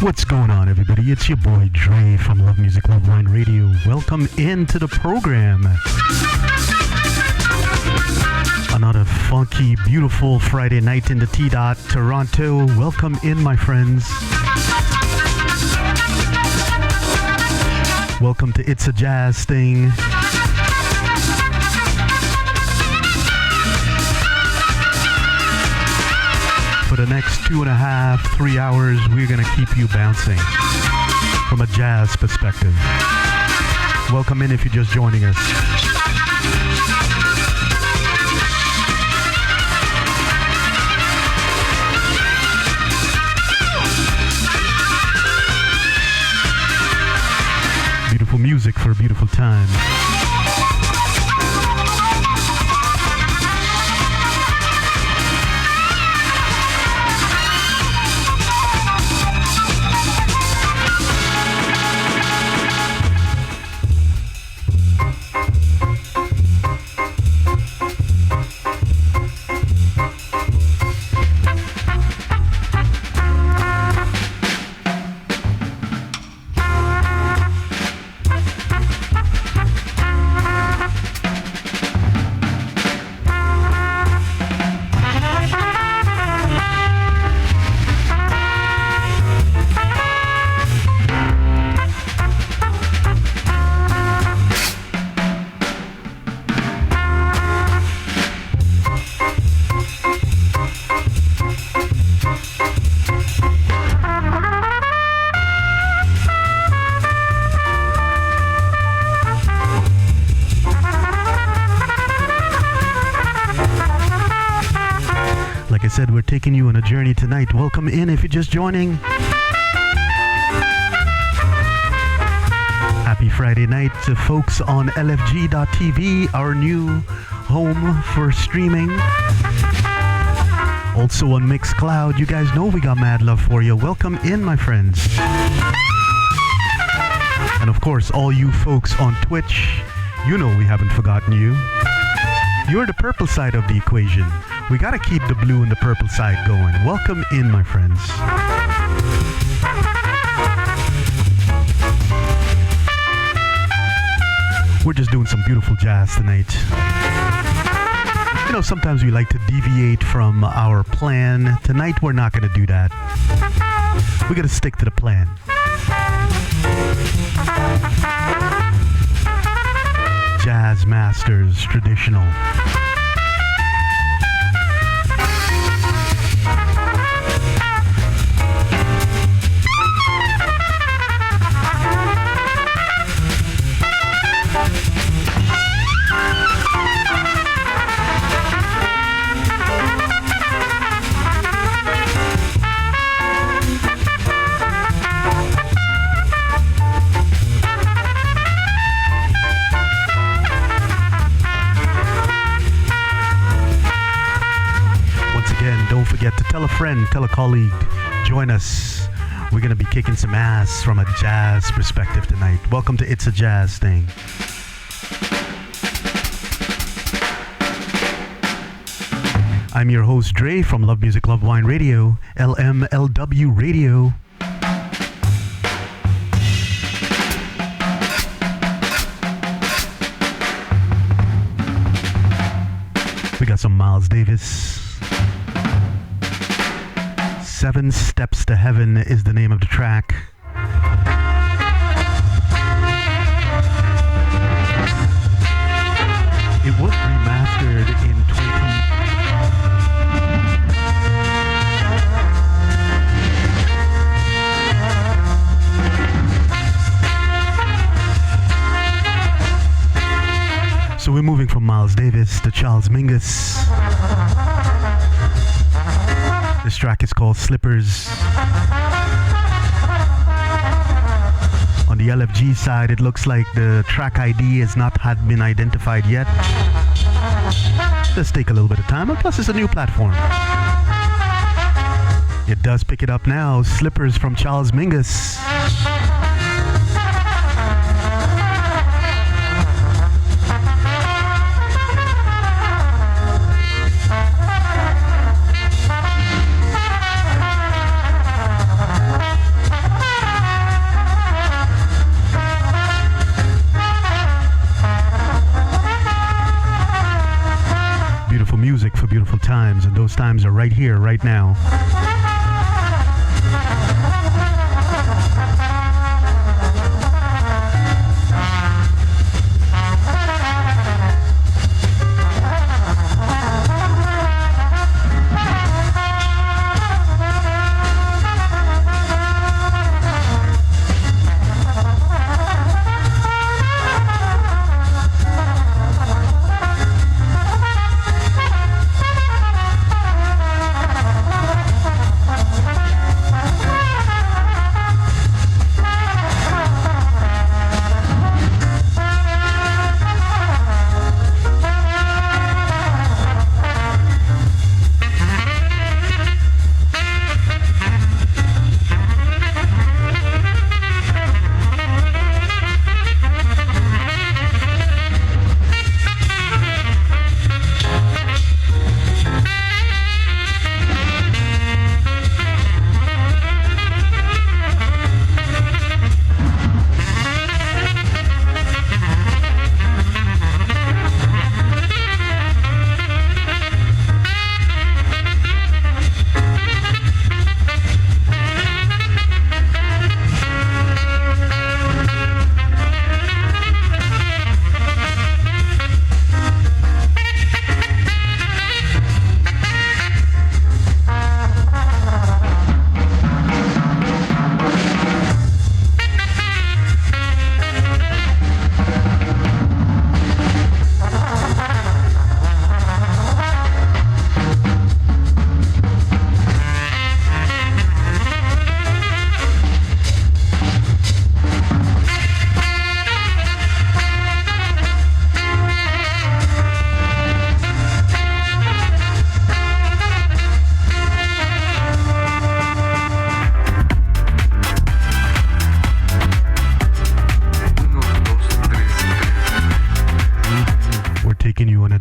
What's going on, everybody? It's your boy Dre from Love Music, Love Wine Radio. Welcome into the program. Another funky, beautiful Friday night in the T-Dot, Toronto. Welcome in, my friends. Welcome to It's a Jazz Thing. For the next 2.5, 3 hours, we're going to keep you bouncing from a jazz perspective. Welcome in if you're just joining us. Beautiful music for a beautiful time. We're taking you on a journey tonight. Welcome in if you're just joining. Happy Friday night to folks on LFG.TV, our new home for streaming. Also on Mixcloud. You guys know we got mad love for you. Welcome in, my friends. And of course, all you folks on Twitch, you know we haven't forgotten you. You're the purple side of the equation. We gotta keep the blue and the purple side going. Welcome in, my friends. We're just doing some beautiful jazz tonight. You know, sometimes we like to deviate from our plan. Tonight, we're not gonna do that. We're gonna stick to the plan. Jazz Masters, traditional. Don't forget to tell a friend, tell a colleague, join us. We're going to be kicking some ass from a jazz perspective tonight. Welcome to It's a Jazz Thing. I'm your host, Dre, from Love Music, Love Wine Radio, LMLW Radio. We got some Miles Davis. 7 Steps to Heaven is the name of the track. It was remastered in 20... So we're moving from Miles Davis to Charles Mingus. This track is called Slippers. On the LFG side, it looks like the track ID has not been identified yet. Let's take a little bit of time, and plus it's a new platform. It does pick it up now. Slippers from Charles Mingus. music for beautiful times, and those times are right here, right now.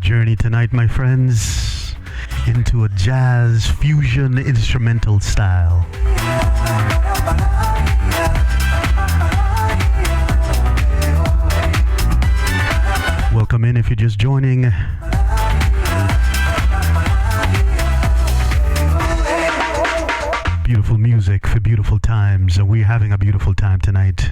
Journey tonight, my friends, into a jazz fusion instrumental style. Welcome in if you're just joining. Beautiful music for beautiful times, and we're having a beautiful time tonight.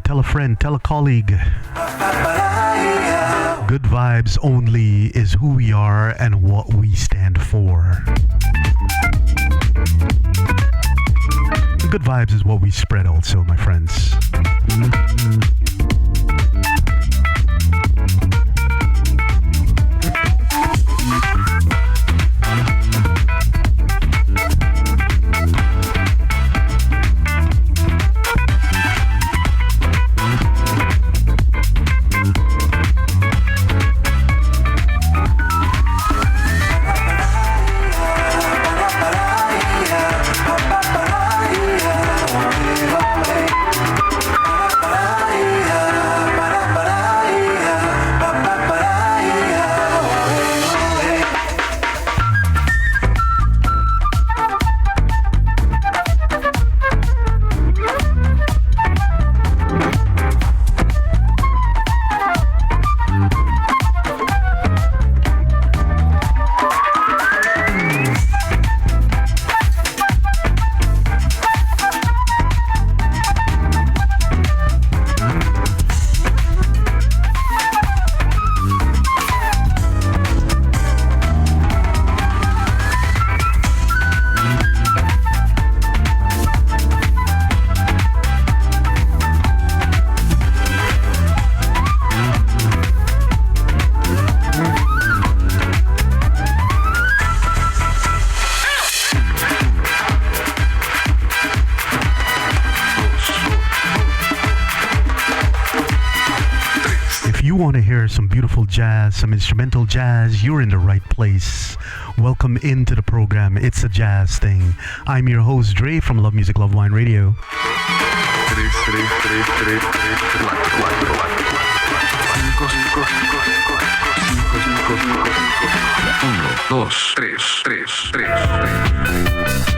Tell a friend, tell a colleague. Good vibes only is who we are and what we stand for. Good vibes is what we spread also, my friends. Yeah. want to hear some beautiful jazz, some instrumental jazz, you're in the right place. Welcome into the program. It's a jazz thing. I'm your host, Dre, from Love Music, Love Wine Radio. Uno, dos, tres, tres, tres, tres.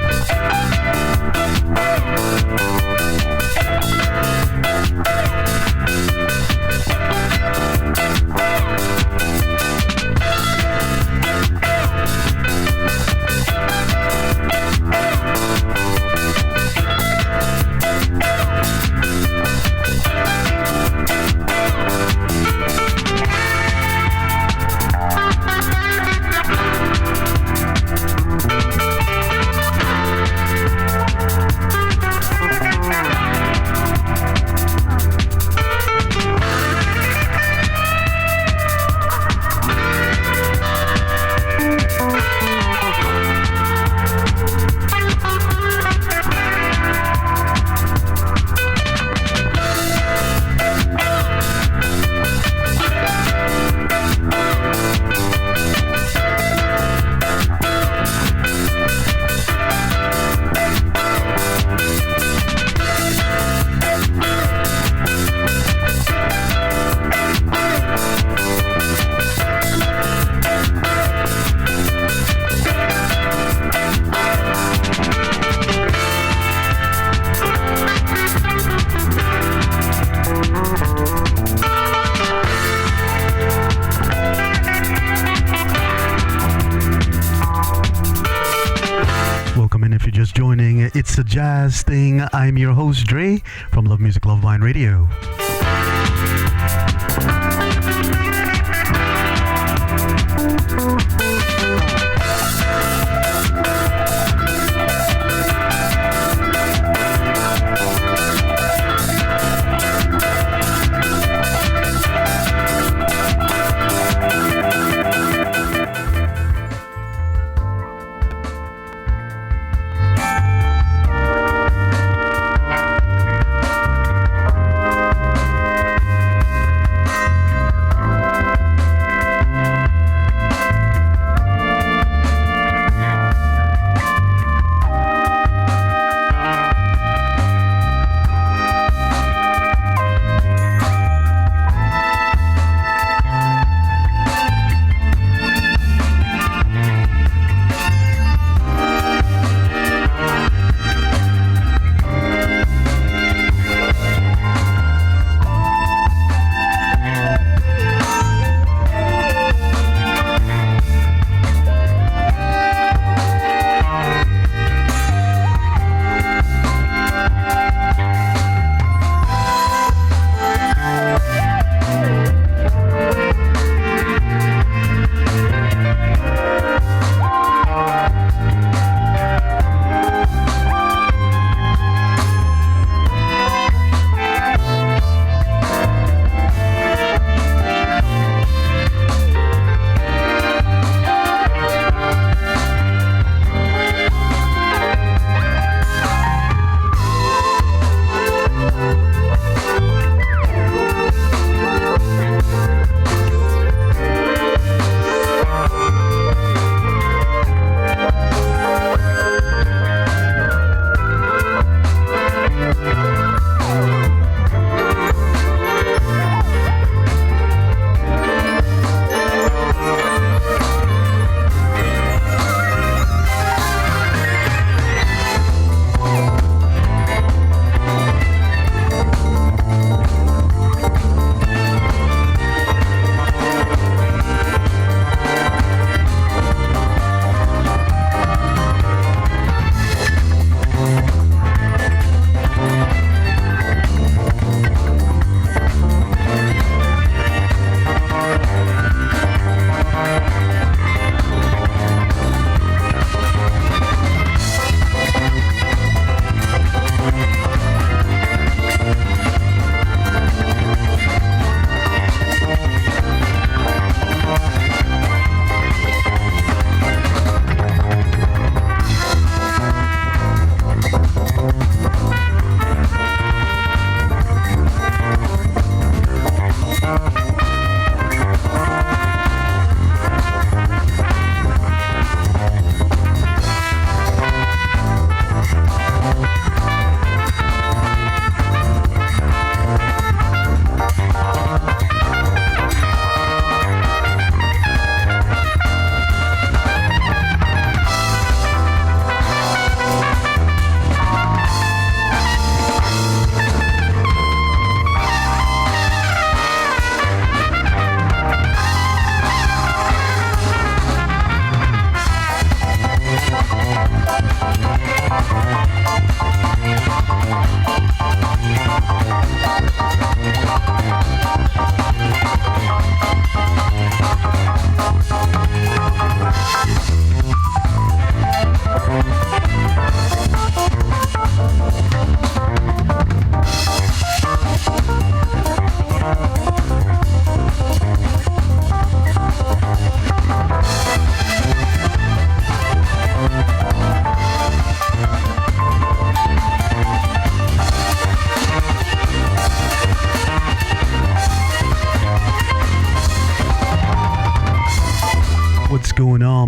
It's a jazz thing. I'm your host, Dre, from Love Music, Love Wine Radio.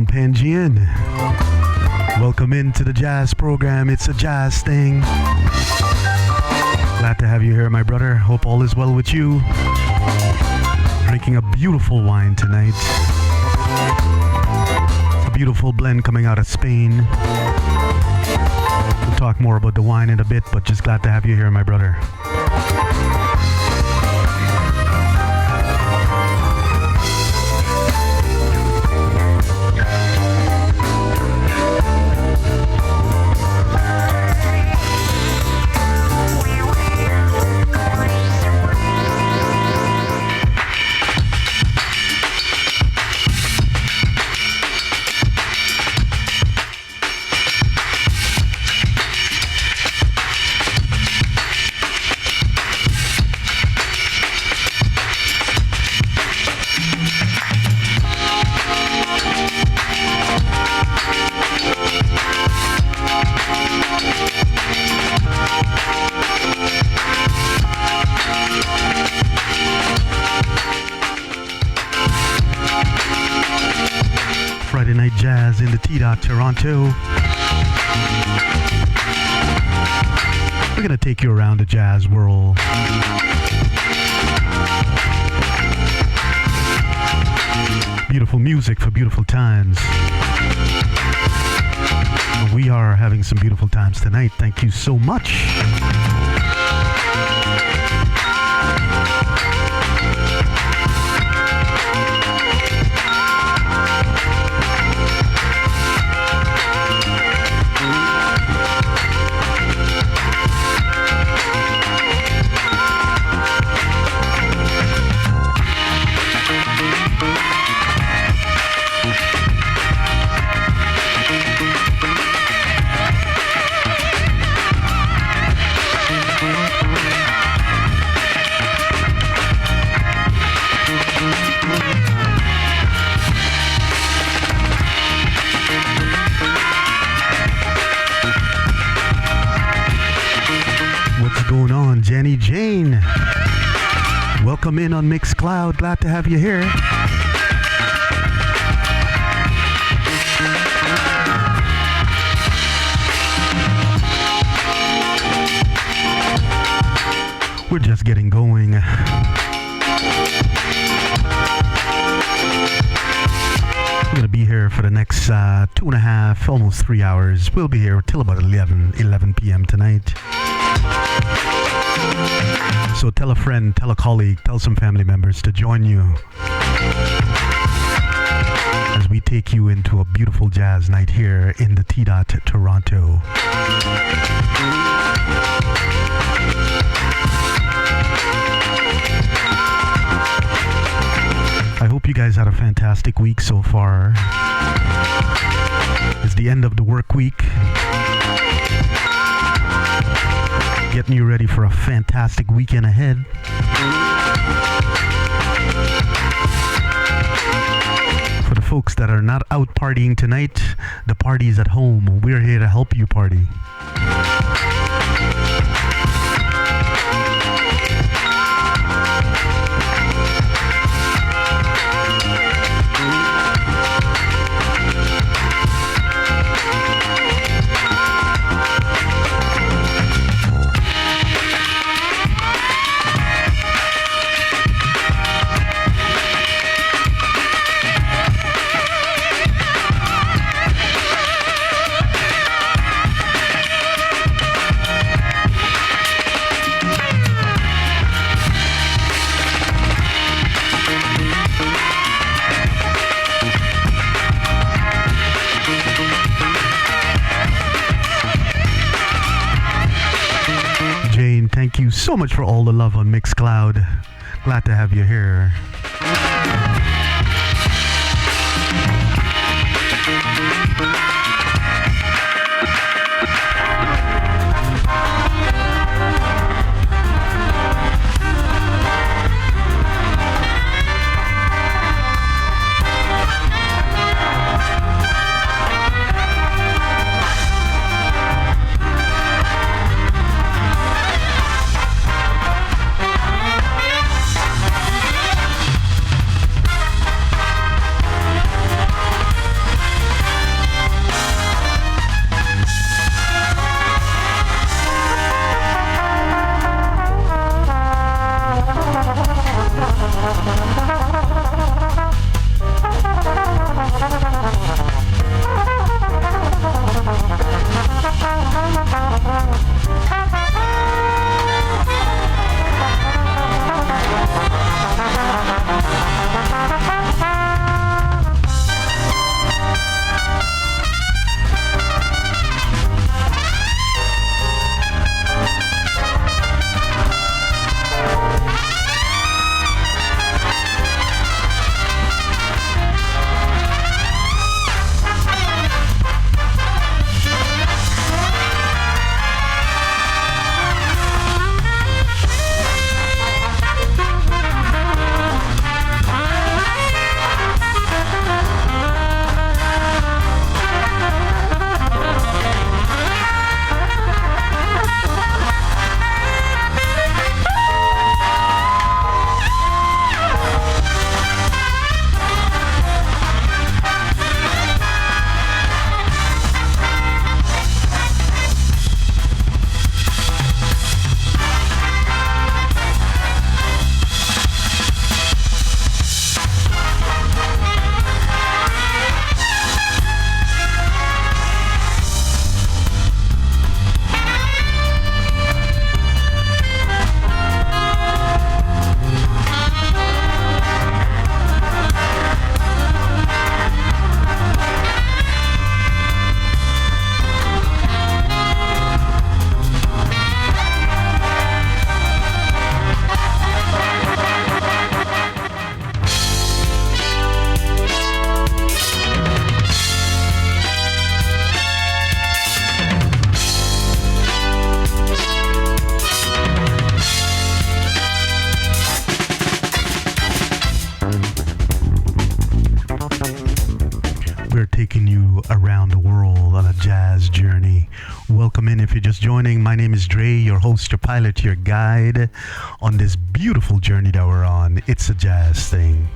Panjian. Welcome into the jazz program. It's a jazz thing. Glad to have you here, my brother. Hope all is well with you. Drinking a beautiful wine tonight. A beautiful blend coming out of Spain. We'll talk more about the wine in a bit, but just glad to have you here, my brother. Friday Night Jazz in the T-Dot Toronto. We're gonna take you around the jazz world. Beautiful music for beautiful times. We are having some beautiful times tonight. Thank you so much. Going on, Jenny Jane? Welcome in on Mixcloud. Glad to have you here. We're just getting going. We're going to be here for the next 2.5, almost 3 hours. We'll be here till about 11 p.m. tonight. So tell a friend, tell a colleague, tell some family members to join you as we take you into a beautiful jazz night here in the T-Dot Toronto. I hope you guys had a fantastic week so far. It's the end of the work week. Getting you ready for a fantastic weekend ahead. For the folks that are not out partying tonight, the party's at home. We're here to help you party. Thank you so much for all the love on Mixcloud. Glad to have you here. a jazz journey. Welcome in if you're just joining. My name is Dre, your host, your pilot, your guide on this beautiful journey that we're on. It's a jazz thing.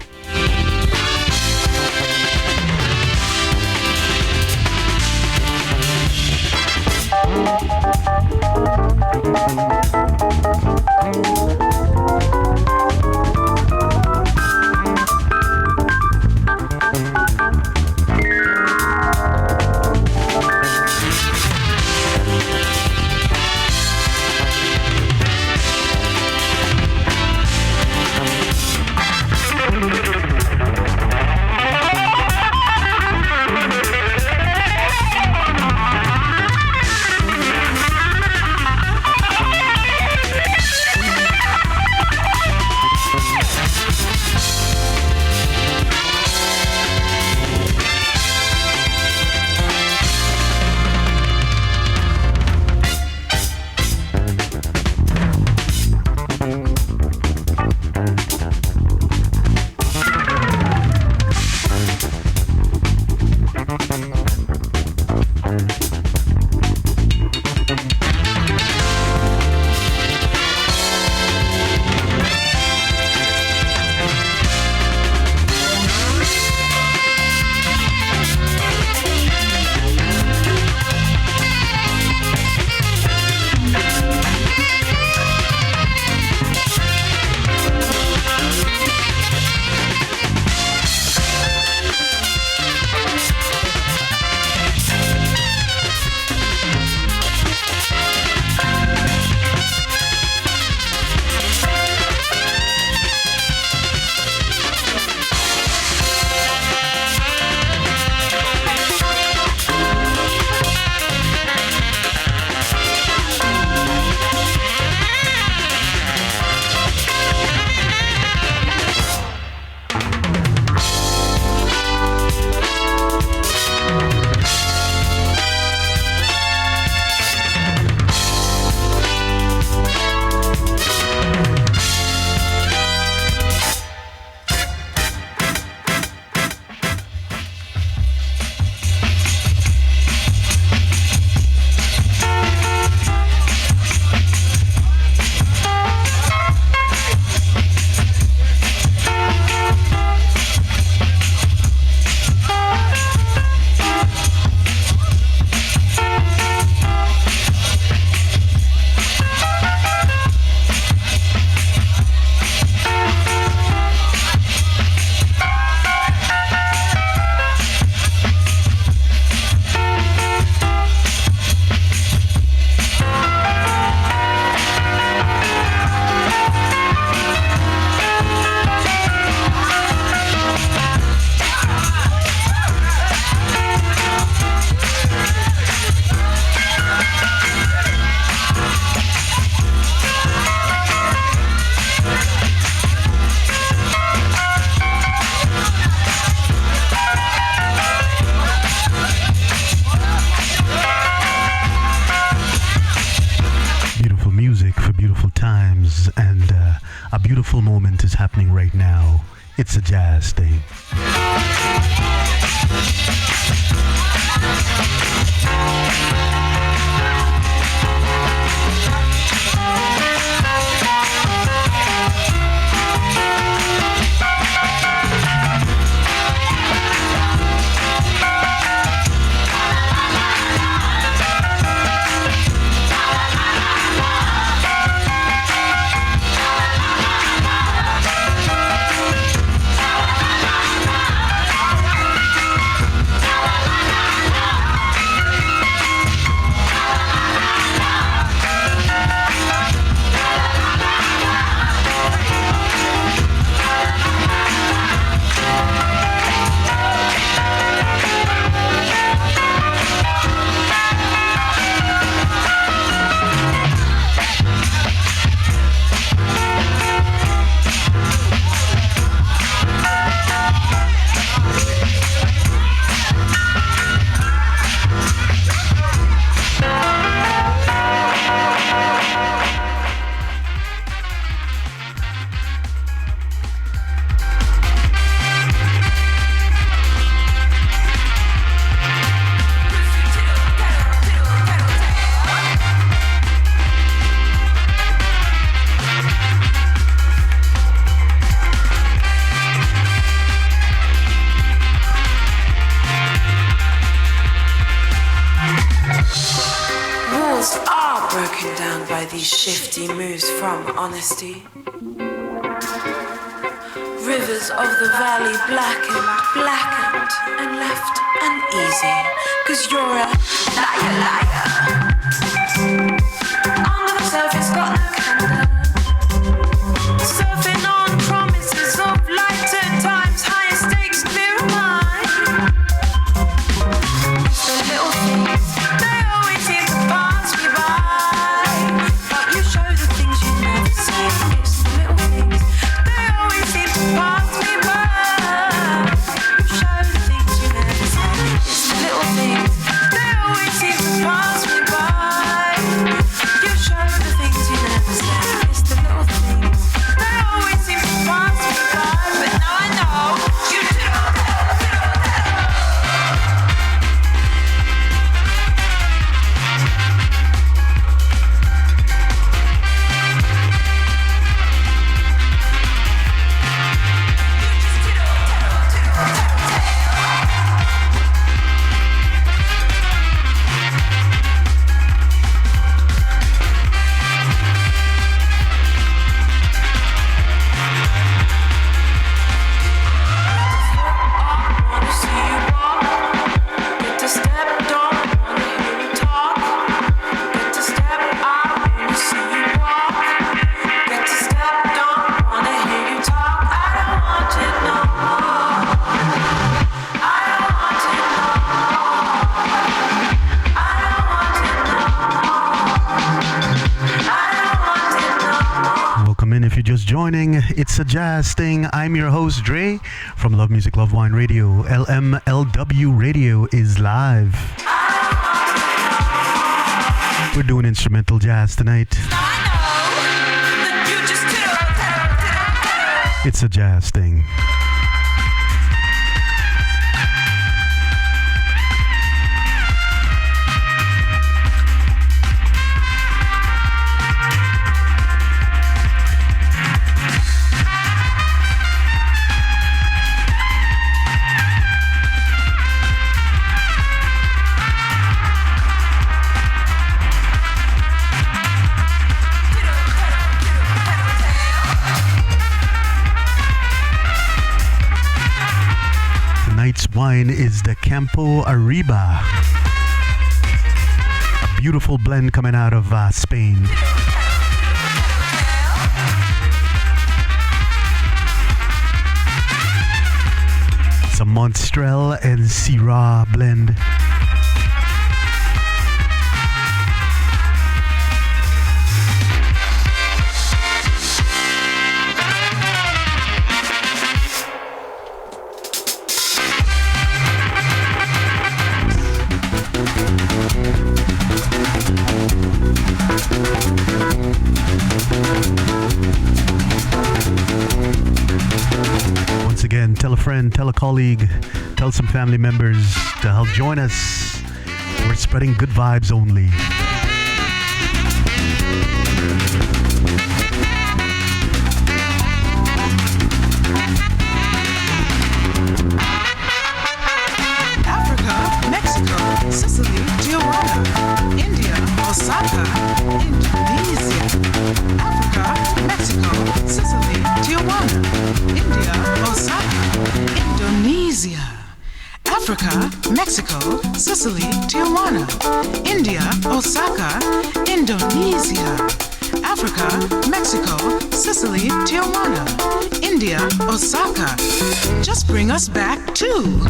Moment is happening right now. It's a jazz thing. by these shifty moves from honesty. Rivers of the valley blackened and left uneasy, 'cause you're a liar. Under the surface got no candor, surfing on promises of lighter times, higher stakes, clearer mind. The little things, they always seem to pass me by, but you show the things you never say. It's the little things, they always seem to pass me by. You show the things you never say. It's the little things, they always seem to pass me by. You show the things you never say. It's the little things, they always seem to pass me by. But now I know you do. If you're just joining, it's a jazz thing. I'm your host Dre from Love Music Love Wine Radio. LMLW Radio is live. We're doing instrumental jazz tonight. It's a jazz thing. Tonight's wine is the Campo Arriba. A beautiful blend coming out of Spain. It's a Monastrell and Syrah blend. Once again, tell a friend, tell a colleague, tell some family members to help join us. We're spreading good vibes only. Africa, Mexico, Sicily, Tijuana, India, Osaka, Indonesia. Africa, Mexico, Sicily, Tijuana, India, Osaka, Indonesia. Africa, Mexico, Sicily, Tijuana, India, Osaka, Indonesia. Africa, Mexico, Sicily, Tijuana, India, Osaka. Just bring us back too.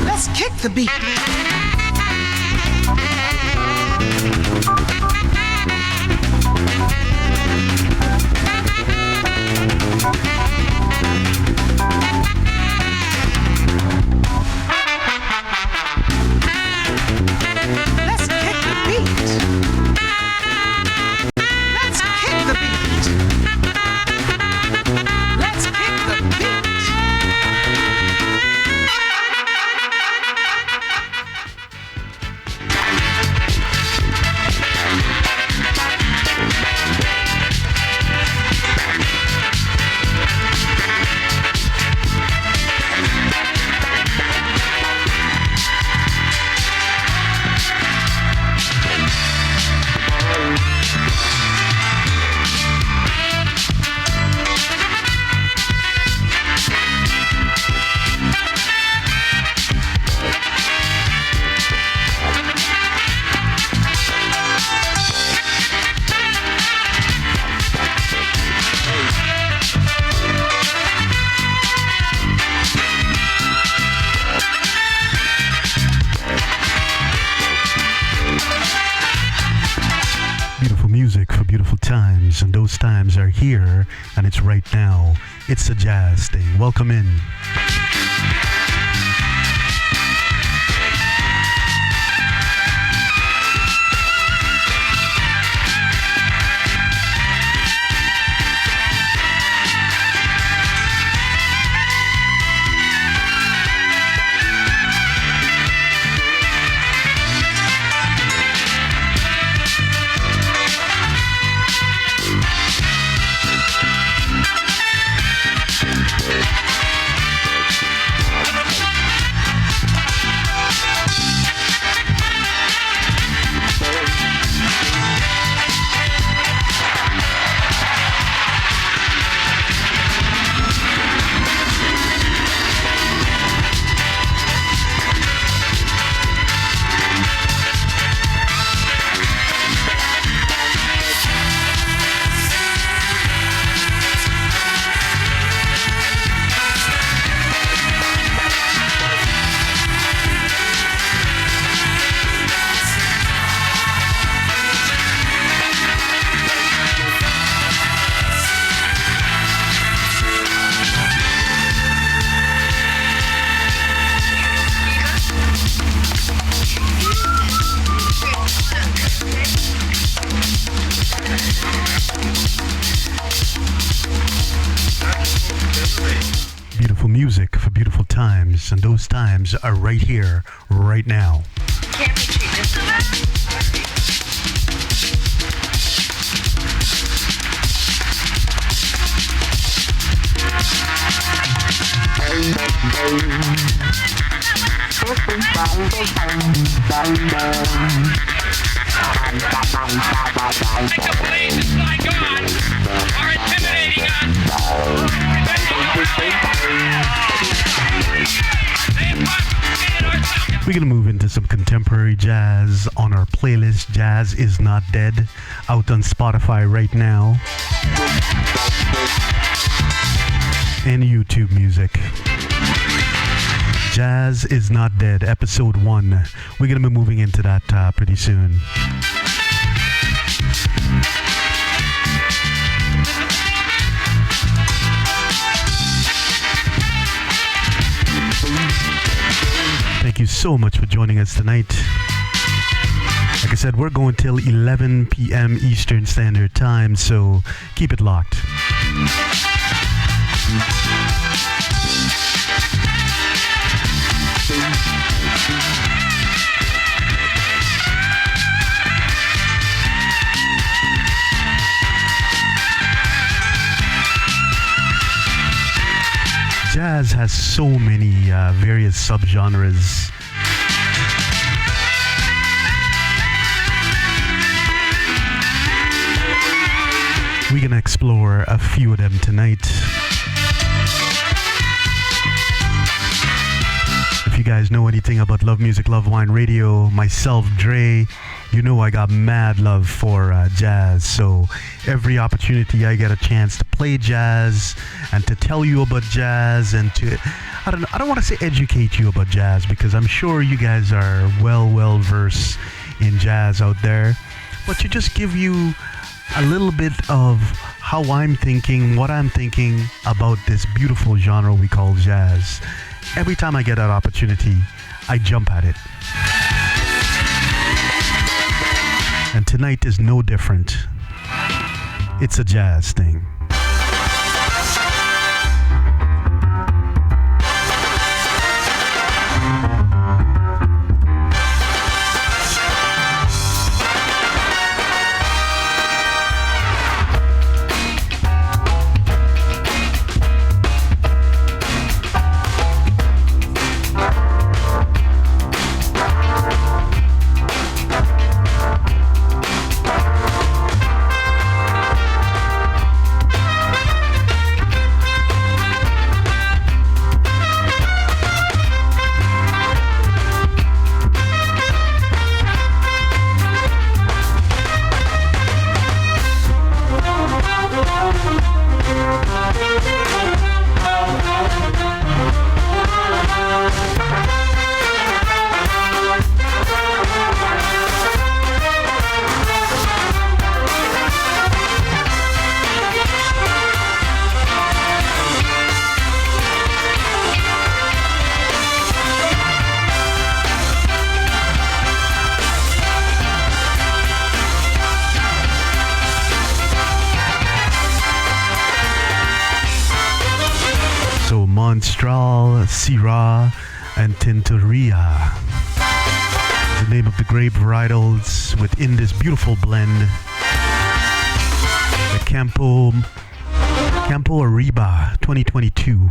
Let's kick the beat. Let's kick the beat. Let's kick the beat. Let's kick the beat. those times are here, and it's right now. It's a jazz thing. Welcome in. Beautiful music for beautiful times, and those times are right here, right now. Can't we treat this as that? The flames like God are intimidating We're gonna move into some contemporary jazz on our playlist. Jazz is Not Dead, out on Spotify right now, and YouTube Music. Jazz is Not Dead, episode 1. We're gonna be moving into that pretty soon. Thank you so much for joining us tonight. Like I said, we're going till 11 p.m. Eastern Standard Time, so keep it locked. Jazz has so many various subgenres. We're gonna explore a few of them tonight. If you guys know anything about Love Music, Love Wine Radio, myself, Dre, you know I got mad love for jazz. So every opportunity I get a chance to play jazz and to tell you about jazz and to, I don't want to say educate you about jazz, because I'm sure you guys are well versed in jazz out there, but to just give you a little bit of how I'm thinking, what I'm thinking about this beautiful genre we call jazz. Every time I get that opportunity, I jump at it. And tonight is no different. It's a jazz thing. Monastrell, Syrah, and Tintorera. The name of the grape varietals within this beautiful blend. The Campo Arriba 2022.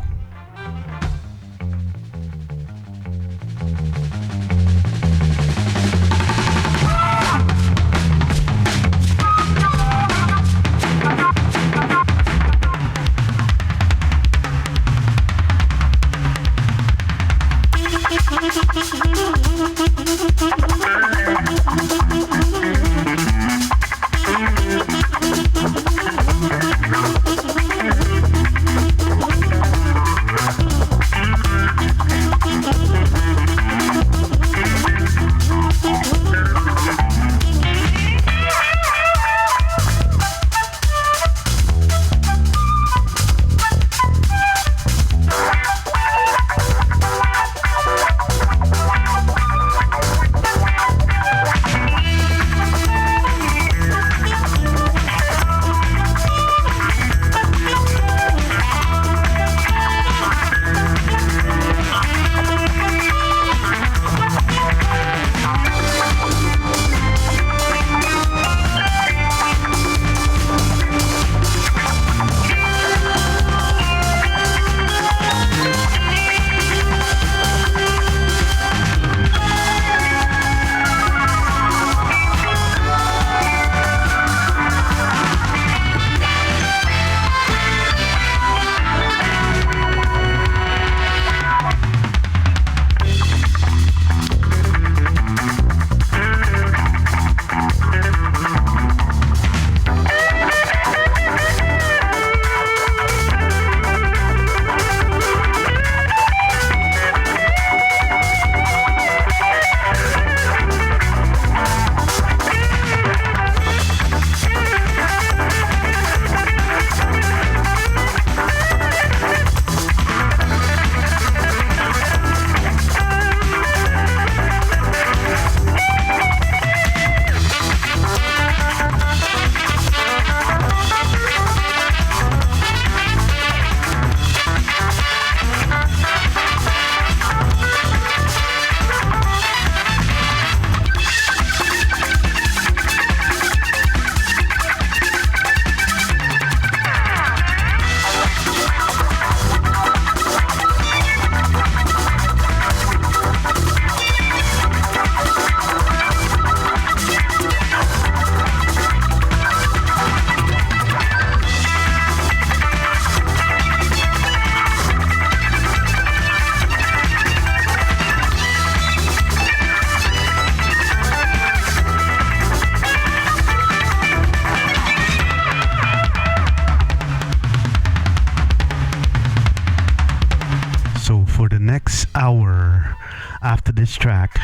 Next hour after this track,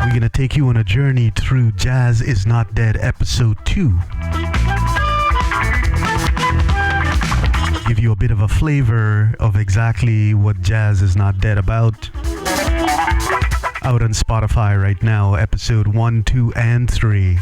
we're gonna take you on a journey through Jazz Is Not Dead episode 2. Give you a bit of a flavor of exactly what Jazz Is Not Dead about. Out on Spotify right now, episode 1, 2, and 3.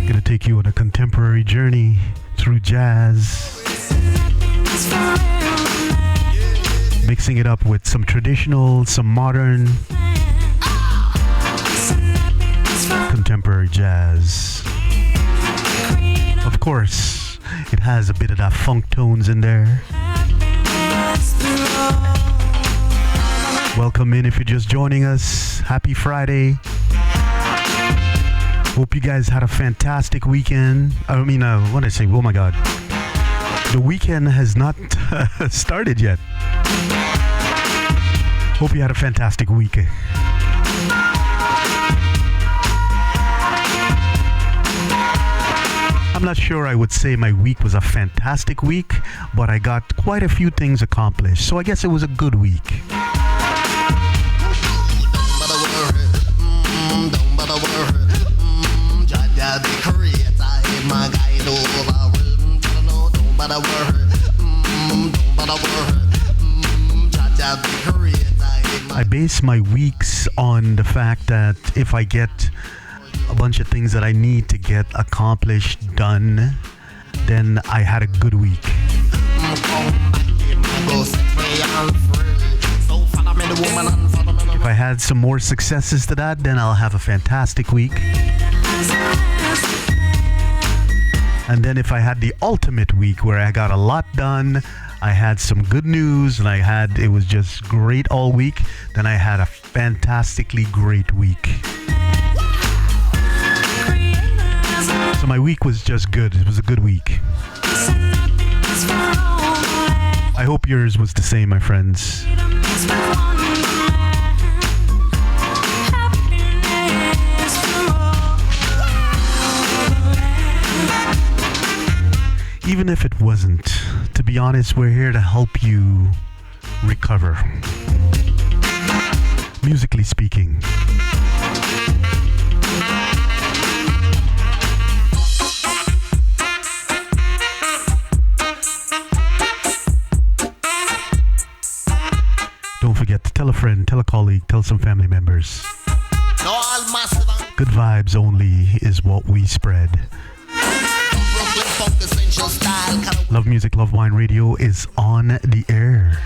Gonna take you on a contemporary journey through jazz, mixing it up with some traditional, some modern, contemporary jazz. Of course, it has a bit of that funk tones in there. Welcome in if you're just joining us. Happy Friday. Hope you guys had a fantastic weekend. What did I say? Oh my God. The weekend has not started yet. Hope you had a fantastic week. I'm not sure I would say my week was a fantastic week, but I got quite a few things accomplished. So I guess it was a good week. I base my weeks on the fact that if I get a bunch of things that I need to get accomplished, done, then I had a good week. If I had some more successes to that, then I'll have a fantastic week. And then if I had the ultimate week where I got a lot done, I had some good news, and it was just great all week, then I had a fantastically great week. So my week was just good. It was a good week. I hope yours was the same, my friends. Even if it wasn't, to be honest, we're here to help you recover. Musically speaking. Don't forget to tell a friend, tell a colleague, tell some family members. Good vibes only is what we spread. Love Music, Love Wine Radio is on the air.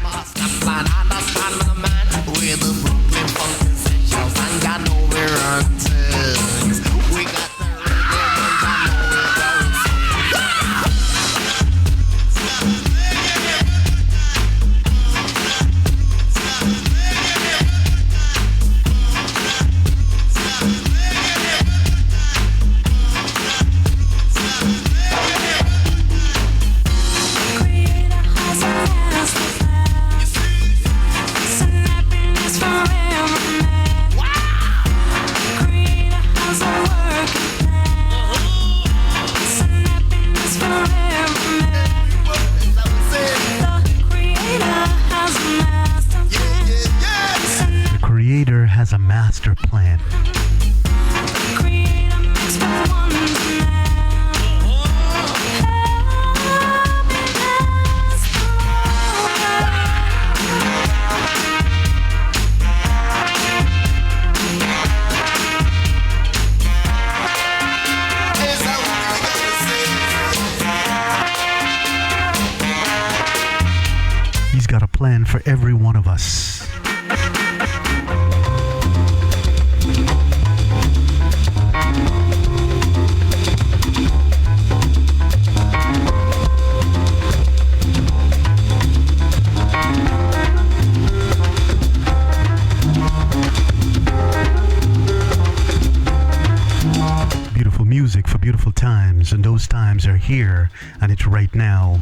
Has a master plan. He's got a plan for every one of us. Music for beautiful times, and those times are here, and it's right now.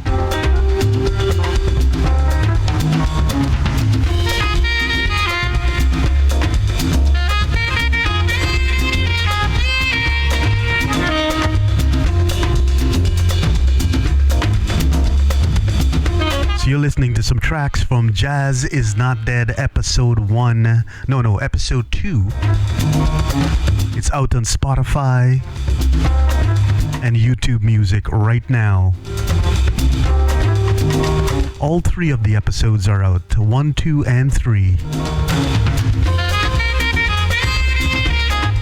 So you're listening to some tracks from Jazz Is Not Dead episode 1. No, episode 2. It's out on Spotify and YouTube Music right now. All 3 of the episodes are out. 1, 2, and 3.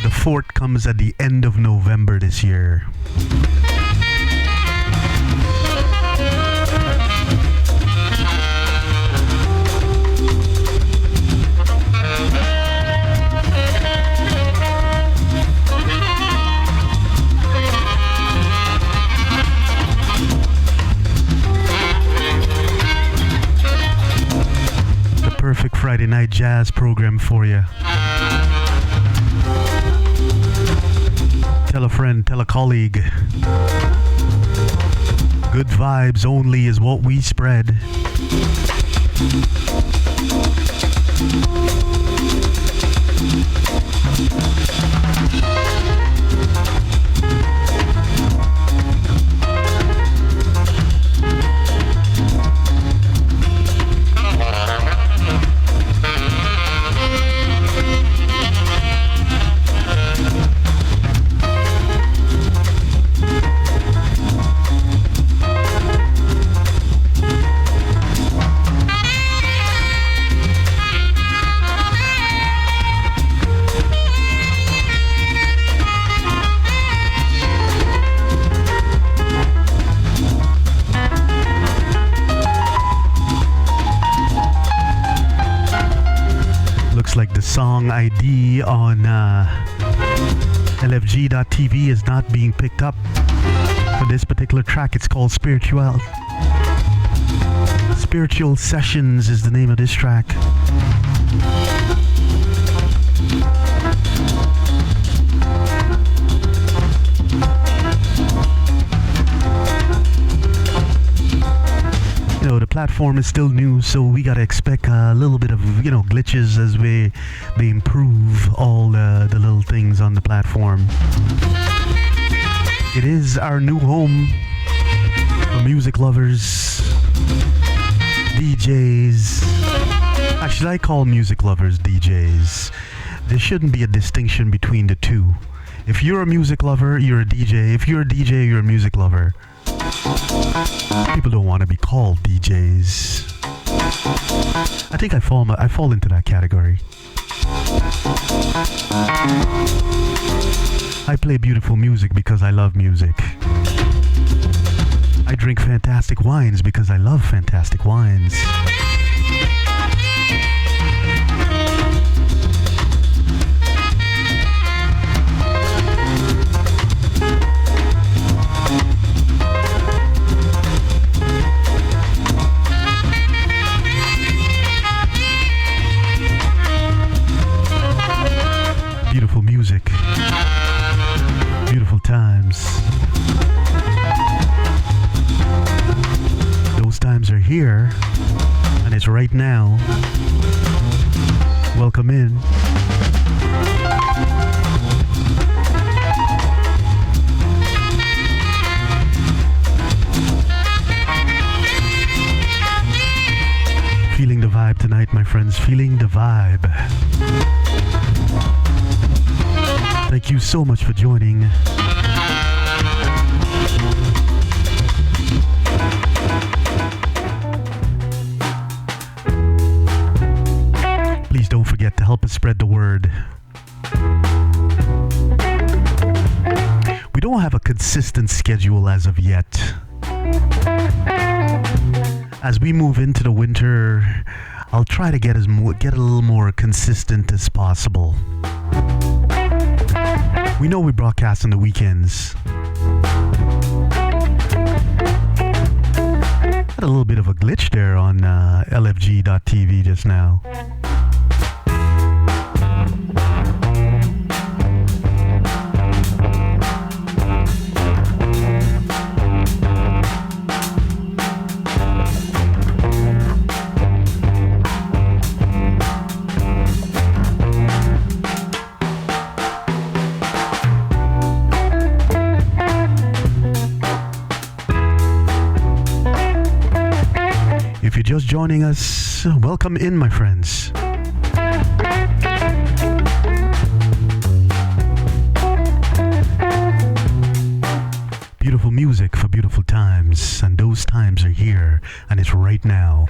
The 4th comes at the end of November this year. Perfect Friday night jazz program for you. Tell a friend, tell a colleague. Good vibes only is what we spread. song ID on LFG.TV is not being picked up. For this particular track, it's called Spiritual. Spiritual Sessions is the name of this track. You know, the platform is still new, so we gotta expect a little bit of, glitches as they improve all the little things on the platform. It is our new home for music lovers, DJs. Actually, I call music lovers DJs. There shouldn't be a distinction between the two. If you're a music lover, you're a DJ. If you're a DJ, you're a music lover. People don't want to be called DJs. I think I fall into that category. I play beautiful music because I love music. I drink fantastic wines because I love fantastic wines. Beautiful music, beautiful times. Those times are here, and it's right now. Welcome in. Feeling the vibe tonight, my friends. Feeling the vibe. Thank you so much for joining. Please don't forget to help us spread the word. We don't have a consistent schedule as of yet. As we move into the winter, I'll try to get a little more consistent as possible. We know we broadcast on the weekends. Had a little bit of a glitch there on LFG.TV just now. If you're just joining us, welcome in, my friends. Beautiful music for beautiful times, and those times are here, and it's right now.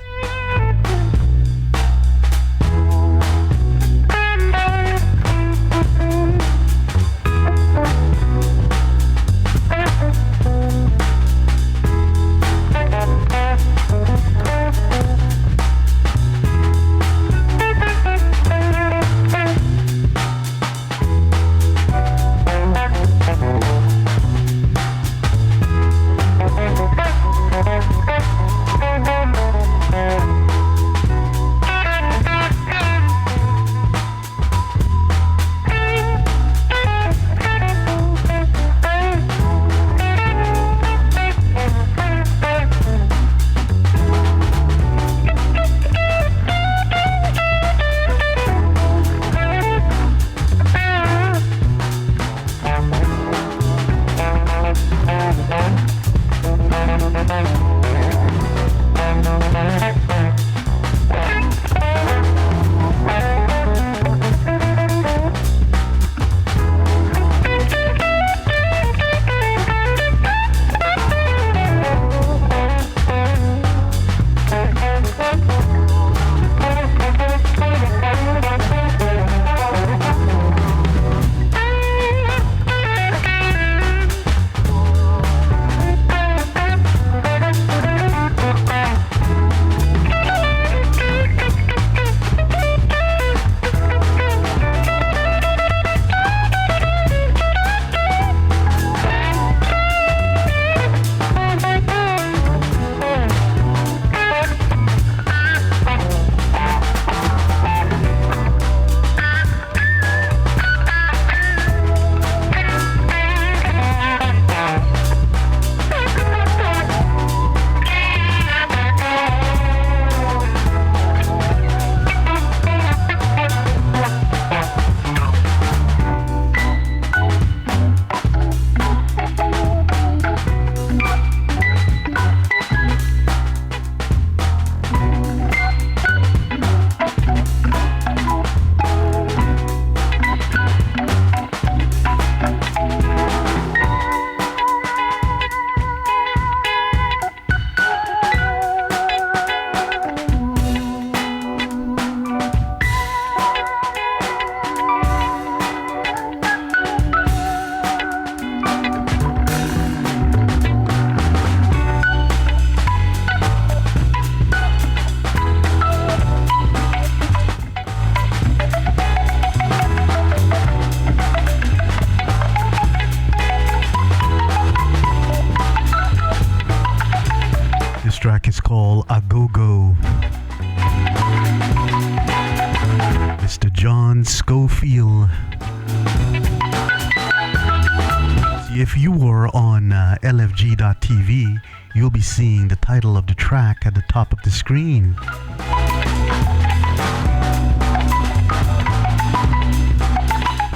This track is called A Go Go. Mr. John Schofield. See, if you were on LFG.TV, you'll be seeing the title of the track at the top of the screen.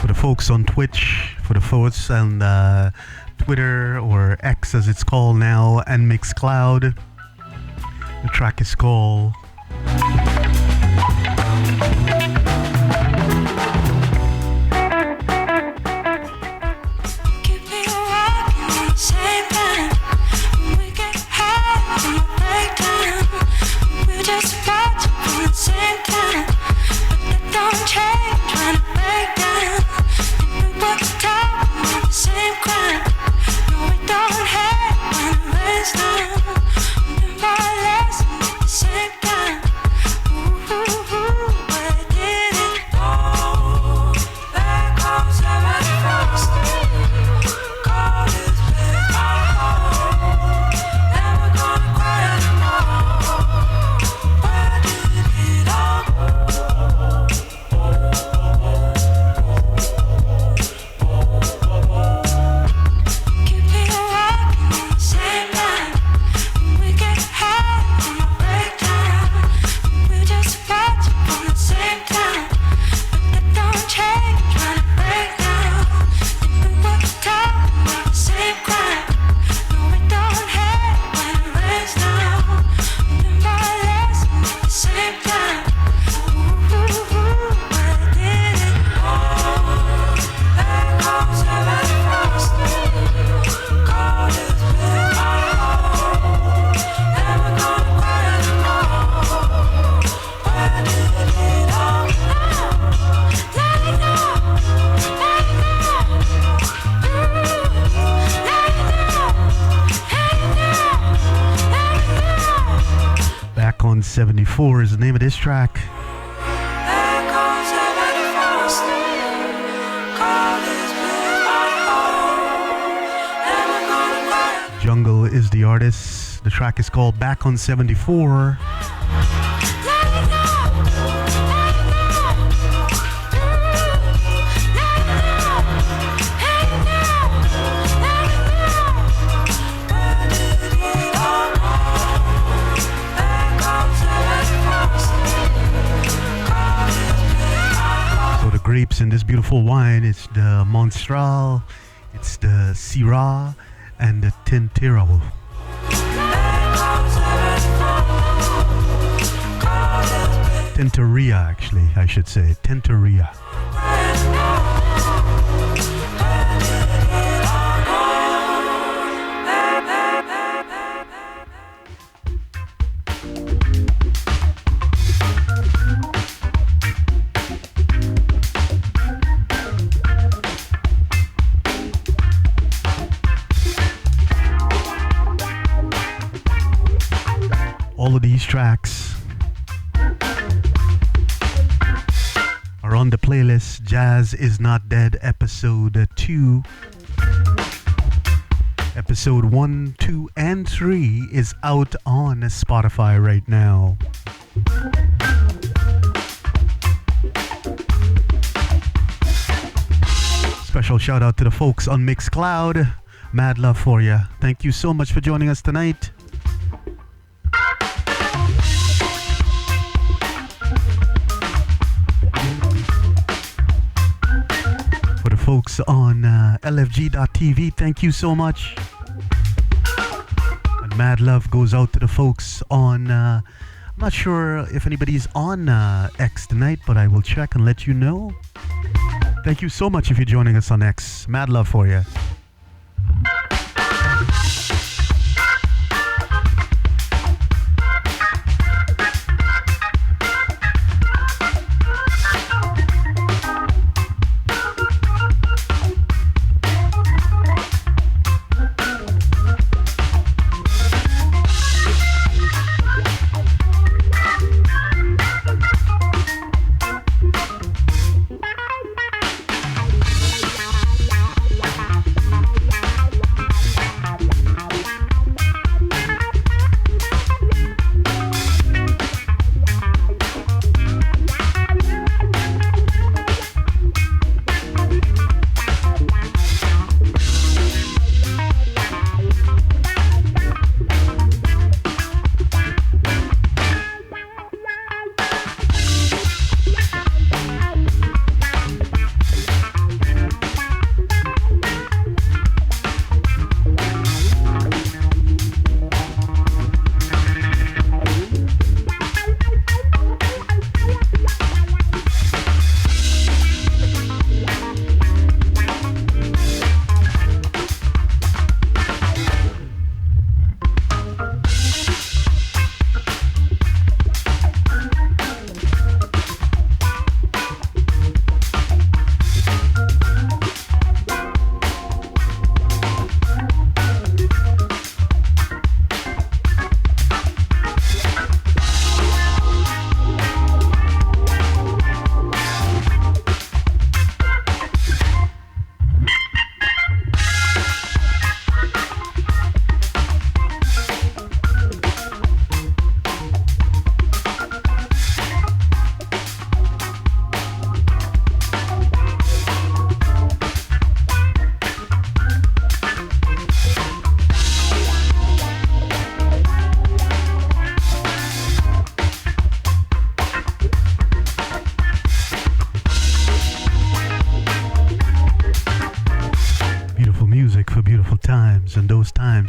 For the folks on Twitch, for the folks on Twitter, or X as it's called now, and Mixcloud, the track is called Back on 74 is the name of this track. Jungle is the artist. The track is called Back on 74. Grapes in this beautiful wine. It's the Monastrell, it's the Syrah, and the Tintorera. Tintorera, actually, I should say. Tintorera. All of these tracks are on the playlist Jazz Is Not Dead episode 2. Episode 1, 2, and 3 is out on Spotify right now. Special shout out to the folks on Mixcloud. Mad love for you. Thank you so much for joining us tonight. Folks on LFG.TV, thank you so much. And mad love goes out to the folks on, I'm not sure if anybody's on X tonight, but I will check and let you know. Thank you so much if you're joining us on X. Mad love for you.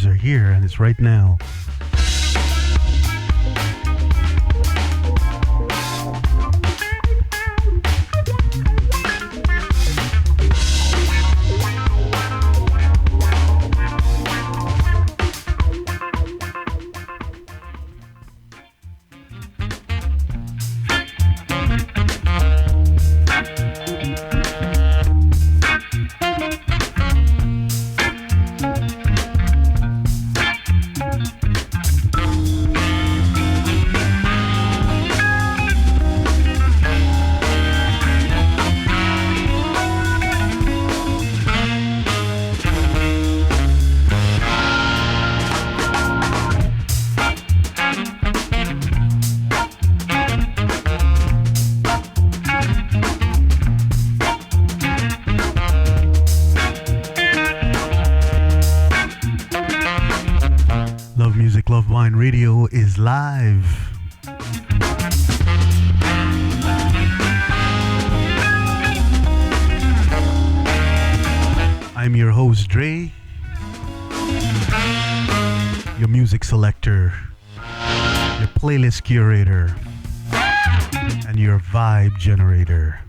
vibes are here, and it's right now. Radio is live. I'm your host, Dre, your music selector, your playlist curator, and your vibe generator.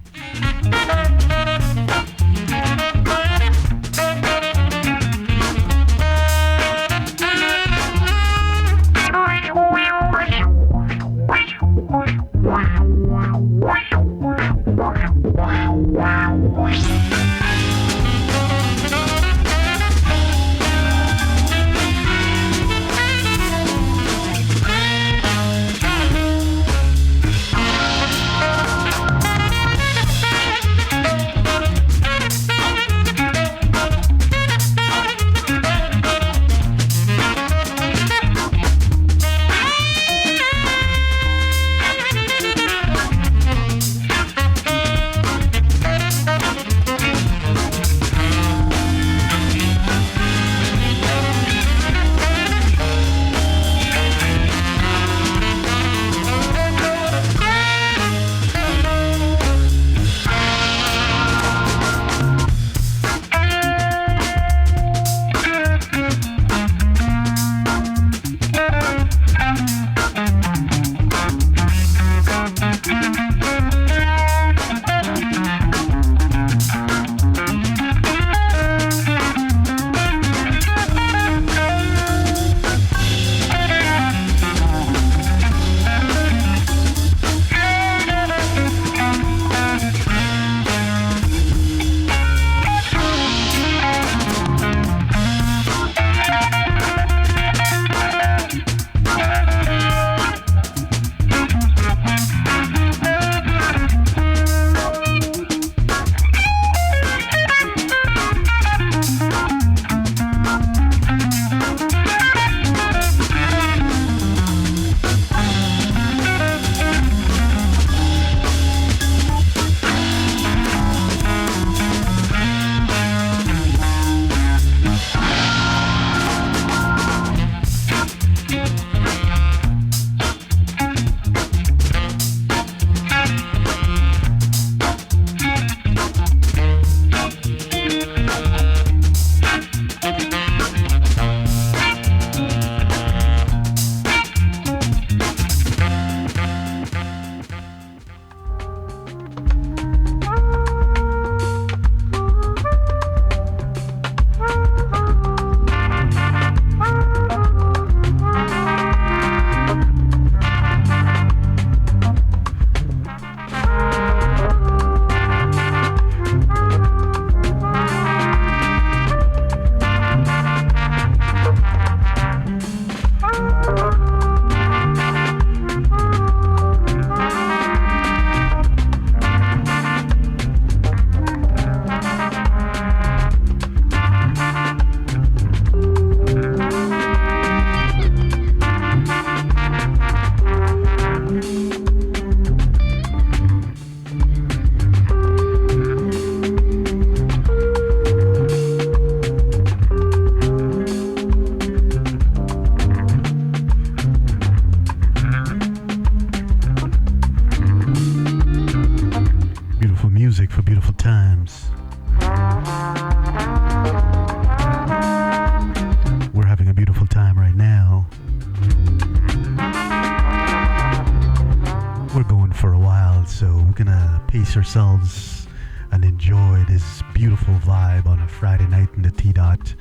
for a while, so we're gonna pace ourselves and enjoy this beautiful vibe on a Friday night in the T-Dot.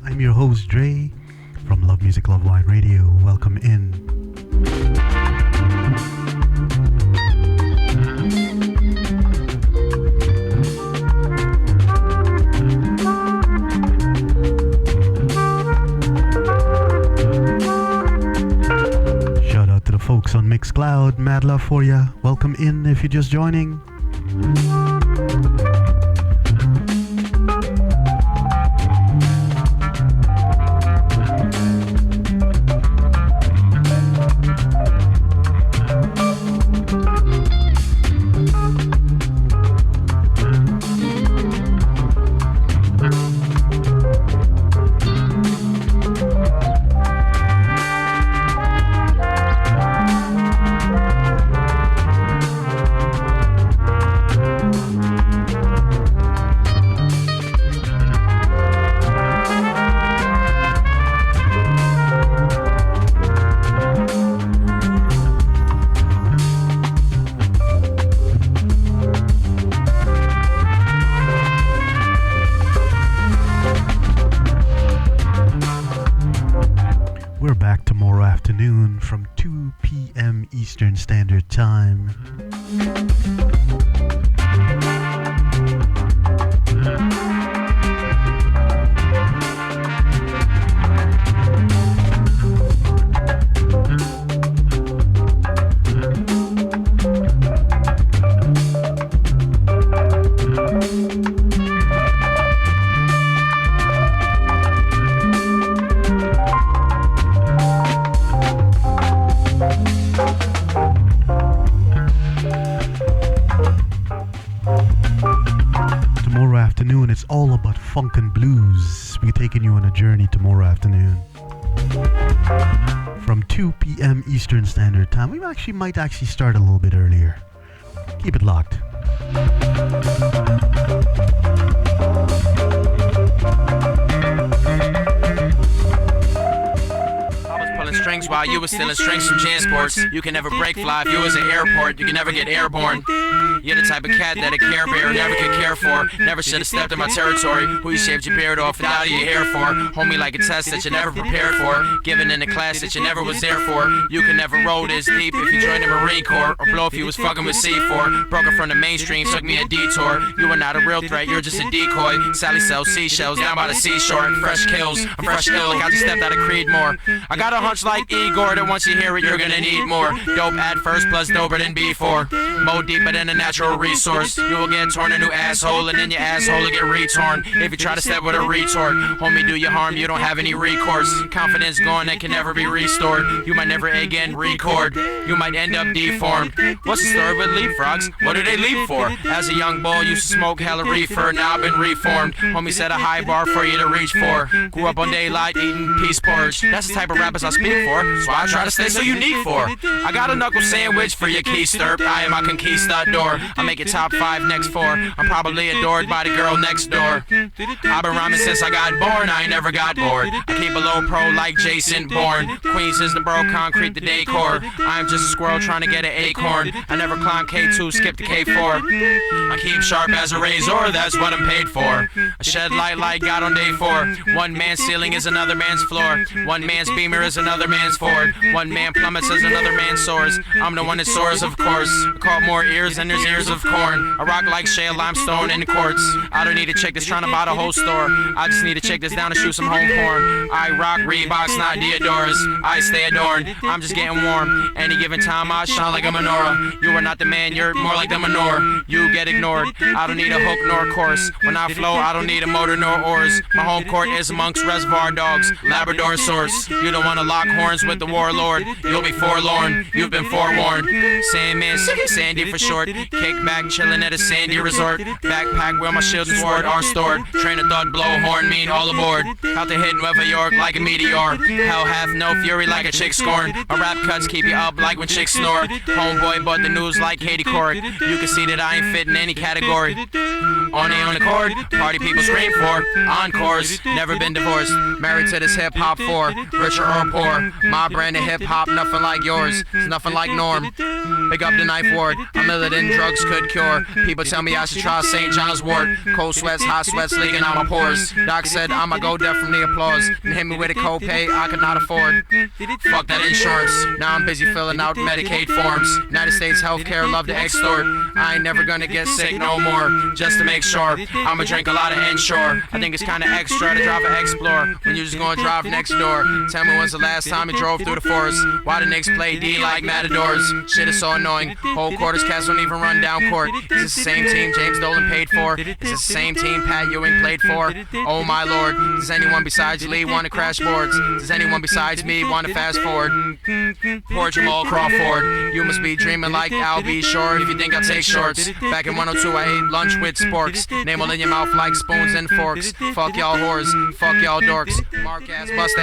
I'm your host, Dre, from Love Music, Love Wine Radio. Welcome in. Folks on Mixcloud, mad love for ya. Welcome in if you're just joining. From 2 p.m. Eastern Standard Time. It's all about funk and blues. We're taking you on a journey tomorrow afternoon from 2 p.m. Eastern Standard Time. We might actually start a little bit earlier. Keep it locked. Strings while you was stealing strings from Jansports. You can never break fly if you was an airport. You can never get airborne. You're the type of cat that a Care Bear never could care for. Never should have stepped in my territory. Who you shaved your beard off and out of your hair for? Hold me like a test that you never prepared for. Given in a class that you never was there for. You can never roll this deep if you joined the Marine Corps. Or blow if you was fucking with C4. Broken from the mainstream, took me a detour. You are not a real threat, you're just a decoy. Sally sells seashells down by the seashore. Fresh kills, I'm fresh ill like I just stepped out of Creedmoor. I got a hunch like Igor that once you hear it, you're gonna need more. Dope at first plus doper than before. More deeper than a natural resource. You will get torn a new asshole and then your asshole will get retorn. If you try to step with a retort, homie, do you harm, you don't have any recourse. Confidence gone that can never be restored. You might never again record. You might end up deformed. What's the story with leapfrogs? What do they leap for? As a young boy, used to smoke hella reefer. Now I've been reformed. Homie set a high bar for you to reach for. Grew up on daylight eating peace porridge. That's the type of rappers I speak for. So I try to stay so unique for. I got a knuckle sandwich for your keister. I am a conquistador. I make it top 5 next 4. I'm probably adored by the girl next door. I've been rhyming since I got born. I ain't never got bored. I keep a low pro like Jason Bourne. Queens is the bro, concrete the decor. I am just a squirrel trying to get an acorn. I never climb K2, skip to K4. I keep sharp as a razor. That's what I'm paid for. I shed light like God on day 4. One man's ceiling is another man's floor. One man's beamer is another man's Ford. One man plummets as another man soars. I'm the one that soars, of course. I caught more ears than there's ears of corn. I rock like shale limestone in the courts. I don't need a chick that's trying to buy the whole store. I just need a chick that's down to shoot some home porn. I rock Reeboks, not Deodoras. I stay adorned. I'm just getting warm. Any given time I shine like a menorah. You are not the man, you're more like the manure. You get ignored. I don't need a hook nor course. When I flow, I don't need a motor nor oars. My home court is amongst reservoir dogs, Labrador source. You don't want to lock horns with the warlord. You'll be forlorn. You've been forewarned. Sandman, Sandy for short. Kick back, chillin' at a sandy resort. Backpack where my shield and sword are stored. Train of thought, blowhorn, mean all aboard. Out to hit Nueva York like a meteor. Hell hath no fury like a chick scorn. My rap cuts keep you up like when chicks snore. Homeboy bought the news like Katie Couric. You can see that I ain't fit in any category. On the chord, party people scream for encores. Never been divorced, married to this hip hop for richer or poor. My brand of hip hop, nothing like yours. It's nothing like norm. Pick up the knife ward. A million drugs could cure. People tell me I should try St. John's wort. Cold sweats, hot sweats leaking out my pores. Doc said I'ma go deaf from the applause and hit me with a copay I could not afford. Fuck that insurance. Now I'm busy filling out Medicaid forms. United States healthcare love to extort. I ain't never gonna get sick no more. Just to make sure, I'ma drink a lot of Ensure. I think it's kinda extra to drive an Explorer when you're just gonna drive next door. Tell me when's the last time you drove through the forest? Why the Knicks play D like Matadors? Shit is so annoying. Whole quarters cast don't even run down court. Is this the same team James Dolan paid for? Is this the same team Pat Ewing played for? Oh my lord, does anyone besides Lee want to crash boards? Does anyone besides me want to fast forward? Poor Jamal Crawford, you must be dreaming like Al B. Short if you think I take shorts. Back in 102 I ate lunch with sporks. Name all in your mouth like spoons and forks. Fuck y'all whores, fuck y'all dorks. Mark ass, bust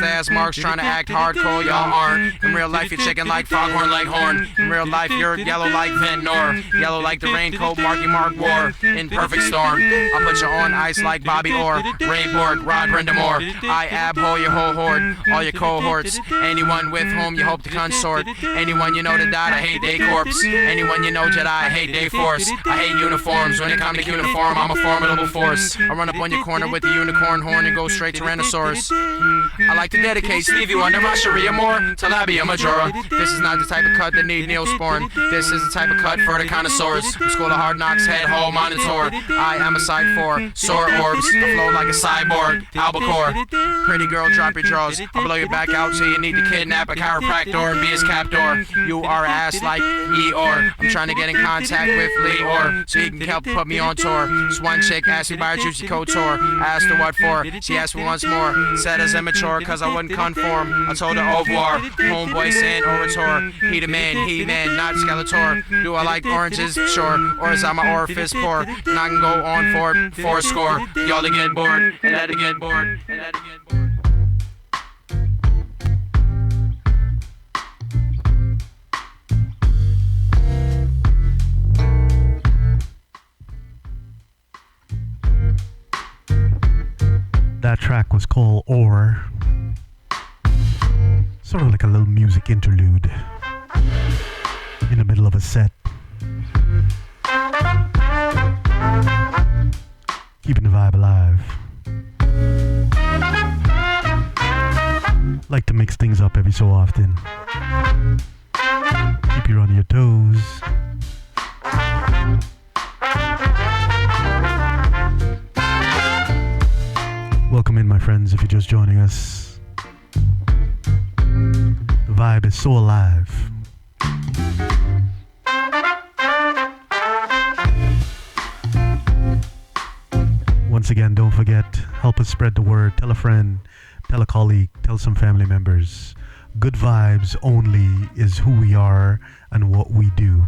ass marks trying to act hardcore, y'all aren't. In real life you're chicken like foghorn leghorn. In real life you're yellow like Van Nor. Yellow like the raincoat Marky Mark wore. In perfect storm, I'll put you on ice like Bobby Orr. Ray Borg, Rod Brendamore. I abhor your whole horde, all your cohorts. Anyone with whom you hope to consort. Anyone you know that died, I hate they corpse. Anyone you know Jedi, I hate they force. I hate uniforms, when it comes to uniform, I'm a formidable force. I run up on your corner with the unicorn horn and go straight Tyrannosaurus. I like to dedicate Stevie Wonder, my Sharia Moore, to Labia Majora. This is not the type of cut that need Neosporin. This is the type of cut for the connoisseurs. From School of Hard Knocks, head hole monitor. I am a side 4, sore orbs, I flow like a cyborg, albacore. Pretty girl, drop your drawers. I'll blow your back out so you need to kidnap a chiropractor and be his captor. You are ass like Eeyore. I'm trying to get in contact with Leor so he can help put me on tour. This one chick asked me by a Juicy Couture. Asked her what for. She asked me once more. Said as immature cause I wouldn't conform. I told her au revoir. Homeboy saying orator. He the man, he man, not Skeletor. Do I like oranges? Sure. Or is I my orifice poor? And I can go on for it, 4 score. Y'all to get bored, and that to get bored, and that to get bored. That track was called Or. Sort of like a little music interlude in the middle of a set. Keeping the vibe alive. Like to mix things up every so often. Keep you on your toes. Welcome in, my friends, if you're just joining us. The vibe is so alive. Once again, don't forget, help us spread the word. Tell a friend, tell a colleague, tell some family members. Good vibes only is who we are and what we do.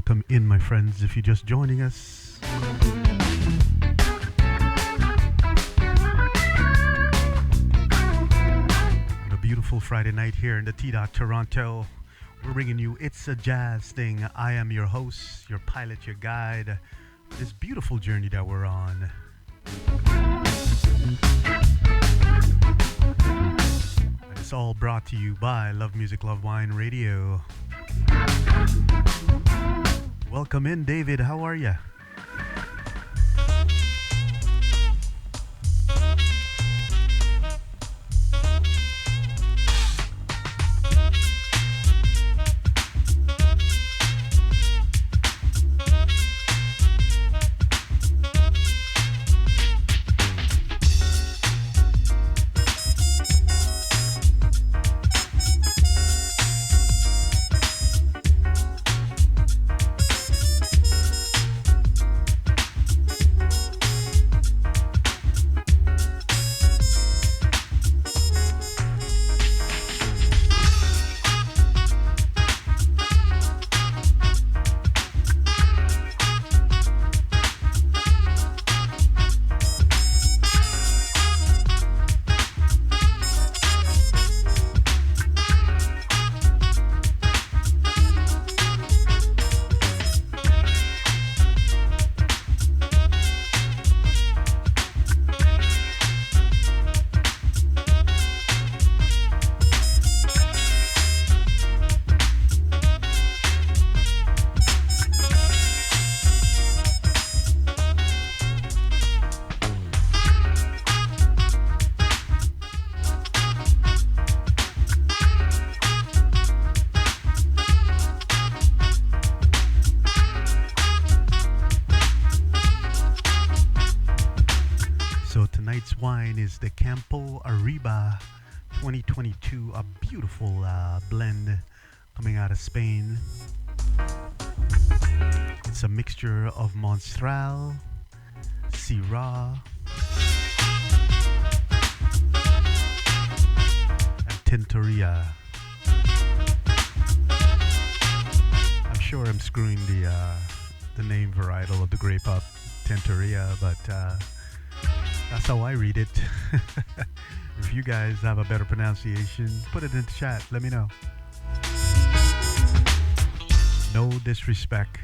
Welcome in, my friends, if you're just joining us. On a beautiful Friday night here in the T-Dot Toronto, we're bringing you It's a Jazz Thing. I am your host, your pilot, your guide, this beautiful journey that we're on. And it's all brought to you by Love Music, Love Wine Radio. Welcome in, David. How are you? Wine is the Campo Arriba 2022, a beautiful blend coming out of Spain. It's a mixture of Monastrell, Syrah, and Tintorera. I'm sure I'm screwing the name varietal of the grape up, Tintorera, but that's how I read it. If you guys have a better pronunciation, put it in the chat. Let me know. No disrespect.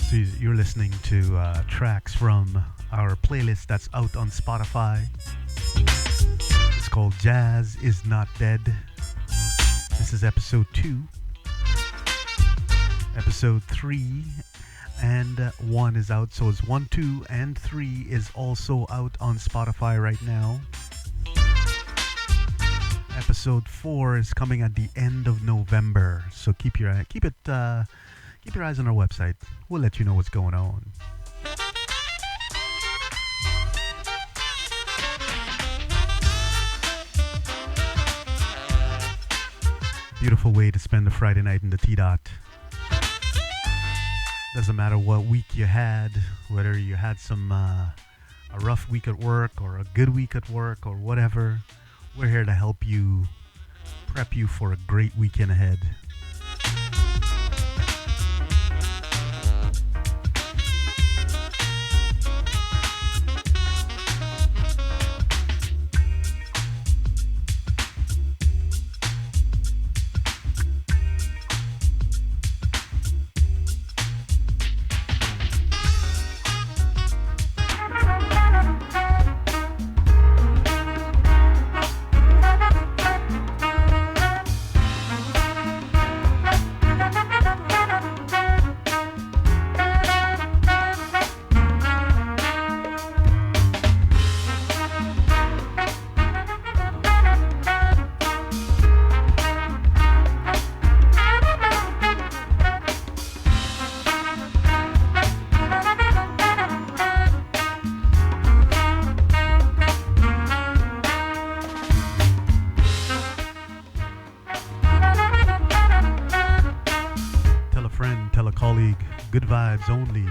So you're listening to tracks from our playlist that's out on Spotify. It's called Jazz Is Not Dead. This is episode 2. Episode 3 and 1 is out. So it's 1, 2, and 3 is also out on Spotify right now. Episode 4 is coming at the end of November. So keep your eyes on our website. We'll let you know what's going on. Beautiful way to spend a Friday night in the T-Dot. Doesn't matter what week you had, whether you had a rough week at work or a good week at work or whatever. We're here to help you, prep you for a great weekend ahead. Good vibes only.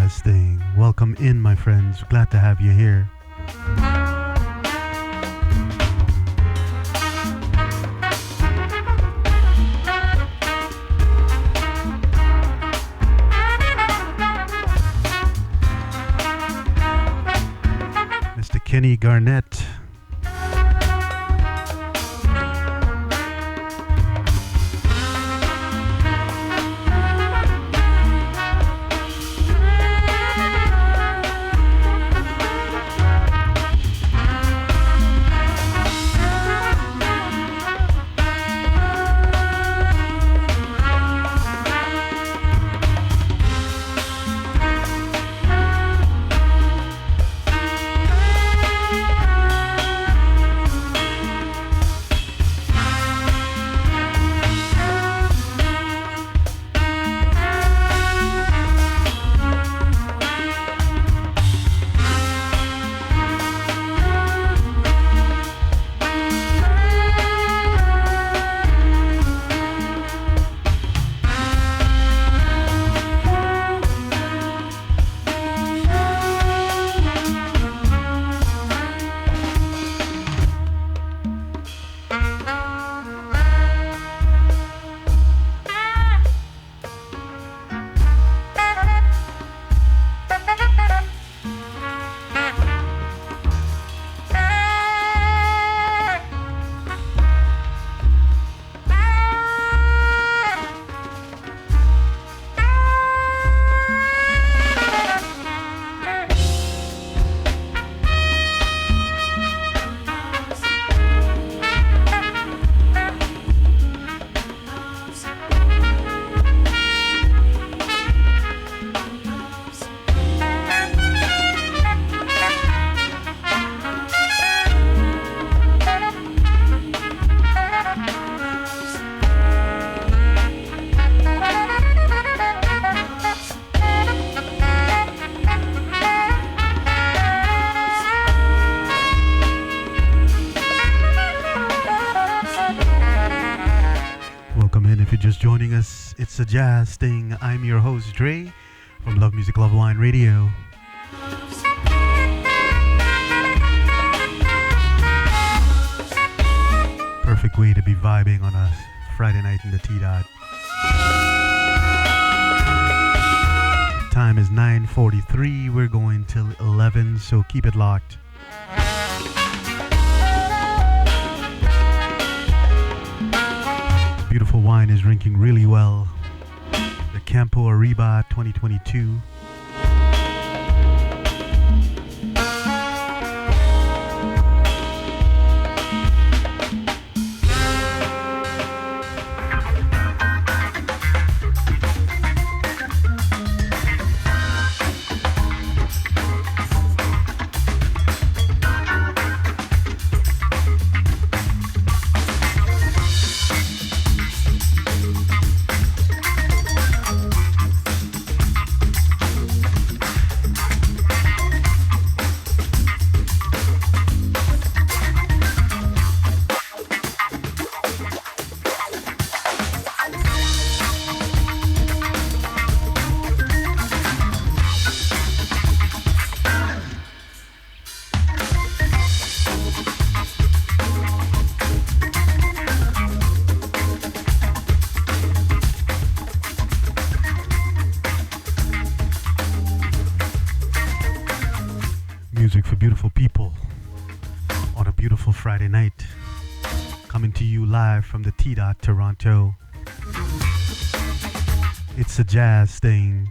jazz thing. Welcome in, my friends. Glad to have you here. Mr. Kenny Garnett. Joining us, it's a jazz thing. I'm your host Dre from Love Music Love Wine Radio. Perfect way to be vibing on a Friday night in the T-Dot. Time is 9:43. We're going till 11, so keep it locked. Beautiful wine is drinking really well. The Campo Arriba 2022. Music for beautiful people on a beautiful Friday night. Coming to you live from the T-Dot Toronto. It's a jazz thing.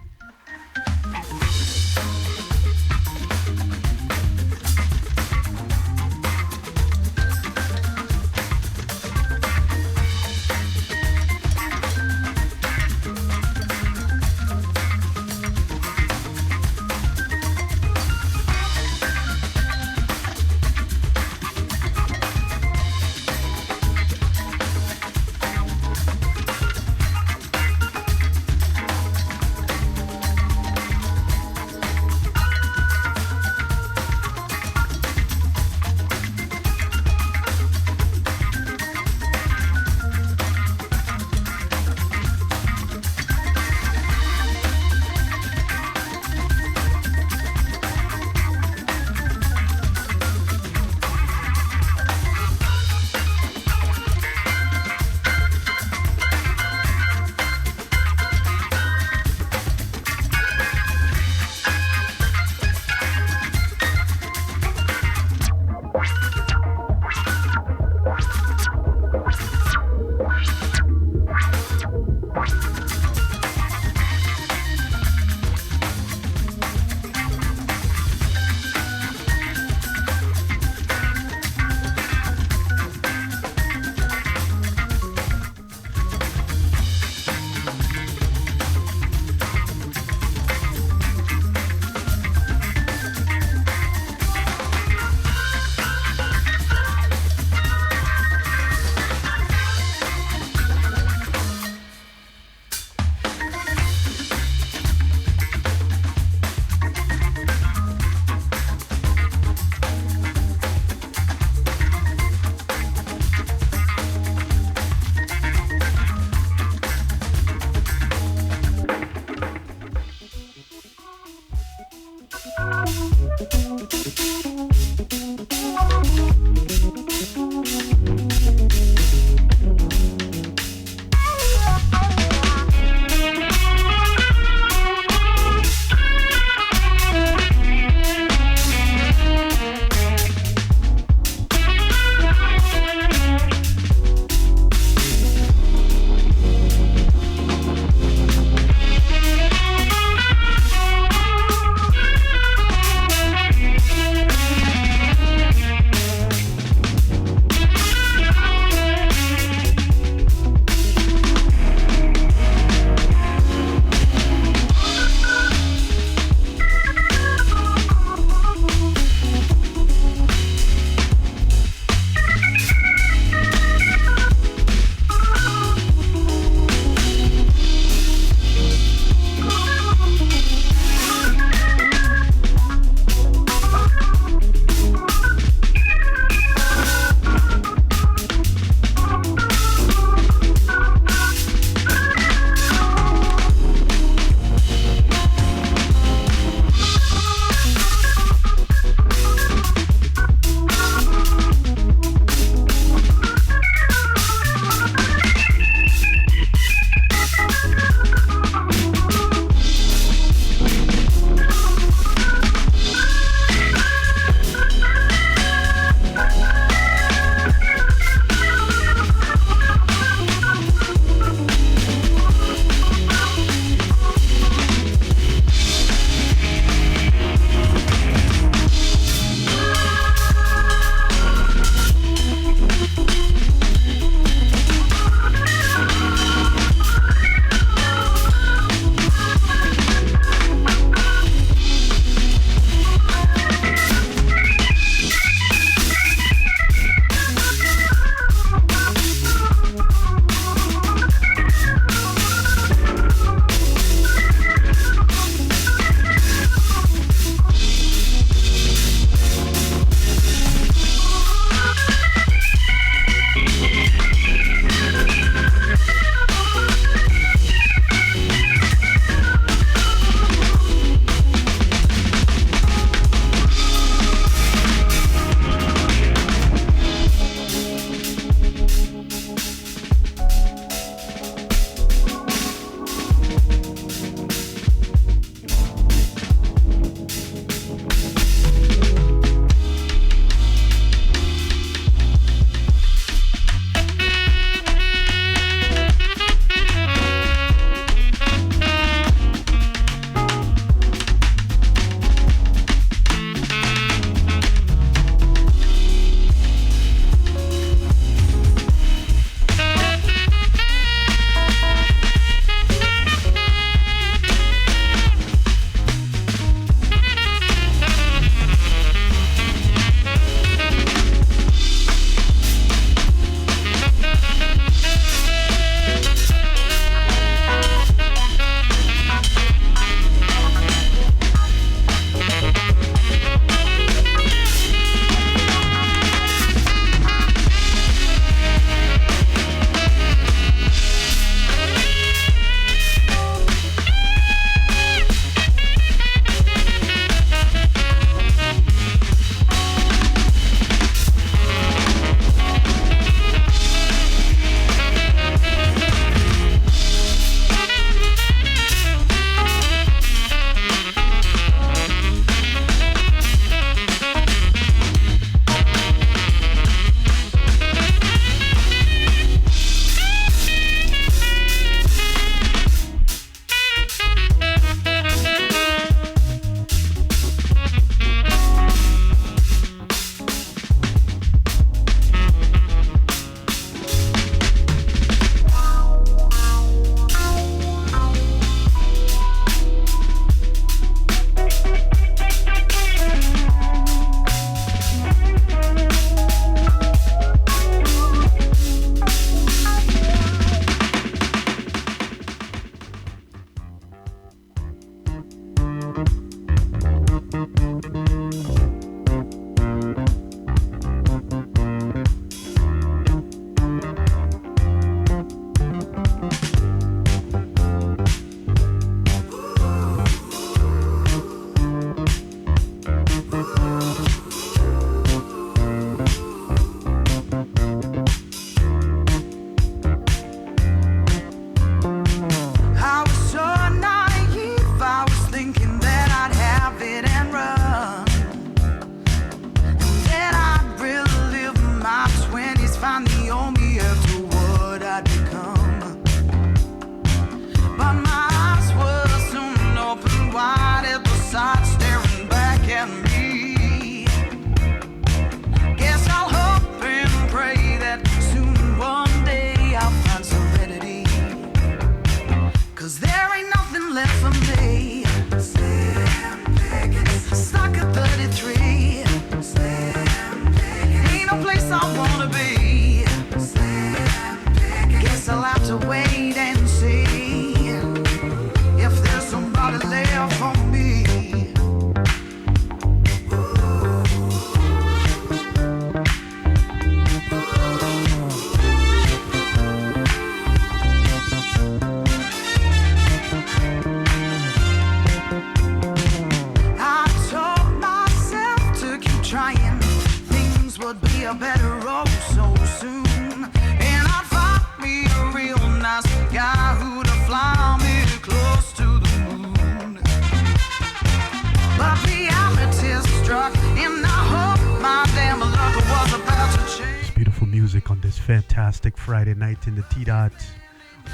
music on this fantastic Friday night in the T-Dot.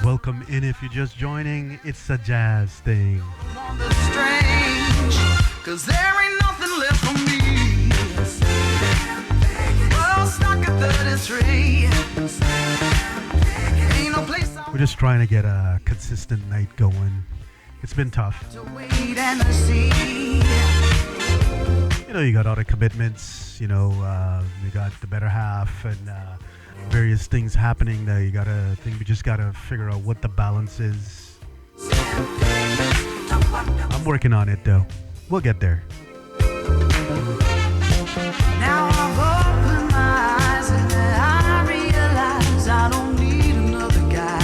Welcome in if you're just joining. It's a jazz thing. Strange, 'cause there ain't nothing left for me. Well, stuck at 33. Ain't no place We're just trying to get a consistent night going. It's been tough. to wait and to see. You know, you got other commitments. You know, you got the better half and various things happening that you gotta think. We just gotta figure out what the balance is. I'm working on it though. We'll get there. Now I've opened my eyes and I realize I don't need another guy.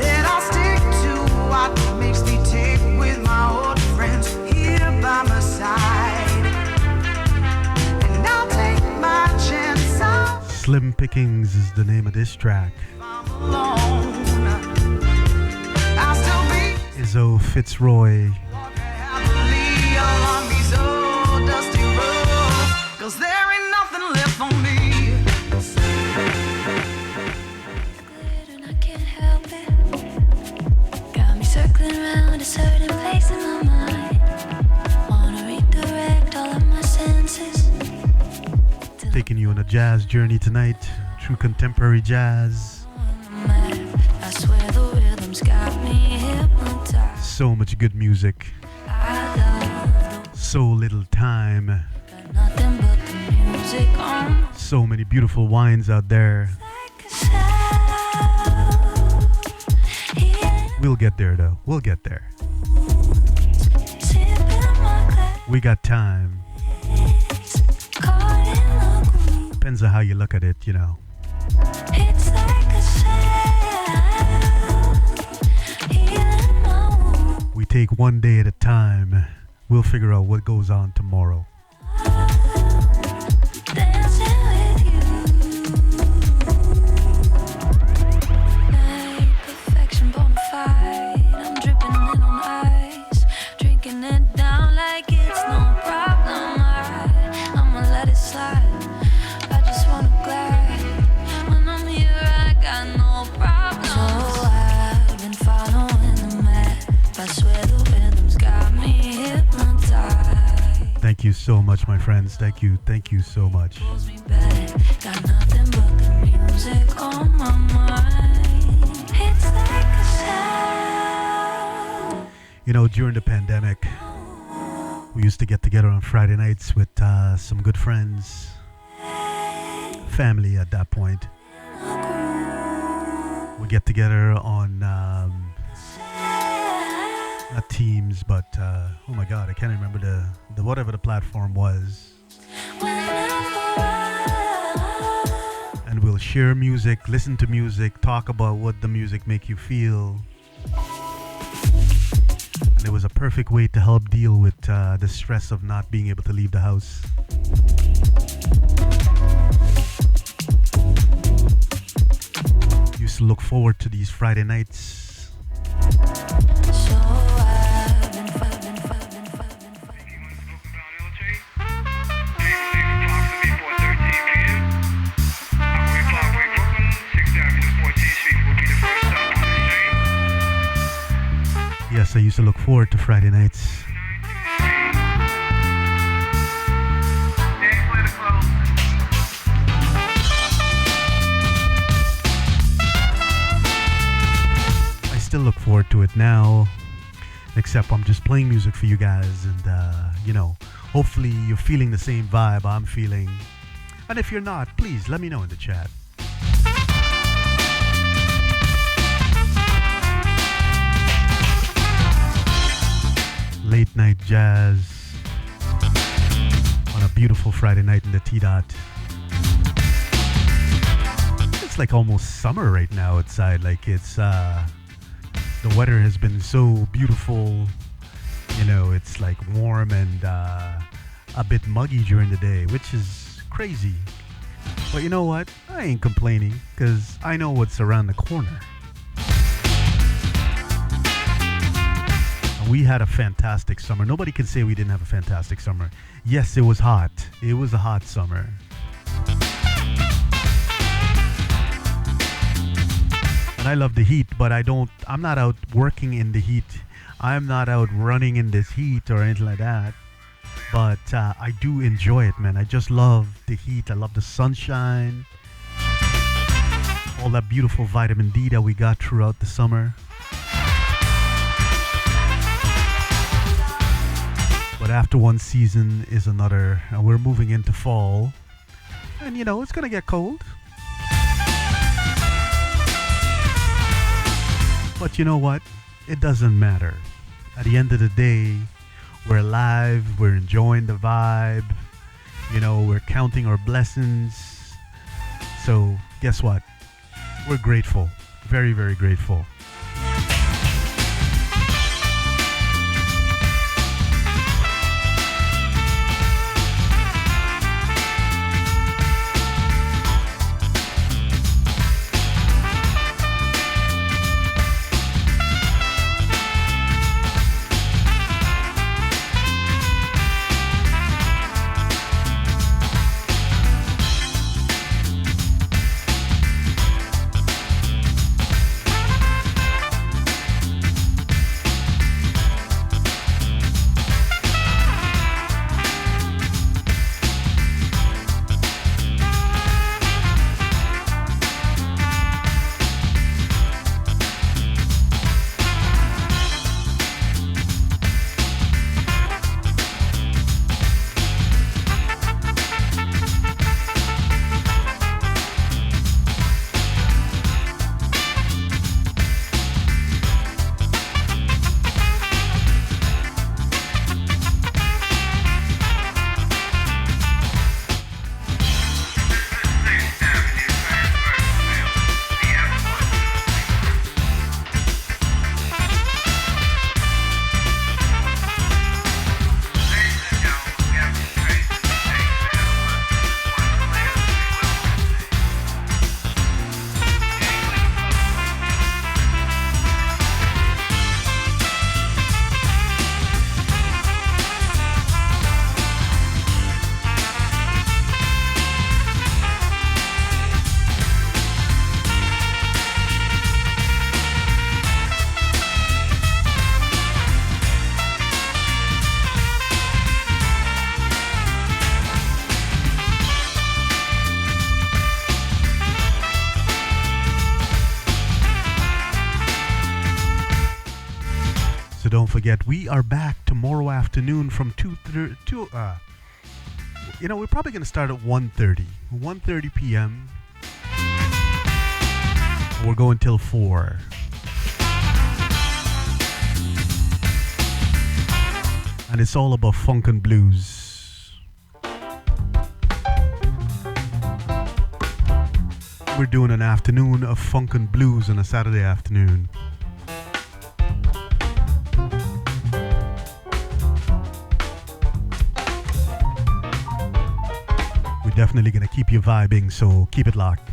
Then I'll stick to what makes me tick with my old friends here by my side. And I'll take my chance out Slim Pickings is the name of this track. if I'm alone. I'll still be Izzo Fitzroy. walking happily along these old dusty roads. 'Cause there ain't nothing left for me. And I can't help it. Got me circling around a certain place in my mind. Wanna redirect all of my senses. Taking you on a jazz journey tonight through contemporary jazz. I swear the rhythm's got me hypnotized. So much good music. I love So little time. got nothing but the music on. So many beautiful wines out there. Like a sound. Yeah, We'll get there though. We'll get there. sipping my glass. We got time. Caught in the groove. Depends on how you look at it, you know. It's like a sound. Healing my wound. We take one day at a time. We'll figure out what goes on tomorrow. Dancing with you. Like perfection bona fide. I'm dripping in on ice. Drinking it down like it's no problem. Alright, I'ma let it slide. I just wanna glide. When I'm here, I got no problem. So I've been following the map. I swear the rhythm's got me hypnotized. Thank you so much, my friends. Thank you so much. Pulls me back. Got nothing but the music on my mind. It's like a sound. You know, during the pandemic, we used to get together on Friday nights with some good friends, family at that point. We get together on not Teams, but oh my God, I can't remember the whatever the platform was. And we'll share music, listen to music, talk about what the music make you feel. And it was a perfect way to help deal with the stress of not being able to leave the house. Used to look forward to these Friday nights. So I've been Yes, I used to look forward to Friday nights. I still look forward to it now, except I'm just playing music for you guys, and you know, hopefully you're feeling the same vibe I'm feeling. And if you're not, please let me know in the chat. Late night jazz on a beautiful Friday night in the T-Dot. It's like almost summer right now outside. Like it's the weather has been so beautiful. You know, it's like warm and a bit muggy during the day, which is crazy. But you know what? I ain't complaining because I know what's around the corner. We had a fantastic summer. Nobody can say we didn't have a fantastic summer. Yes, it was hot. It was a hot summer. I love the heat, but I'm not out working in the heat. I'm not out running in this heat or anything like that. But I do enjoy it, man. I just love the heat. I love the sunshine. All that beautiful vitamin D that we got throughout the summer. But after one season is another, and we're moving into fall. And you know, it's gonna get cold. But you know what? It doesn't matter. At the end of the day, we're alive, we're enjoying the vibe. You know, we're counting our blessings. So, guess what? We're grateful. Very, very grateful. So don't forget, we are back tomorrow afternoon from 2:30. We're probably going to start at 1:30 p.m. We're going till 4. And it's all about funk and blues. We're doing an afternoon of funk and blues on a Saturday afternoon. Definitely gonna keep you vibing, so keep it locked.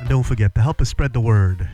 And don't forget to help us spread the word.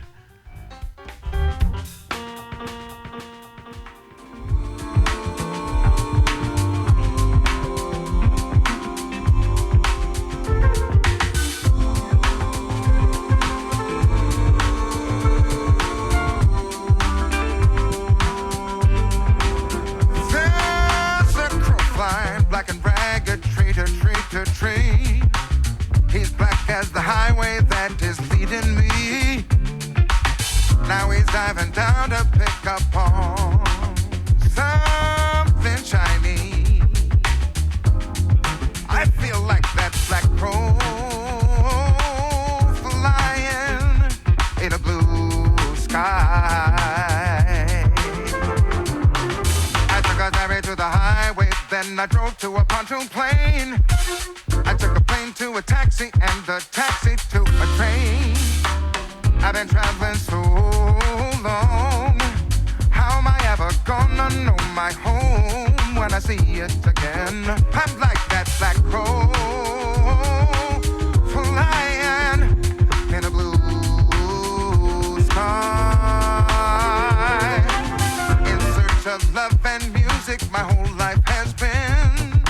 Diving down to pick up on something shiny. I feel like that black crow flying in a blue sky. I took a ferry to the highway, then I drove to a pontoon plane. I took a plane to a taxi and a taxi to a train. I've been traveling so long. How am I ever gonna know my home when I see it again? I'm like that black crow flying in a blue sky. In search of love and music, my whole life has been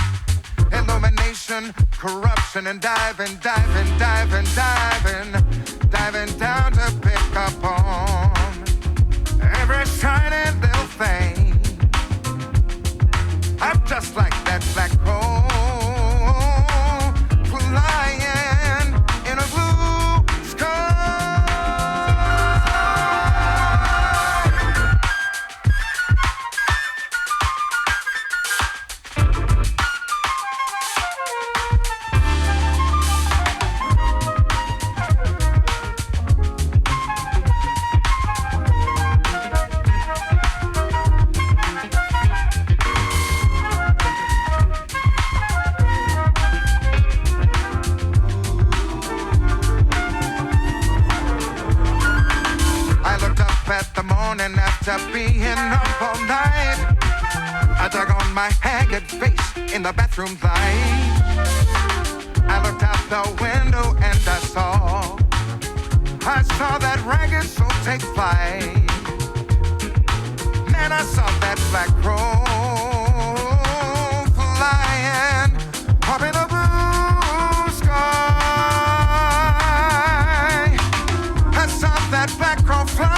illumination, corruption, and diving diving down to pick up on every shiny little thing. I'm just like that black crow flying in a blue sky. At the morning after being up all night, I dug on my haggard face in the bathroom light. I looked out the window and I saw that ragged soul take flight. Man, I saw that black crow flying up in the blue sky. I saw that black crow flying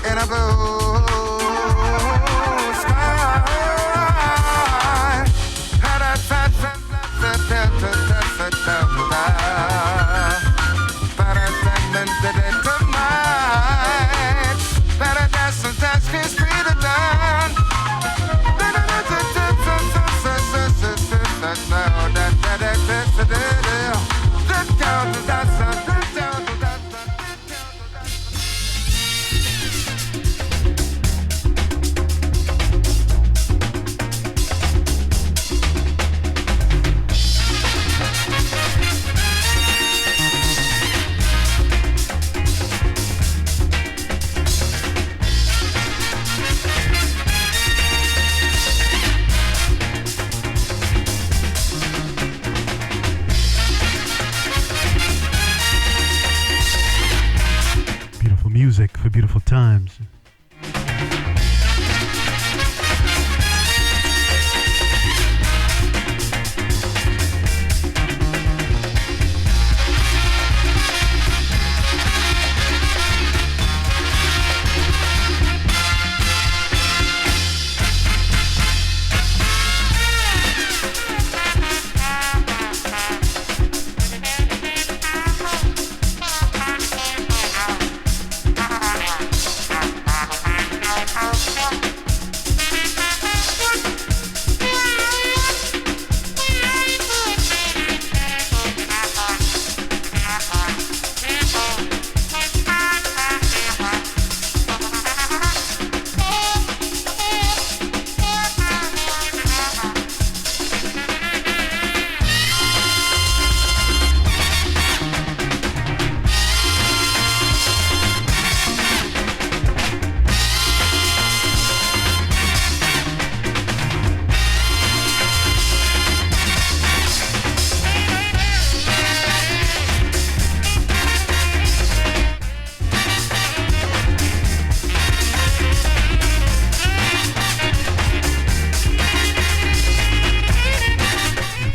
in a blue sky. Tonight, better dance and dance, kiss me the down. Music for beautiful times.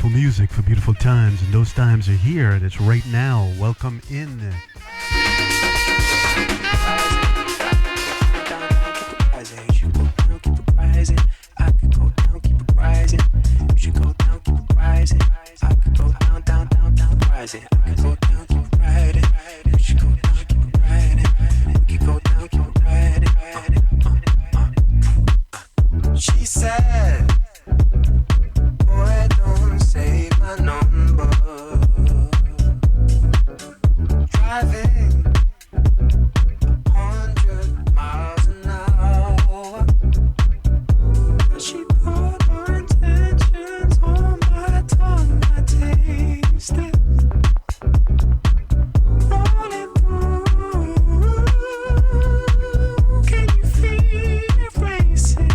Music for beautiful times, and those times are here, and it's right now. Welcome in. She said, boy, don't say my number. Driving 100 miles an hour. She put her intentions on my tongue. I taste it. Rolling through. Can you feel it racing?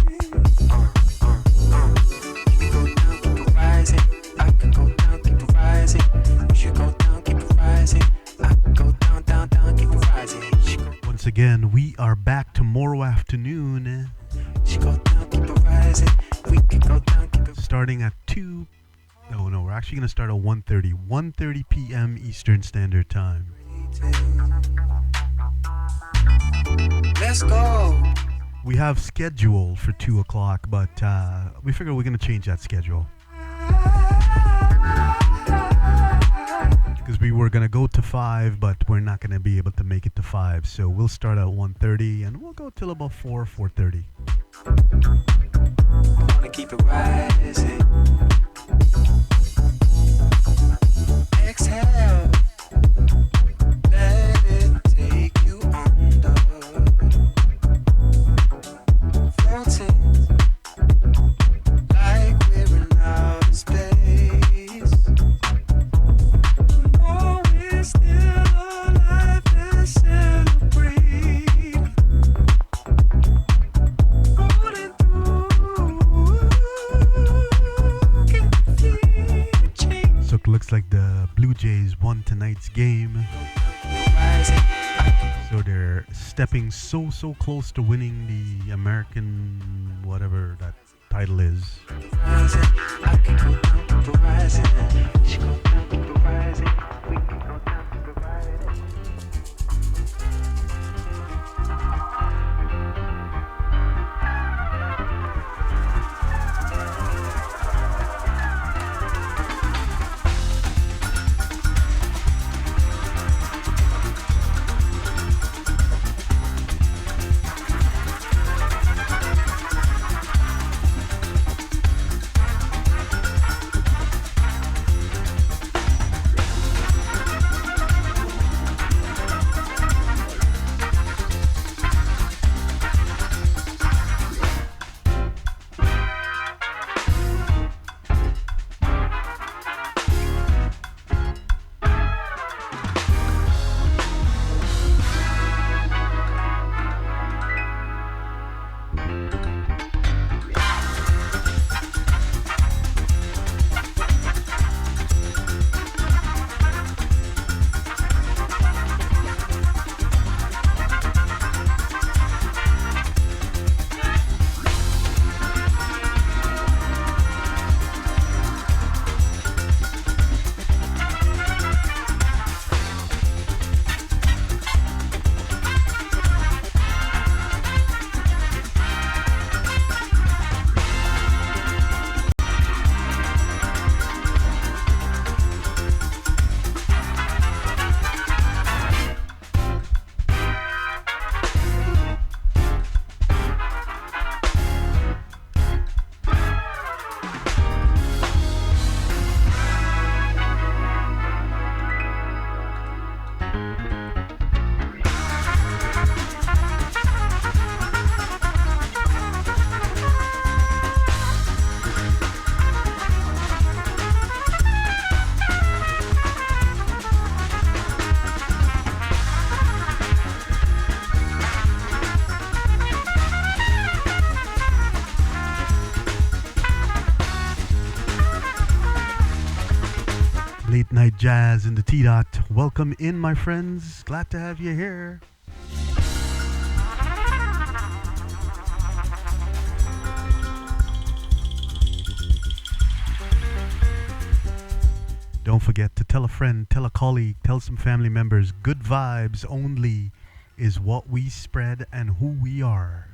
Once again, we are back tomorrow afternoon. Starting at 2. No, we're actually going to start at 1:30 p.m. Eastern Standard Time. Let's go. We have scheduled for 2 o'clock, but we figure we're going to change that schedule. Because we were going to go to 5, but we're not going to be able to make it to 5. So we'll start at 1:30 and we'll go till about 4:30. I wanna keep it rising. Exhale. Let it take you under. Floating like we're in outer space. Oh, we're still alive and celebrate. Rolling through. So it looks like the Blue Jays won tonight's game. So they're stepping so close to winning the American whatever that title is. I can go down the rising. She go down the rising. We can go down the rising. Late night jazz in the T-Dot. Welcome in, my friends. Glad to have you here. Don't forget to tell a friend, tell a colleague, tell some family members. Good vibes only is what we spread and who we are.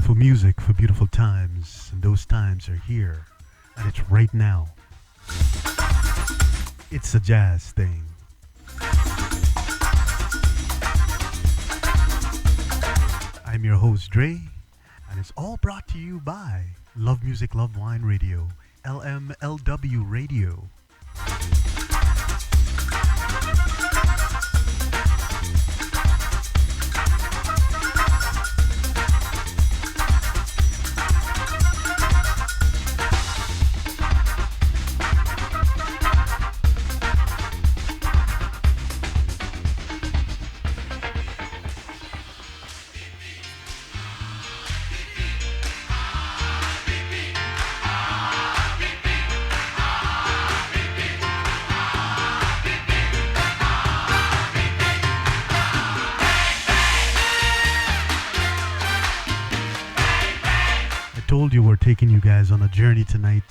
beautiful music for beautiful times, and those times are here, and it's right now. It's a jazz thing. I'm your host, Dre, and it's all brought to you by Love Music, Love Wine Radio, LMLW Radio. Told you we're taking you guys on a journey tonight.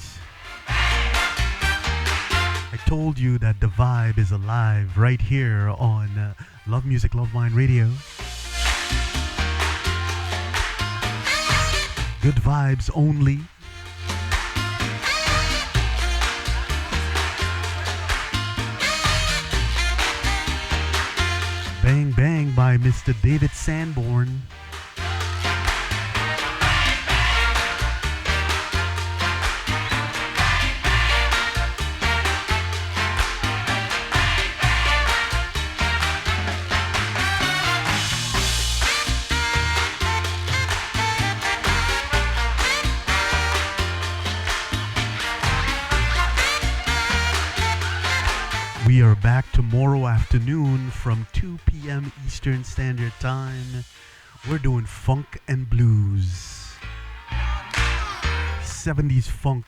I told you that the vibe is alive right here on Love Music, Love Wine Radio. Good vibes only. Bang Bang by Mr. David Sanborn. We are back tomorrow afternoon from 2 p.m. Eastern Standard Time. We're doing funk and blues, 70s funk,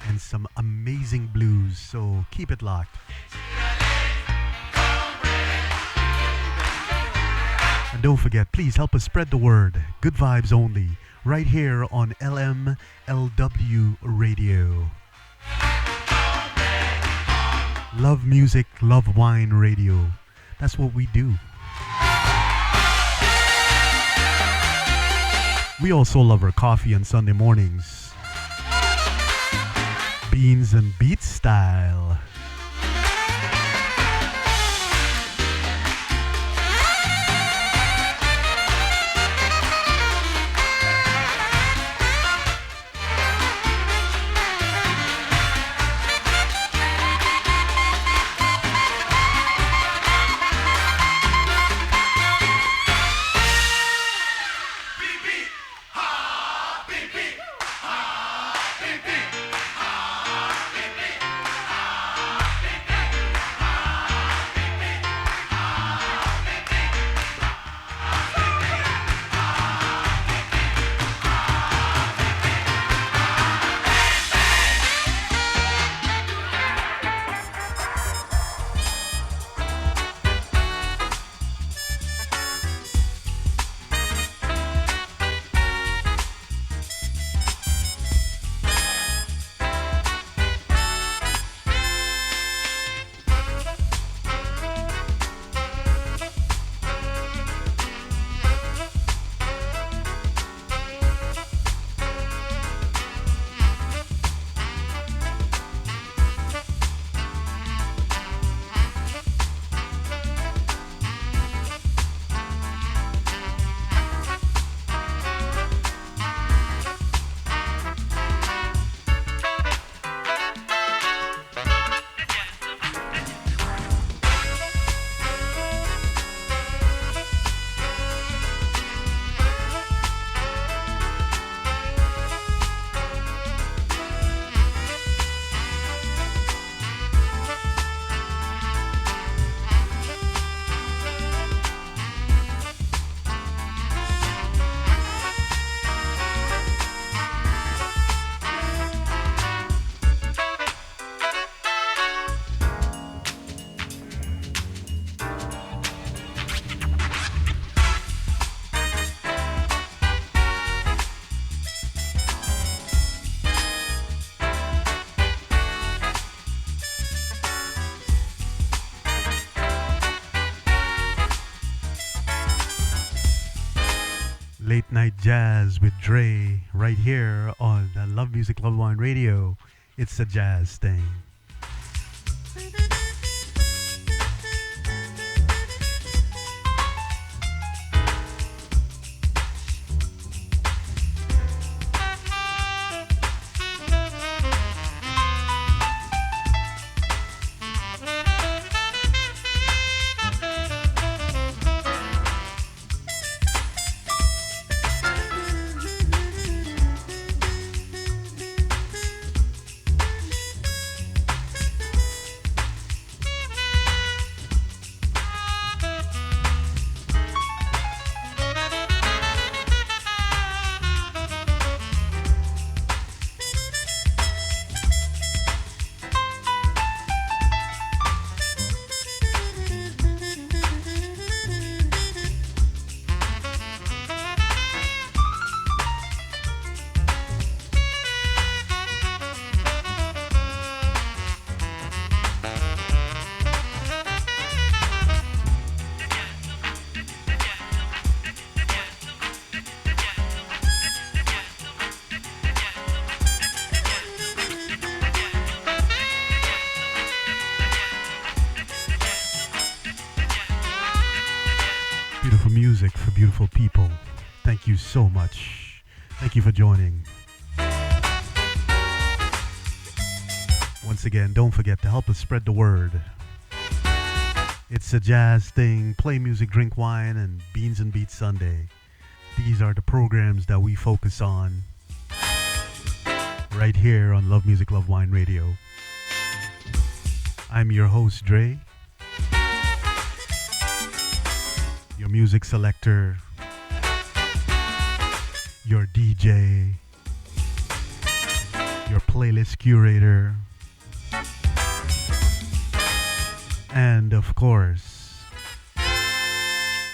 and some amazing blues, so keep it locked. And don't forget, please help us spread the word. Good vibes only, right here on LMLW Radio. Love Music, Love Wine Radio. That's what we do. We also love our coffee on Sunday mornings. Beans and beats style. Late Night Jazz with Dre right here on Love Music, Love Wine Radio. It's a jazz thing. Beautiful music for beautiful people. Thank you so much. Thank you for joining. Once again, don't forget to help us spread the word. It's a jazz thing. Play music, drink wine, and Beans and Beats Sunday. These are the programs that we focus on right here on Love Music, Love Wine Radio. I'm your host, Dre. Your music selector, your DJ, your playlist curator, and of course,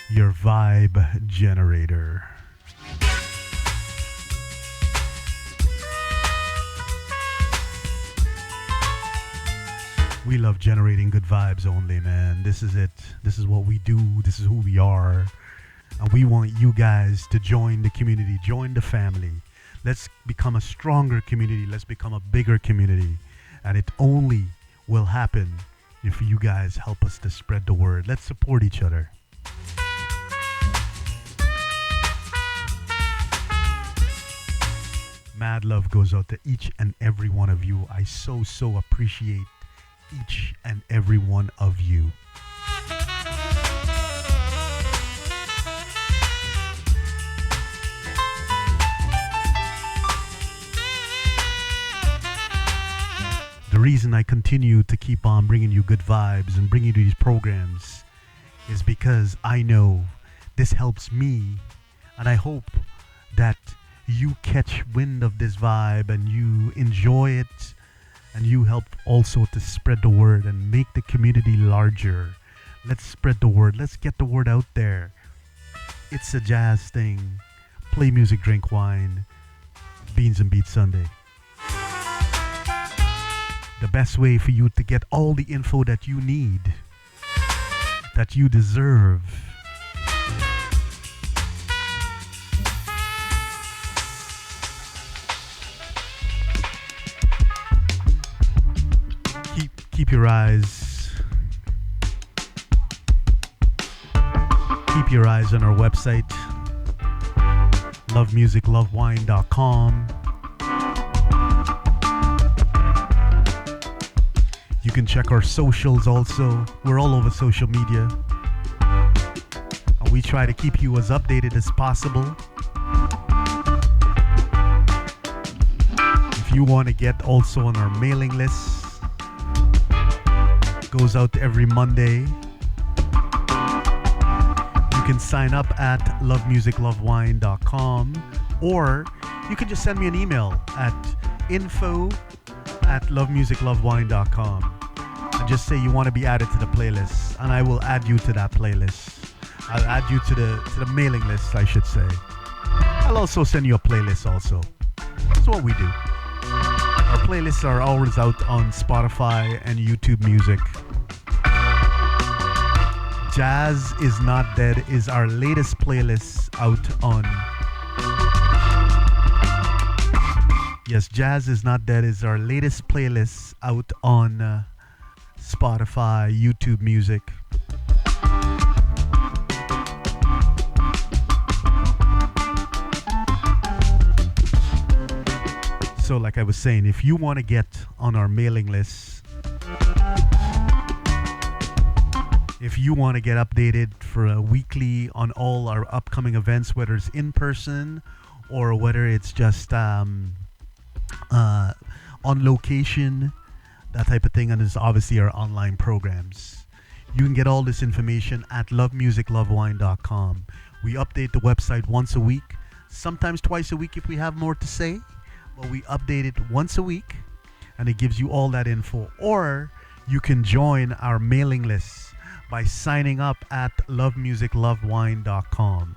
your vibe generator. We love generating good vibes only, man. This is it. This is what we do. This is who we are. And we want you guys to join the community, join the family. Let's become a stronger community. Let's become a bigger community. And it only will happen if you guys help us to spread the word. Let's support each other. Mad love goes out to each and every one of you. I so appreciate each and every one of you. The reason I continue to keep on bringing you good vibes and bringing you these programs is because I know this helps me, and I hope that you catch wind of this vibe and you enjoy it. And you help also to spread the word and make the community larger. Let's spread the word. Let's get the word out there. It's a jazz thing. Play music, drink wine. Beans and Beats Sunday. The best way for you to get all the info that you need, that you deserve. Keep your eyes on our website, lovemusiclovewine.com. You can check our socials also. We're all over social media. And we try to keep you as updated as possible. If you want to get also on our mailing list, goes out every Monday. You can sign up at lovemusiclovewine.com, or you can just send me an email at info@lovemusiclovewine.com and just say you want to be added to the playlist, and I will add you to that playlist. I'll add you to the mailing list, I should say. I'll also send you a playlist also. That's what we do. Our playlists are always out on Spotify and YouTube Music. Jazz is Not Dead is our latest playlist out on Yes, Jazz is Not Dead is our latest playlist out on Spotify, YouTube Music. So like I was saying, if you want to get on our mailing list, if you want to get updated for a weekly on all our upcoming events, whether it's in person or whether it's just on location, that type of thing, and it's obviously our online programs. You can get all this information at lovemusiclovewine.com. We update the website once a week, sometimes twice a week if we have more to say. But we update it once a week, and it gives you all that info. Or you can join our mailing list by signing up at lovemusiclovewine.com.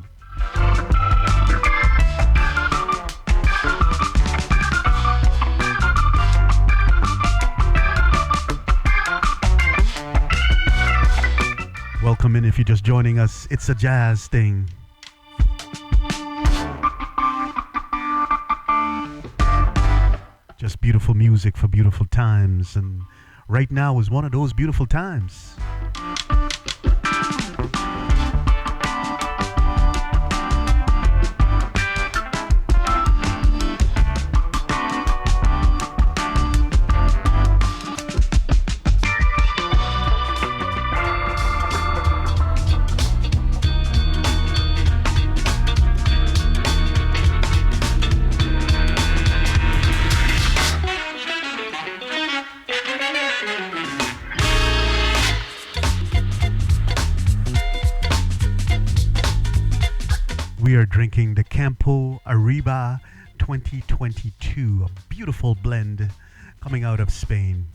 Welcome in if you're just joining us. It's a jazz thing. Just beautiful music for beautiful times, and right now is one of those beautiful times. We are drinking the Campo Arriba 2022, a beautiful blend coming out of Spain.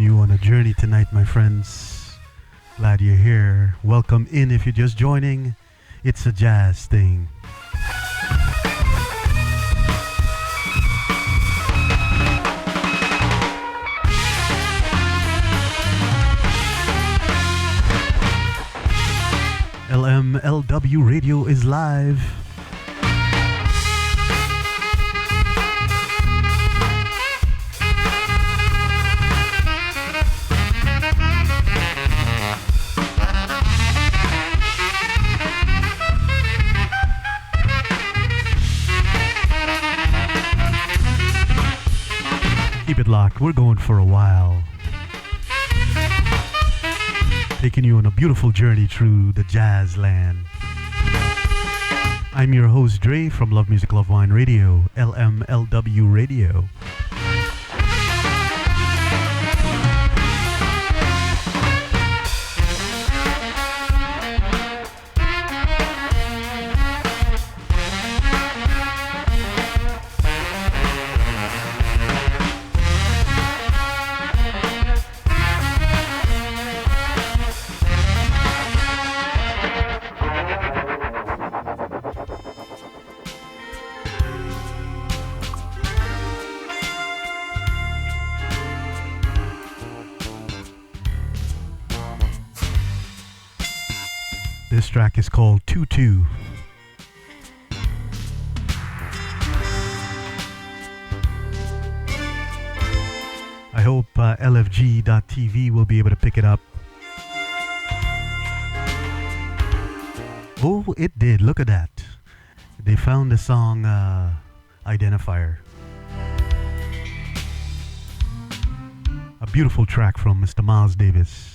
you on a journey tonight, my friends. Glad you're here. Welcome in if you're just joining. It's a jazz thing. LMLW Radio is live. Keep it locked. We're going for a while. Taking you on a beautiful journey through the jazz land. I'm your host, Dre, from Love Music, Love Wine Radio, LMLW Radio. This track is called Tutu. I hope LFG.TV will be able to pick it up. Oh, it did. Look at that. They found the song identifier. A beautiful track from Mr. Miles Davis.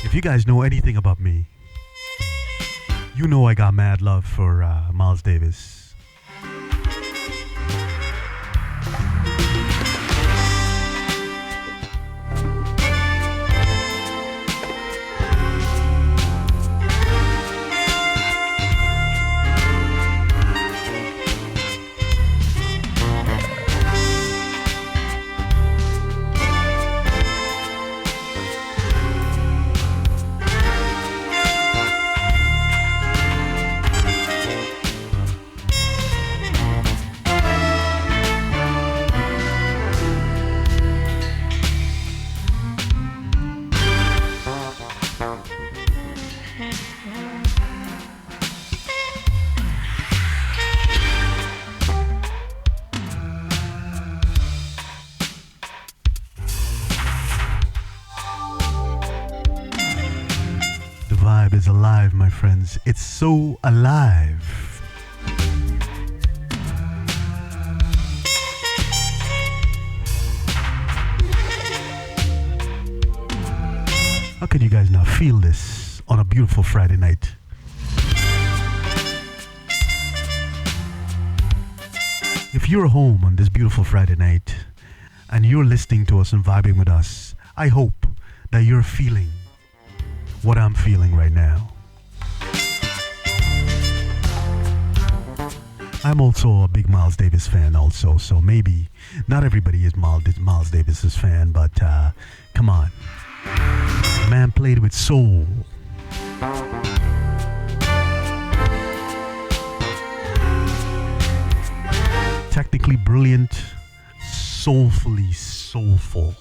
If you guys know anything about me, you know I got mad love for Miles Davis. Is alive, my friends. It's so alive. How can you guys not feel this on a beautiful Friday night? If you're home on this beautiful Friday night and you're listening to us and vibing with us, I hope that you're feeling what I'm feeling right now. I'm also a big Miles Davis fan also, so maybe not everybody is Miles Davis's fan, but come on. The man played with soul. Technically brilliant, soulfully soulful.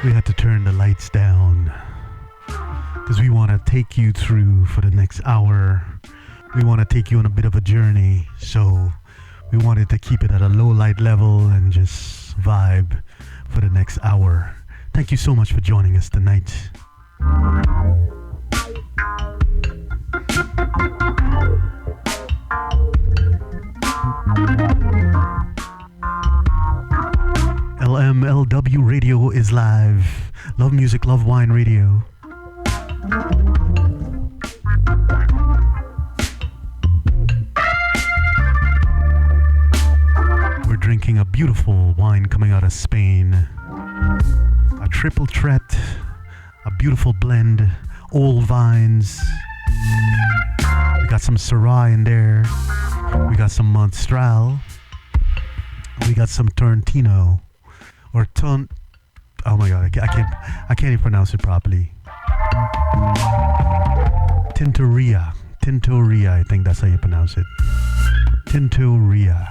We had to turn the lights down because we want to take you through for the next hour. We want to take you on a bit of a journey, so we wanted to keep it at a low light level and just vibe for the next hour. Thank you so much for joining us tonight. LMLW Radio is live. Love Music, Love Wine Radio. We're drinking a beautiful wine coming out of Spain. A triple threat, a beautiful blend, old vines. We got some Syrah in there. We got some Monastrell. We got some Torrentino. Or oh my god, I can't even pronounce it properly. Tintorera, I think that's how you pronounce it. Tintorera.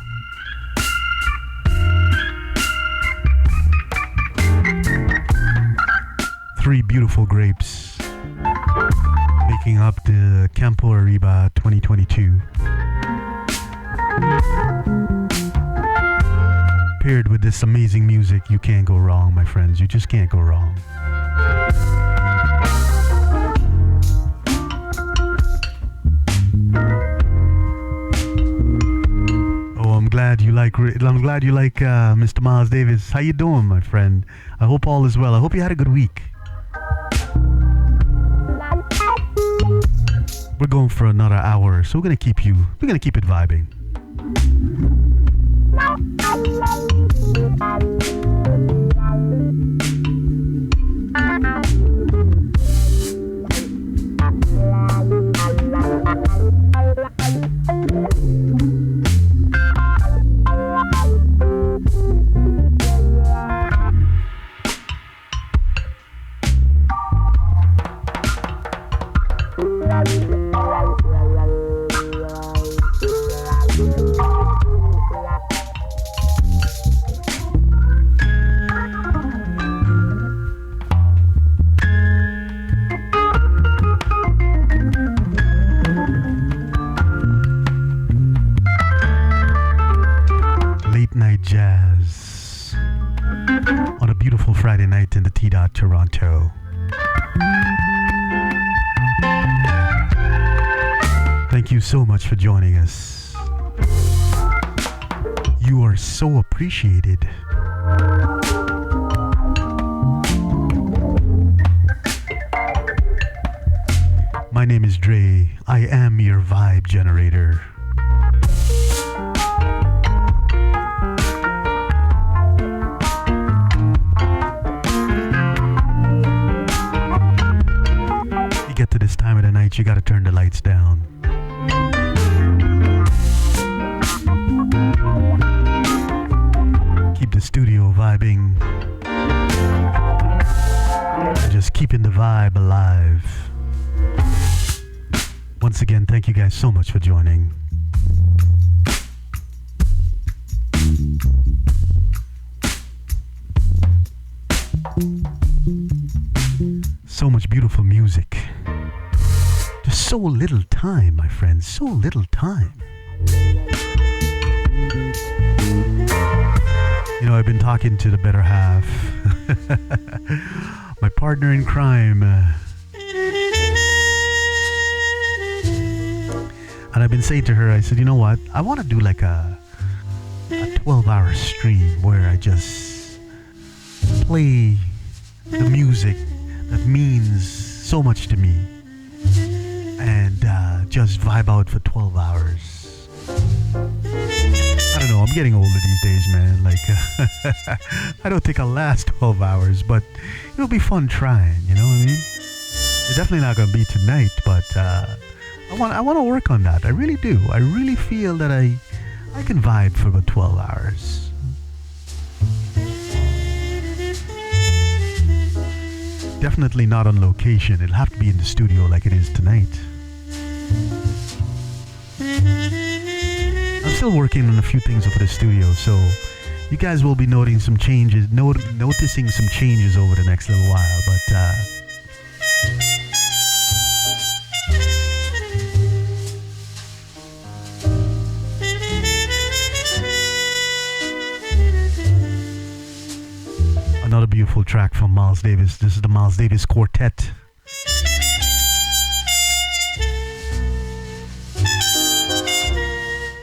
Three beautiful grapes making up the Campo Arriba 2022. Paired with this amazing music, you can't go wrong, my friends. You just can't go wrong. Oh, I'm glad you like Mr. Miles Davis. How you doing, my friend? I hope all is well. I hope you had a good week. We're going for another hour, so we're gonna keep it vibing. Friday night in the T-Dot Toronto. Thank you so much for joining us. You are so appreciated. My name is Dre. I am your vibe generator. This time of the night, you gotta turn the lights down. Keep the studio vibing. And just keeping the vibe alive. Once again, thank you guys so much for joining. So much beautiful music. Just so little time, my friends, so little time. You know, I've been talking to the better half, my partner in crime, and I've been saying to her, I said, you know what, I want to do like a 12-hour stream where I just play the music that means so much to me. And just vibe out for 12 hours. I don't know, I'm getting older these days, man. Like, I don't think I'll last 12 hours, but it'll be fun trying, you know what I mean? It's definitely not going to be tonight, but I want to work on that. I really do. I really feel that I can vibe for about 12 hours. Definitely not on location. It'll have to be in the studio like it is tonight. I'm still working on a few things for the studio, so You guys will be noticing some changes, noticing some changes over the next little while, but another beautiful track from Miles Davis. This is the Miles Davis Quartet.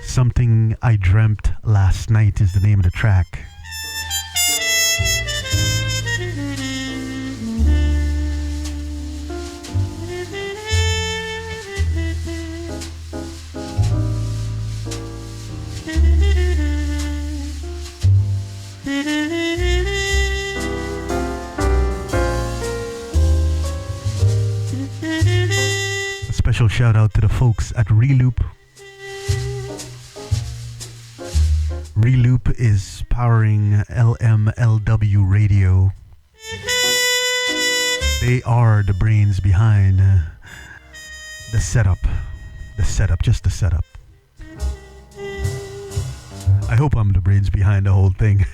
Something I Dreamt Last Night is the name of the track. A special shout out to the folks at Reloop. Reloop is powering LMLW radio. They are the brains behind the setup. Just the setup. I hope I'm the brains behind the whole thing.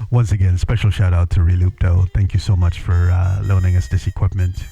Once again, special shout out to Reloop though. Thank you so much for loaning us this equipment.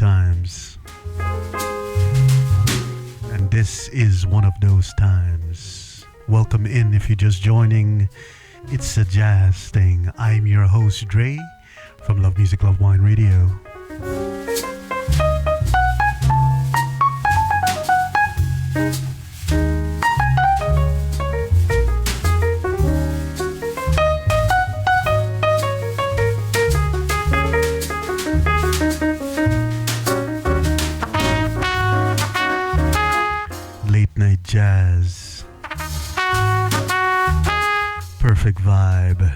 times. And this is one of those times. Welcome in if you're just joining. It's a jazz thing. I'm your host, Dre, from Love Music, Love Wine Radio. Jazz. Perfect vibe.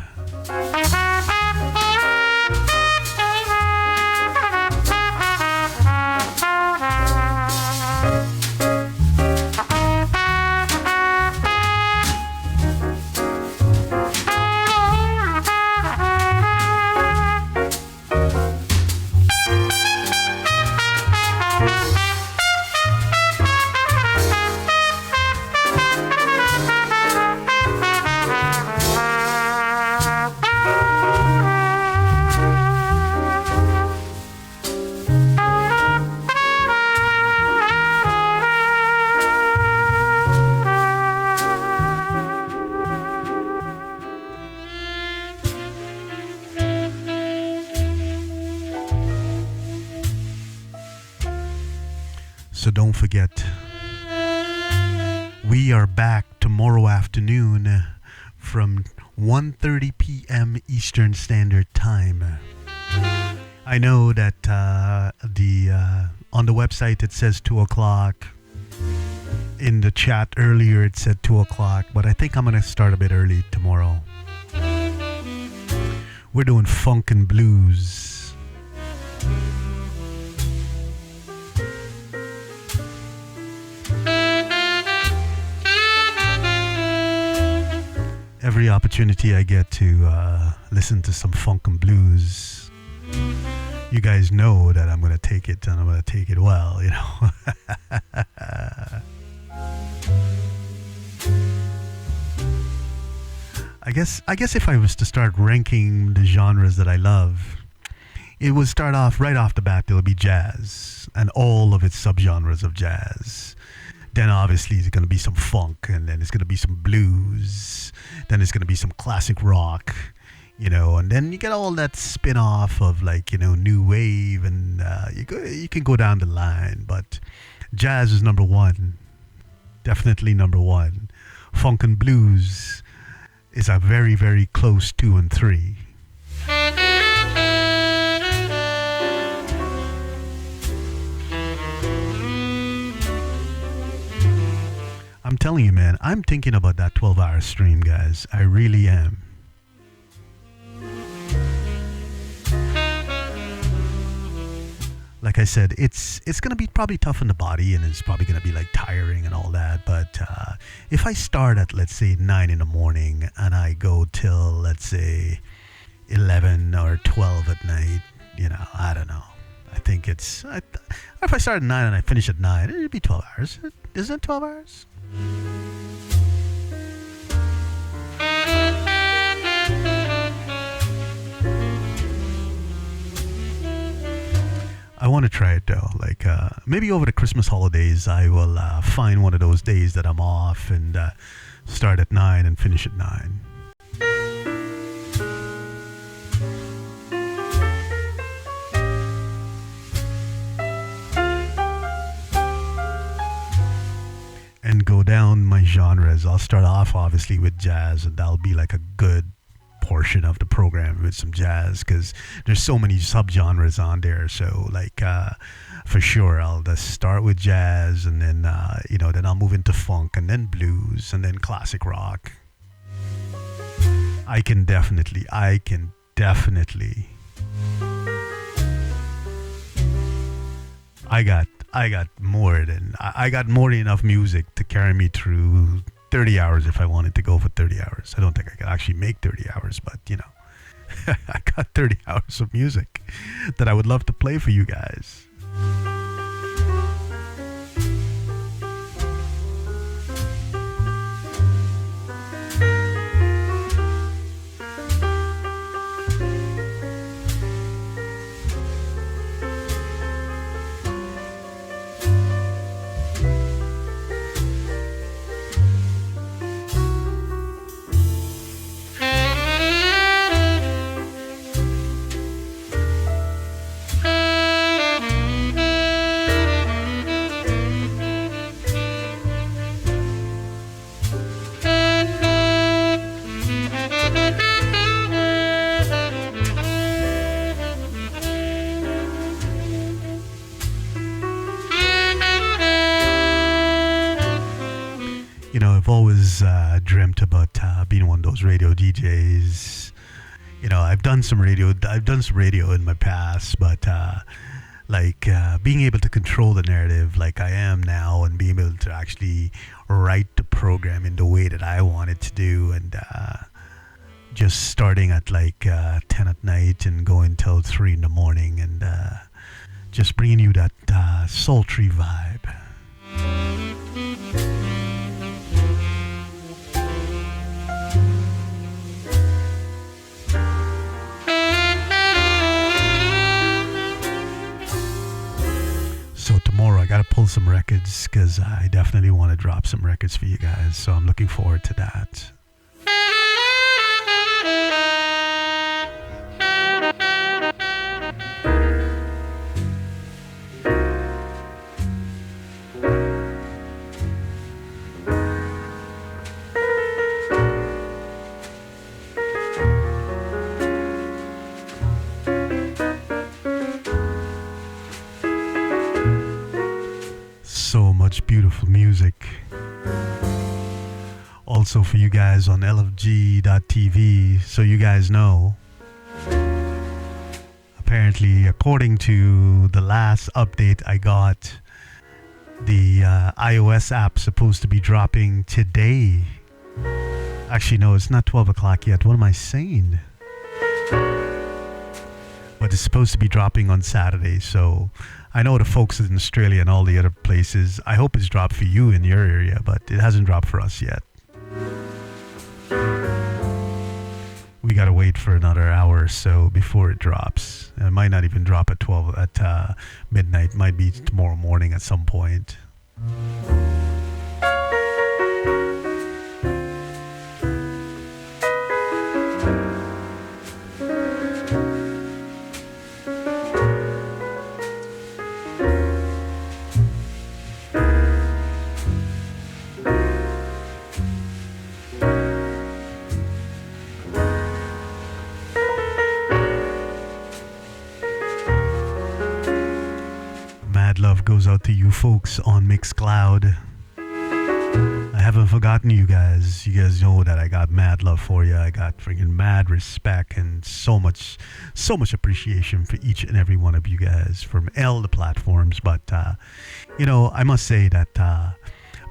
So don't forget, we are back tomorrow afternoon from 1:30 p.m. Eastern Standard Time. I know that on the website it says 2 o'clock. In the chat earlier it said 2 o'clock, but I think I'm going to start a bit early tomorrow. We're doing funk and blues. Every opportunity I get to listen to some funk and blues, you guys know that I'm going to take it, and I'm going to take it well, you know. I guess if I was to start ranking the genres that I love, it would start off right off the bat. It'll be jazz and all of its subgenres of jazz. Then obviously there's going to be some funk, and then it's going to be some blues. Then it's going to be some classic rock, you know, and then you get all that spin-off of, like, you know, new wave, and you can go down the line. But jazz is number one, definitely number one. Funk and blues is a very, very close 2 and 3. I'm telling you, man, I'm thinking about that 12-hour stream, guys. I really am. Like I said, it's going to be probably tough on the body, and it's probably going to be like tiring and all that. But if I start at, let's say, 9 in the morning and I go till, let's say, 11 or 12 at night, you know, I don't know. I think if I start at 9 and I finish at 9, it'd be 12 hours. Isn't it 12 hours? I want to try it though. Like maybe over the Christmas holidays, I will find one of those days that I'm off and start at 9 and finish at 9. And go down my genres. I'll start off obviously with jazz, and that'll be like a good portion of the program with some jazz, because there's so many subgenres on there. So like for sure I'll just start with jazz, and then then I'll move into funk, and then blues, and then classic rock. I can definitely I got more than enough music to carry me through 30 hours if I wanted to go for 30 hours. I don't think I could actually make 30 hours, but you know, I got 30 hours of music that I would love to play for you guys. I've always dreamt about being one of those radio DJs. I've done some radio in my past, but being able to control the narrative like I am now, and being able to actually write the program in the way that I want it to do, and just starting at 10 at night and going till 3 in the morning, and just bringing you that sultry vibe. So tomorrow I gotta pull some records, because I definitely want to drop some records for you guys, so I'm looking forward to that. So much beautiful music. Also for you guys on LFG.TV, so you guys know. Apparently, according to the last update I got, the iOS app supposed to be dropping today. Actually, no, it's not 12 o'clock yet. What am I saying? But it's supposed to be dropping on Saturday, so I know the folks in Australia and all the other places, I hope it's dropped for you in your area, but it hasn't dropped for us yet. We gotta wait for another hour or so before it drops. And it might not even drop at midnight. It might be tomorrow morning at some point. Love goes out to you folks on Mixcloud. I haven't forgotten you guys. You guys know that I got mad love for you. I got freaking mad respect and so much appreciation for each and every one of you guys from all the platforms. But I must say that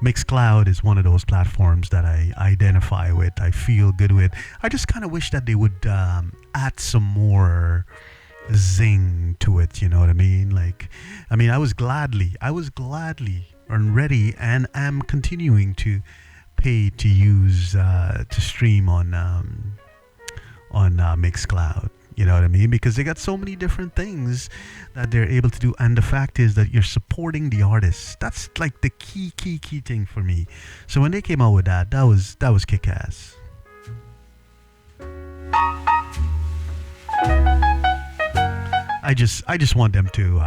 Mixcloud is one of those platforms that I identify with. I feel good with. I just kind of wish that they would add some more zing to it, you know what I mean? I was gladly and ready, and am continuing to pay to use to stream on Mixcloud. You know what I mean? Because they got so many different things that they're able to do, and the fact is that you're supporting the artists. That's like the key thing for me. So when they came out with that was kick-ass. I just want them to,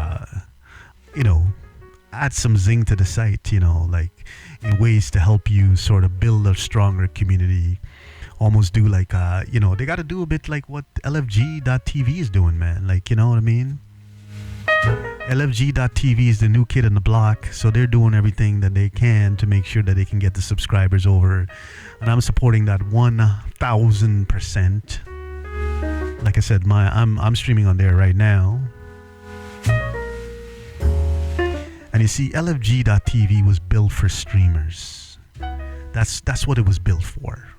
add some zing to the site, in ways to help you sort of build a stronger community. Almost do they got to do a bit like what LFG.TV is doing, man. You know what I mean? LFG.TV is the new kid on the block, so they're doing everything that they can to make sure that they can get the subscribers over. And I'm supporting that 1,000%. Like I said, I'm streaming on there right now. And you see, LFG.TV was built for streamers. That's what it was built for.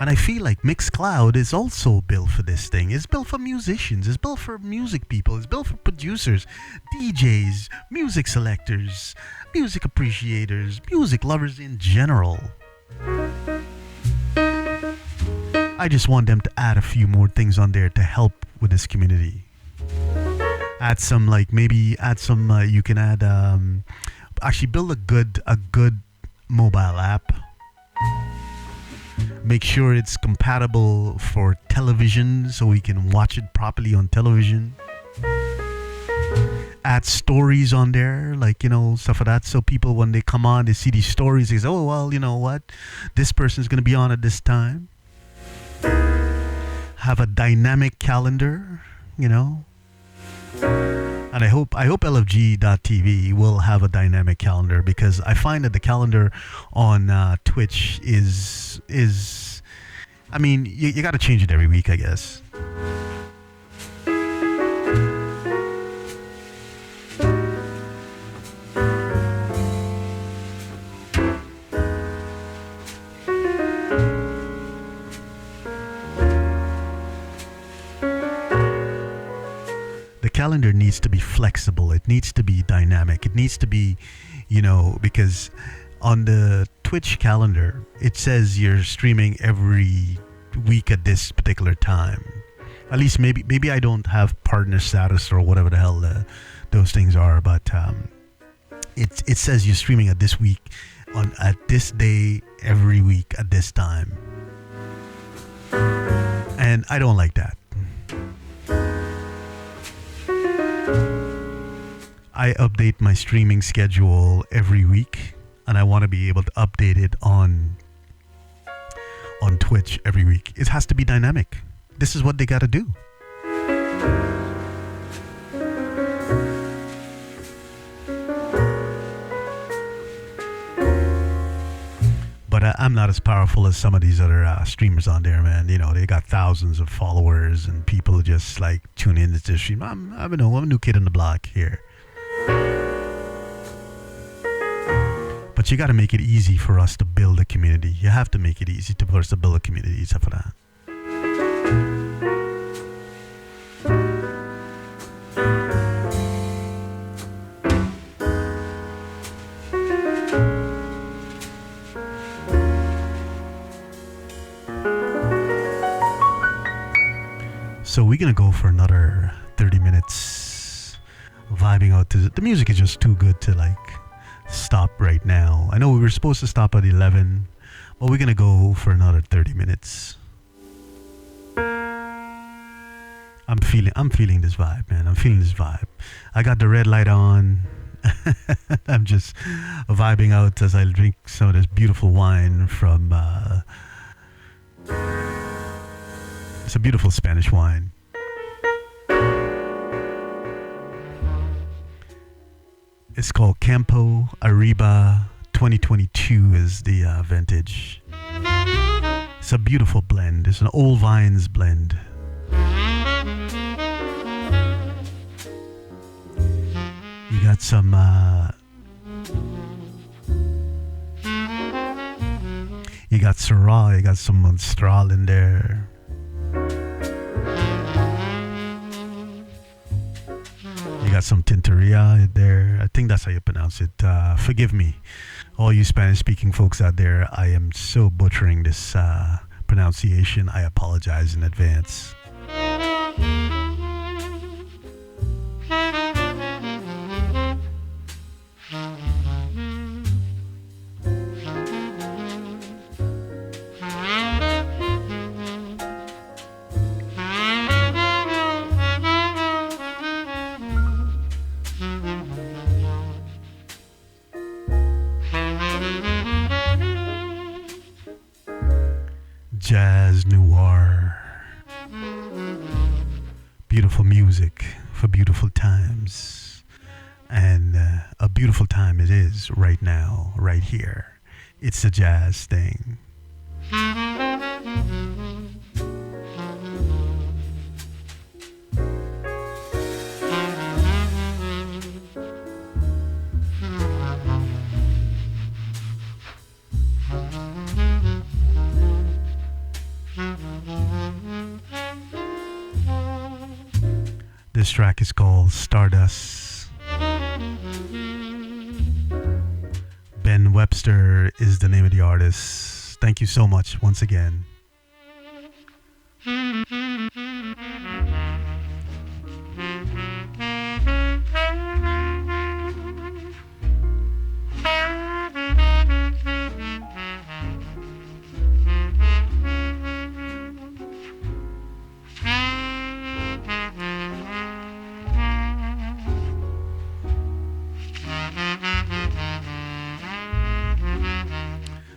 And I feel like Mixcloud is also built for this thing. It's built for musicians. It's built for music people. It's built for producers, DJs, music selectors, music appreciators, music lovers in general. I just want them to add a few more things on there to help with this community. Add some, you can add, actually build a good mobile app. Make sure it's compatible for television so we can watch it properly on television. Add stories on there, stuff like that. So people, when they come on, they see these stories, they say, oh, well, you know what? This person's going to be on at this time. Have a dynamic calendar, And I hope LFG.TV will have a dynamic calendar, because I find that the calendar on Twitch is I mean, you got to change it every week, I guess. Calendar needs to be flexible. It needs to be dynamic. It needs to be, because on the Twitch calendar, it says you're streaming every week at this particular time. At least maybe I don't have partner status or whatever the hell those things are, but it says you're streaming at this week at this day every week at this time. And I don't like that. I update my streaming schedule every week, and I want to be able to update it on Twitch every week. It has to be dynamic. This is what they got to do. But I'm not as powerful as some of these other streamers on there, man. They got thousands of followers, and people just like tune in to this stream. I'm a new kid on the block here. But you got to make it easy for us to build a community. You have to make it easy for us to build a community. Except for that. So we're going to go for another 30 minutes vibing out to the music is just too good to stop right now. I know we were supposed to stop at 11, but we're going to go for another 30 minutes. I'm feeling this vibe, man. I'm feeling this vibe. I got the red light on. I'm just vibing out as I drink some of this beautiful wine from it's a beautiful Spanish wine. It's called Campo Arriba 2022 is the vintage. It's a beautiful blend. It's an old vines blend. You got some you got Syrah, you got some Monastrell in there. You got some Tintorera in there. I think that's how you pronounce it. Forgive me, all you Spanish-speaking folks out there. I am so butchering this pronunciation. I apologize in advance. Jazz noir, beautiful music for beautiful times, and a beautiful time it is right now, right here. It's a jazz thing. This track is called Stardust. Ben Webster is the name of the artist. Thank you so much once again.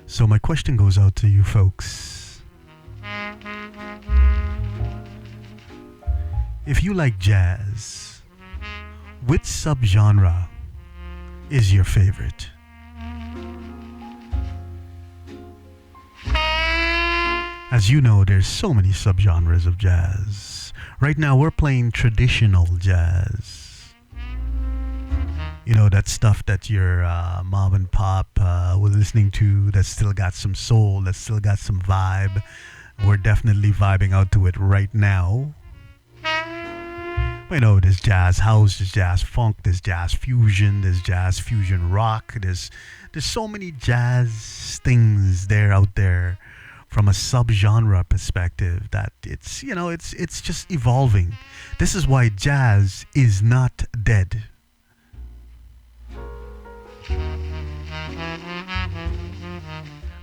So my question goes out to you folks. If you like jazz, Which subgenre is your favorite? As you know, there's so many subgenres of jazz. Right now, we're playing traditional jazz. You know, that stuff that your mom and pop was listening to, that still got some soul, that still got some vibe. We're definitely vibing out to it right now. You know, there's jazz house, there's jazz funk, there's jazz fusion, there's jazz fusion rock. There's so many jazz things out there from a subgenre perspective that it's, you know, it's just evolving. This is why jazz is not dead.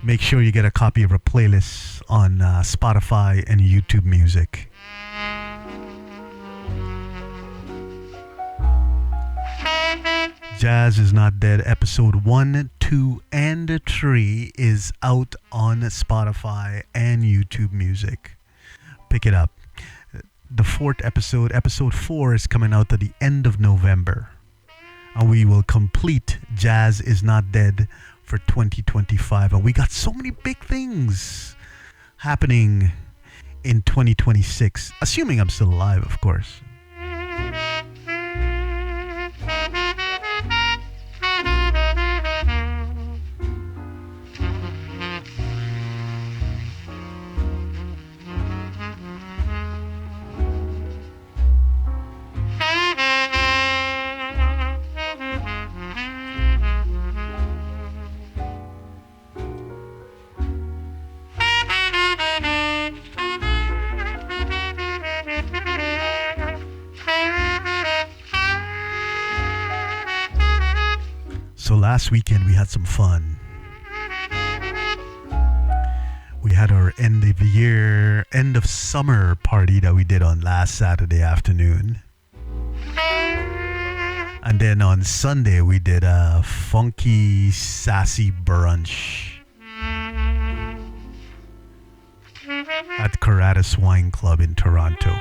Make sure you get a copy of our playlist on Spotify and YouTube Music. Jazz is Not Dead, episode 1, 2, and 3 is out on Spotify and YouTube Music. Pick it up. The fourth episode, episode 4, is coming out at the end of November. And we will complete Jazz is Not Dead for 2025. And we got so many big things happening in 2026. Assuming I'm still alive, of course. So last weekend we had some fun. We had our end of the year, end of summer party that we did on last Saturday afternoon. And then on Sunday we did a funky, sassy brunch at Caratus Wine Club in Toronto.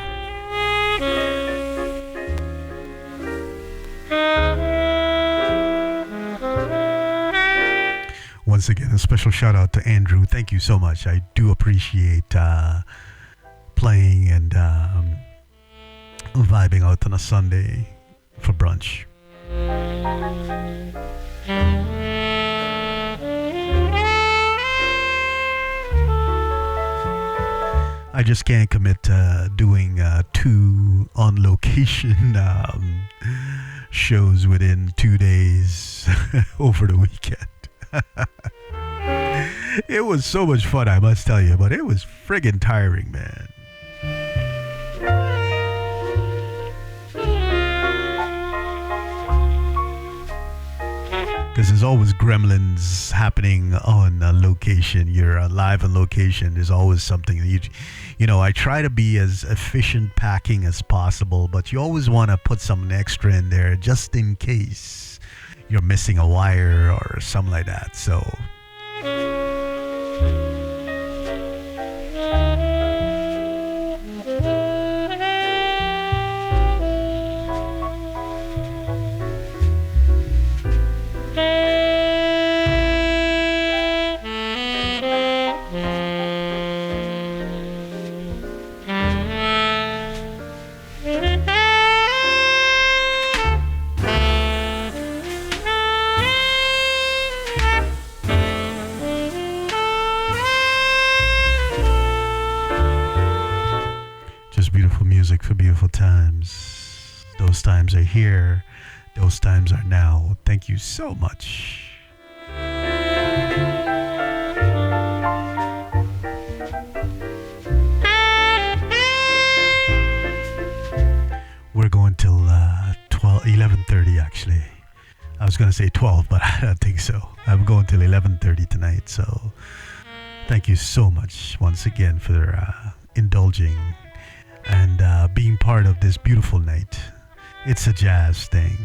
Once again, a special shout out to Andrew. Thank you so much. I do appreciate playing and vibing out on a Sunday for brunch. I just can't commit to doing 2 on location shows within 2 days over the weekend. It was so much fun, I must tell you, but it was friggin' tiring, man. Because there's always gremlins happening on location. You're live on location. There's always something. You know, I try to be as efficient packing as possible, but you always want to put something extra in there just in case you're missing a wire or something like that. So for beautiful times. Those times are here. Those times are now. Thank you so much. We're going till 11:30 actually. I was going to say 12, but I don't think so. I'm going till 11:30 tonight. So thank you so much once again for indulging and being part of this beautiful night. It's a jazz thing.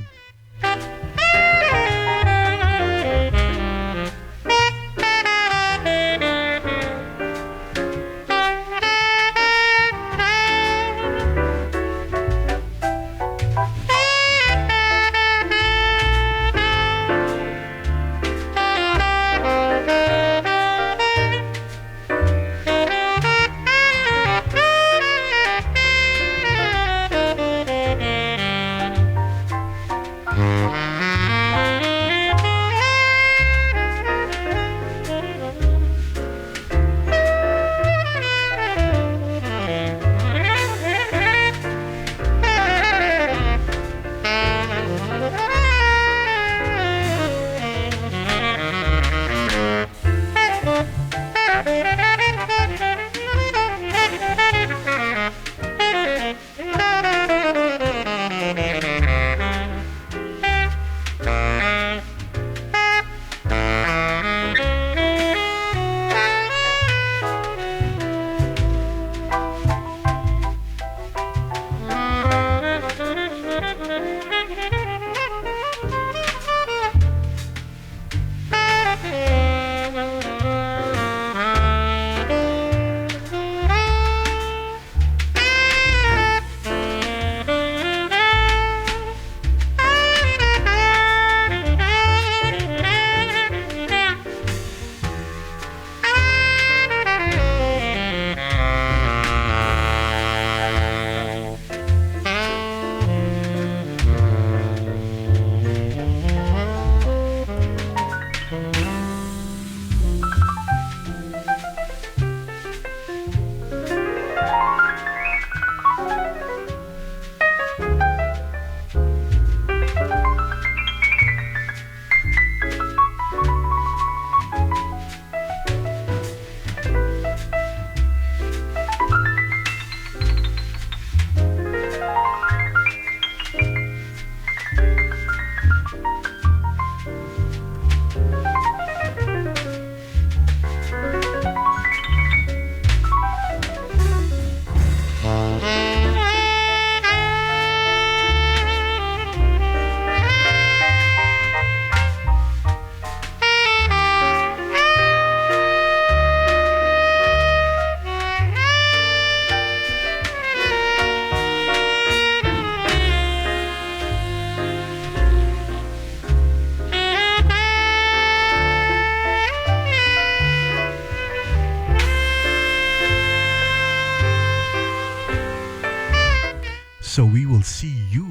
So we will see you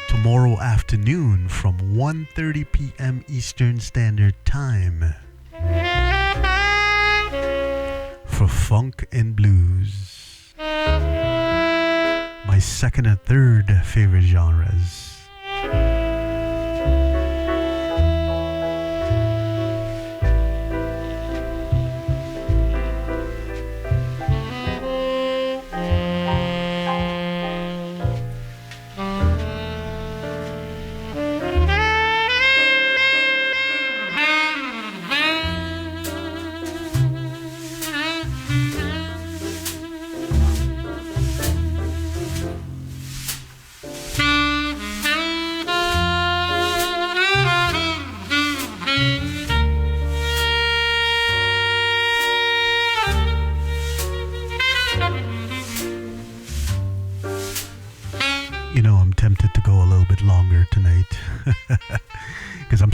tomorrow afternoon from 1:30 p.m. Eastern Standard Time for Funk and Blues. My second and third favorite genres.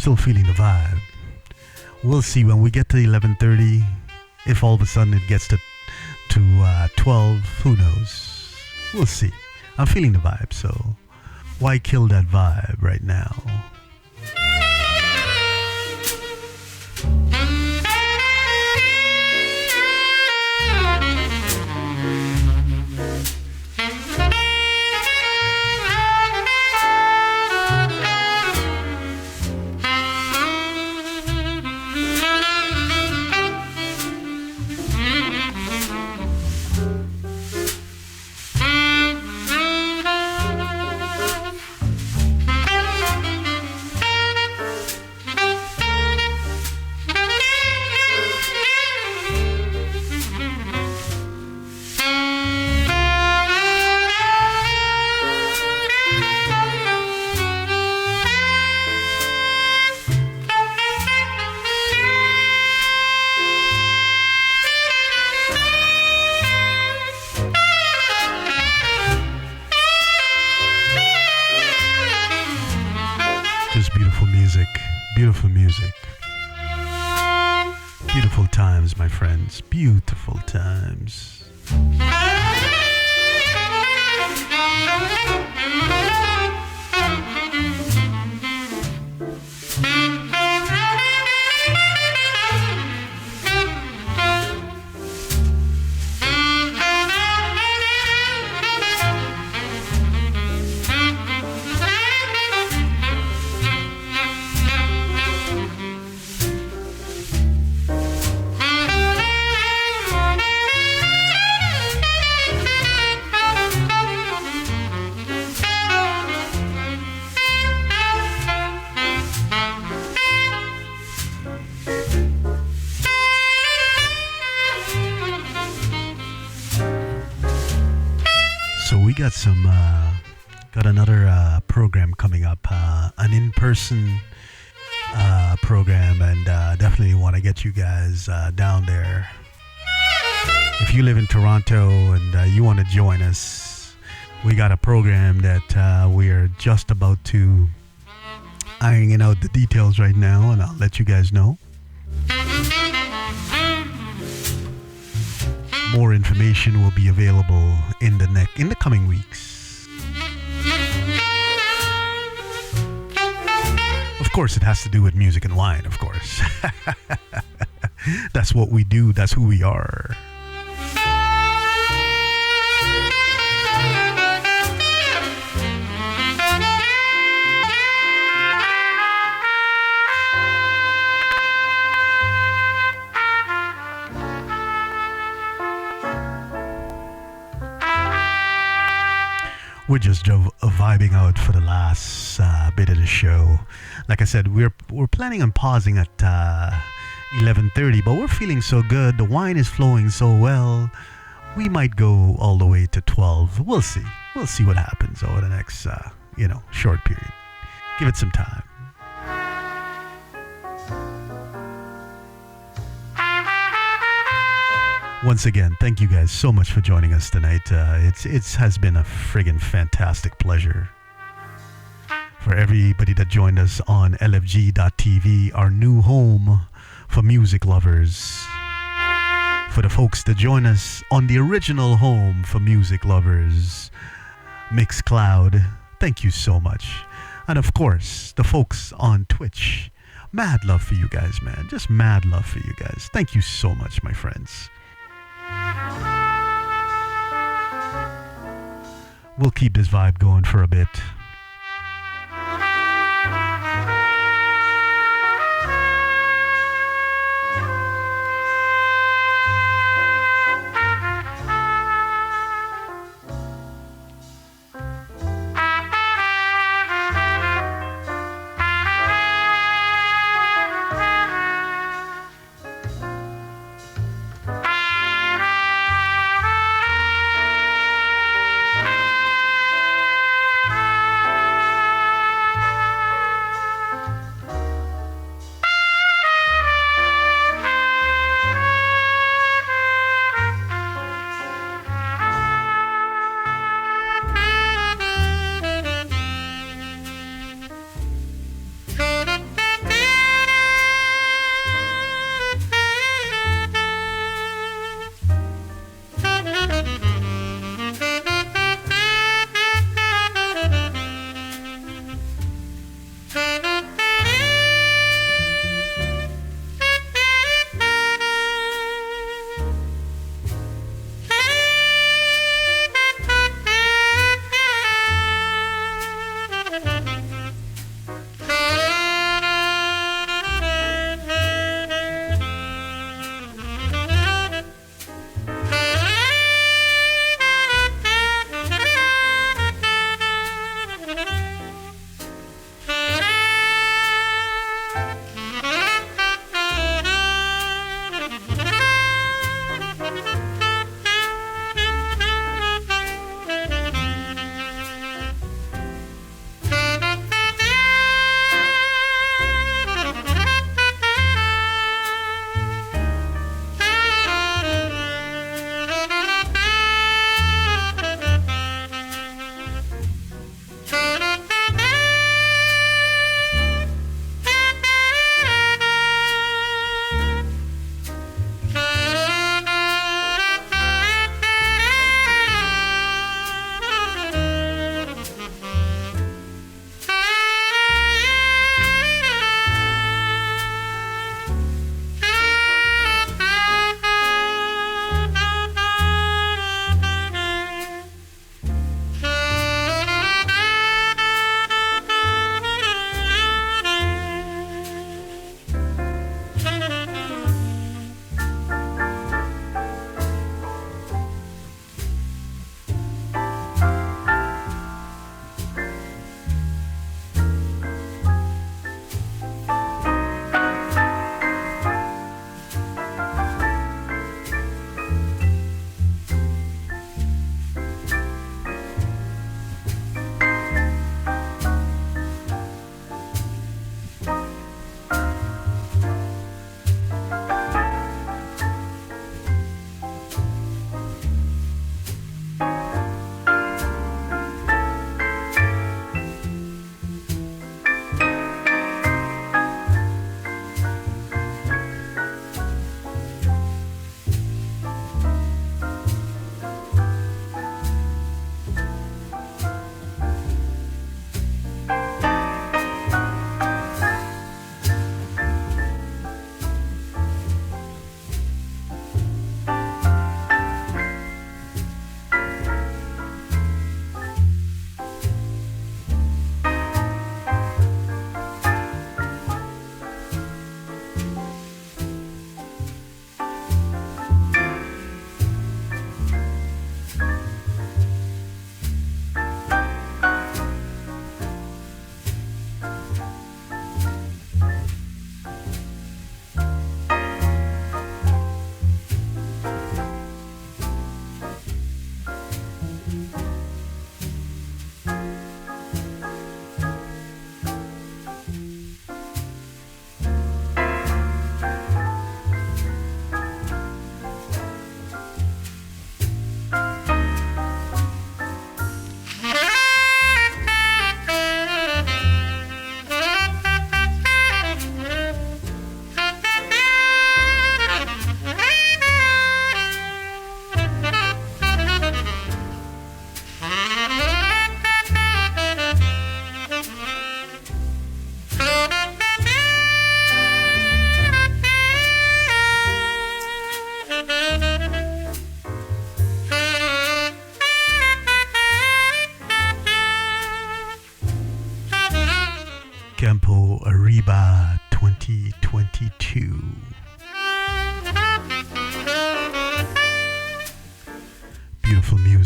Still feeling the vibe. We'll see when we get to 11:30. If all of a sudden it gets to 12, who knows? We'll see. I'm feeling the vibe, so why kill that vibe right now? Beautiful music. Beautiful times, my friends. Beautiful times. Got another program coming up, an in-person program, and definitely want to get you guys down there. If you live in Toronto and you want to join us, we got a program that we are just about to ironing out the details right now, and I'll let you guys know. More information will be available in the coming weeks. Of course, it has to do with music and wine, of course. That's what we do. That's who we are. We're just vibing out for the last bit of the show. Like I said, we're planning on pausing at 11:30, but we're feeling so good. The wine is flowing so well. We might go all the way to 12. We'll see. We'll see what happens over the next short period. Give it some time. Once again, thank you guys so much for joining us tonight. It has been a friggin' fantastic pleasure. For everybody that joined us on LFG.TV, our new home for music lovers. For the folks that join us on the original home for music lovers, Mixcloud, thank you so much. And of course, the folks on Twitch, mad love for you guys, man. Just mad love for you guys. Thank you so much, my friends. We'll keep this vibe going for a bit.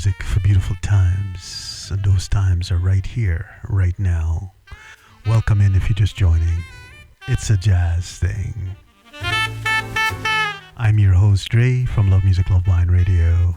music for beautiful times, and those times are right here, right now. Welcome in if you're just joining. It's a jazz thing. I'm your host, Dre, from Love Music, Love Wine Radio.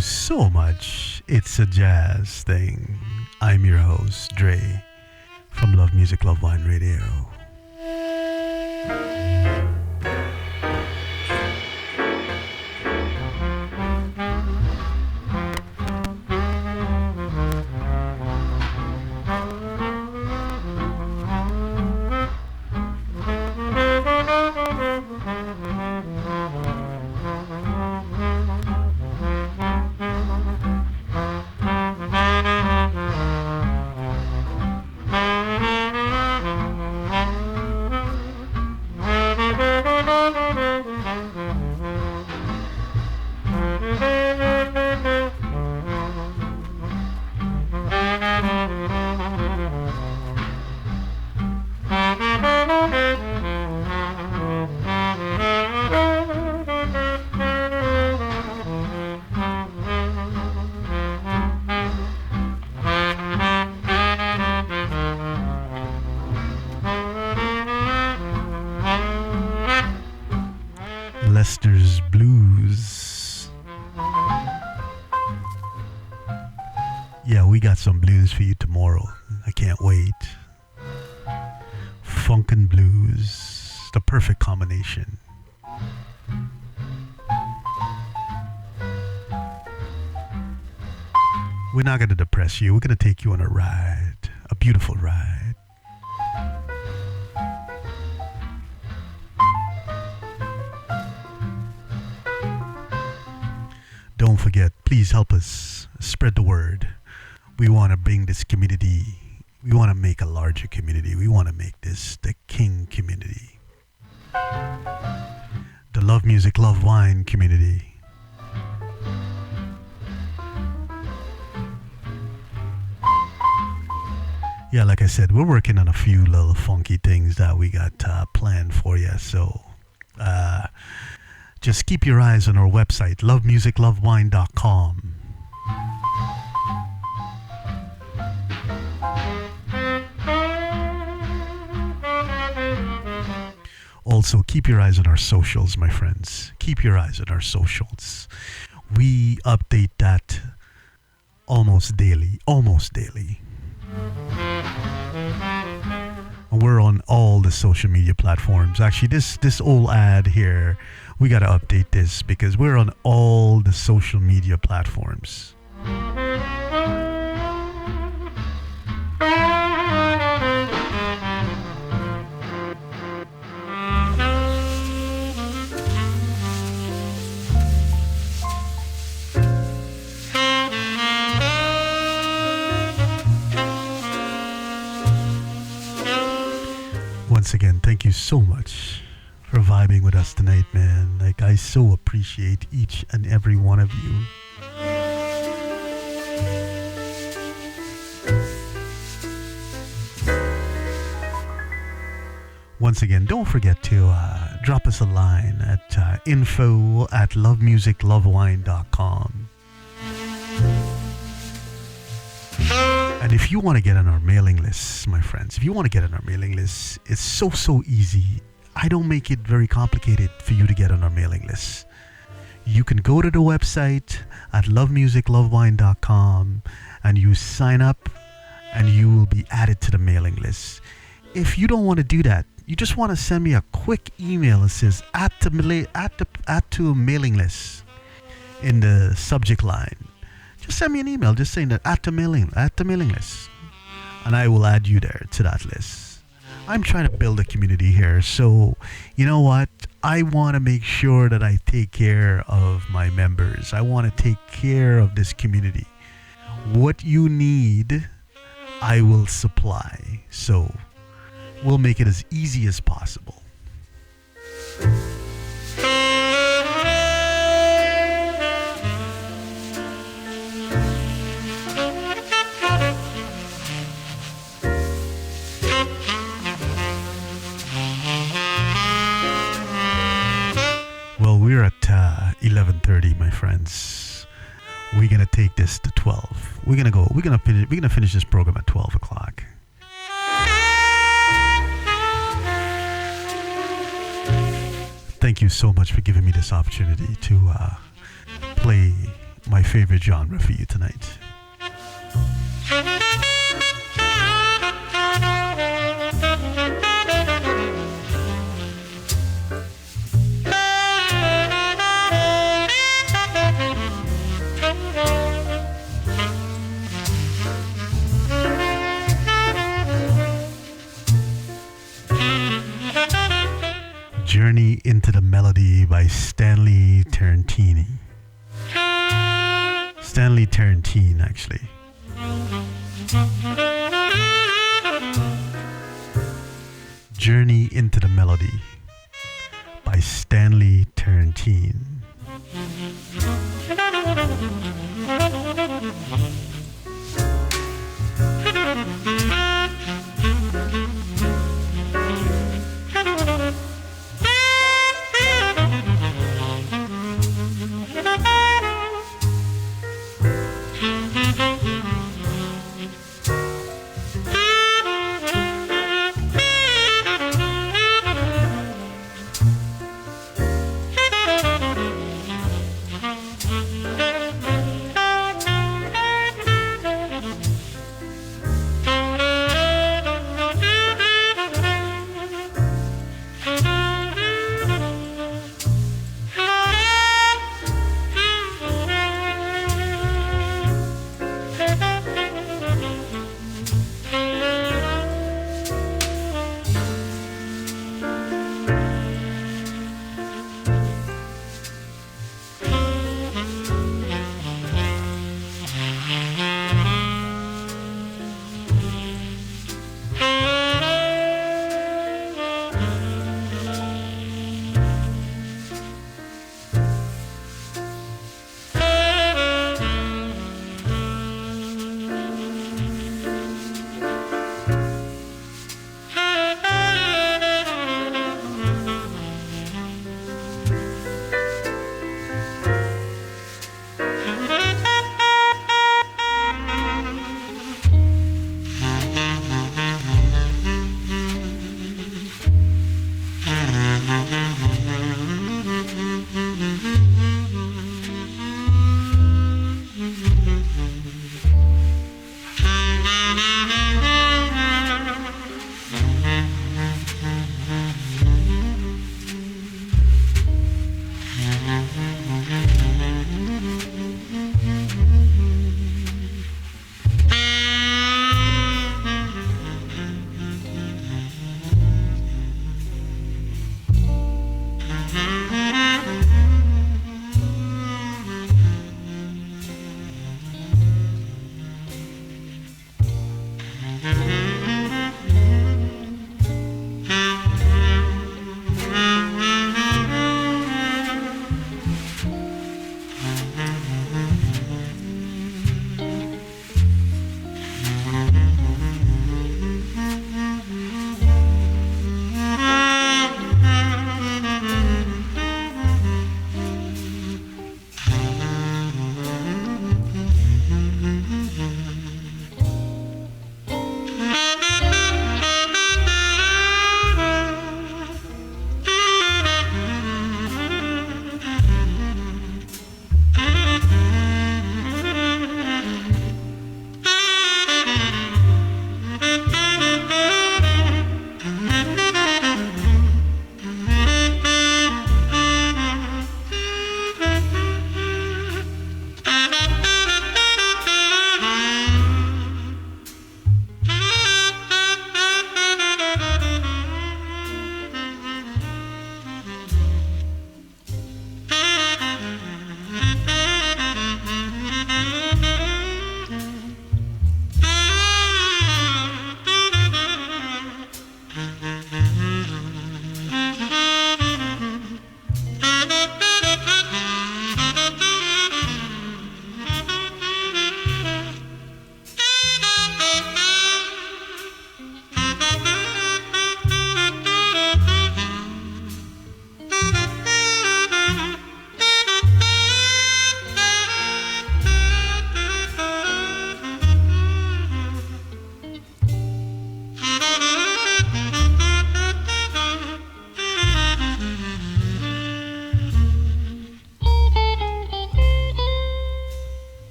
So much. It's a jazz thing. I'm your host, Dre, from Love Music, Love Wine Radio. Some blues for you tomorrow. I can't wait. Funk and blues, the perfect combination. We're not going to depress you. We're going to take you on a ride, a beautiful ride. Don't forget, please help us spread the word. We want to bring this community, we want to make a larger community. We want to make this the king community. The Love Music, Love Wine community. Yeah, like I said, we're working on a few little funky things that we got planned for you. So just keep your eyes on our website, lovemusiclovewine.com. Also, keep your eyes on our socials, my friends. Keep your eyes on our socials. We update that almost daily. We're on all the social media platforms. Actually, this old ad here, we got to update this because we're on all the social media platforms. Once again, thank you so much for vibing with us tonight, man. Like, I so appreciate each and every one of you. Once again, don't forget to drop us a line at info@lovemusiclovewine.com. And if you want to get on our mailing list, my friends, if you want to get on our mailing list, it's so easy. I don't make it very complicated for you to get on our mailing list. You can go to the website at lovemusiclovewine.com and you sign up and you will be added to the mailing list. If you don't want to do that, you just want to send me a quick email that says add to a mailing list in the subject line. Just send me an email just saying that add the mailing list, and I will add you there to that list. I'm trying to build a community here, so you know what? I want to make sure that I take care of my members. I want to take care of this community. What you need, I will supply. So we'll make it as easy as possible. Well, we're at 11:30, my friends. We're gonna take this to 12. We're gonna finish this program at 12 o'clock. Thank you so much for giving me this opportunity to play my favorite genre for you tonight. Journey into the Melody by Stanley Tarantini. Stanley Tarantine, actually. Journey into the Melody by Stanley Tarantine.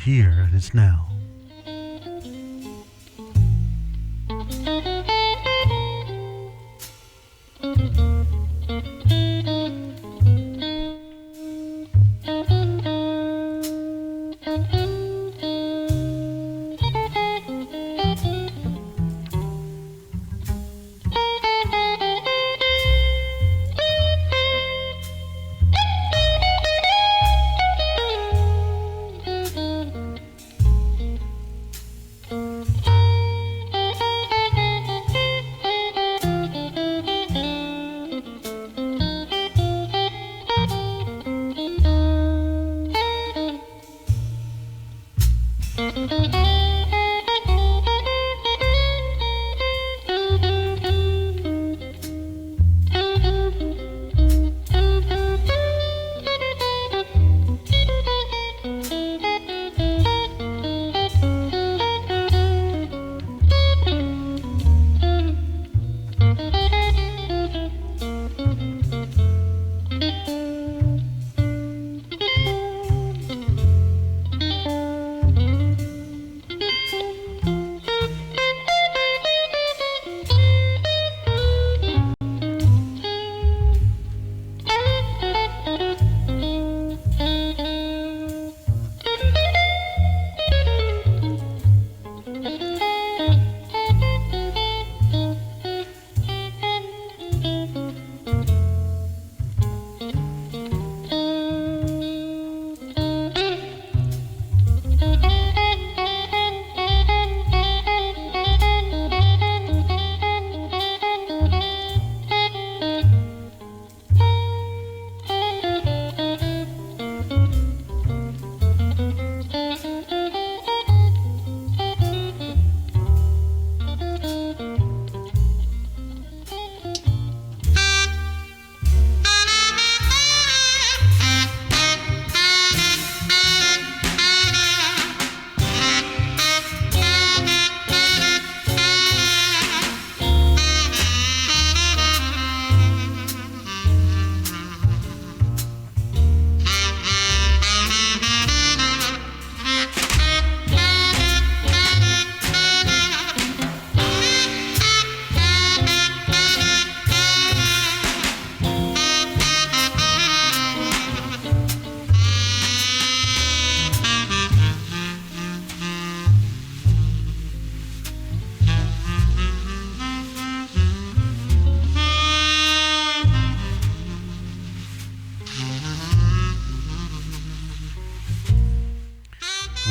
here and it's now.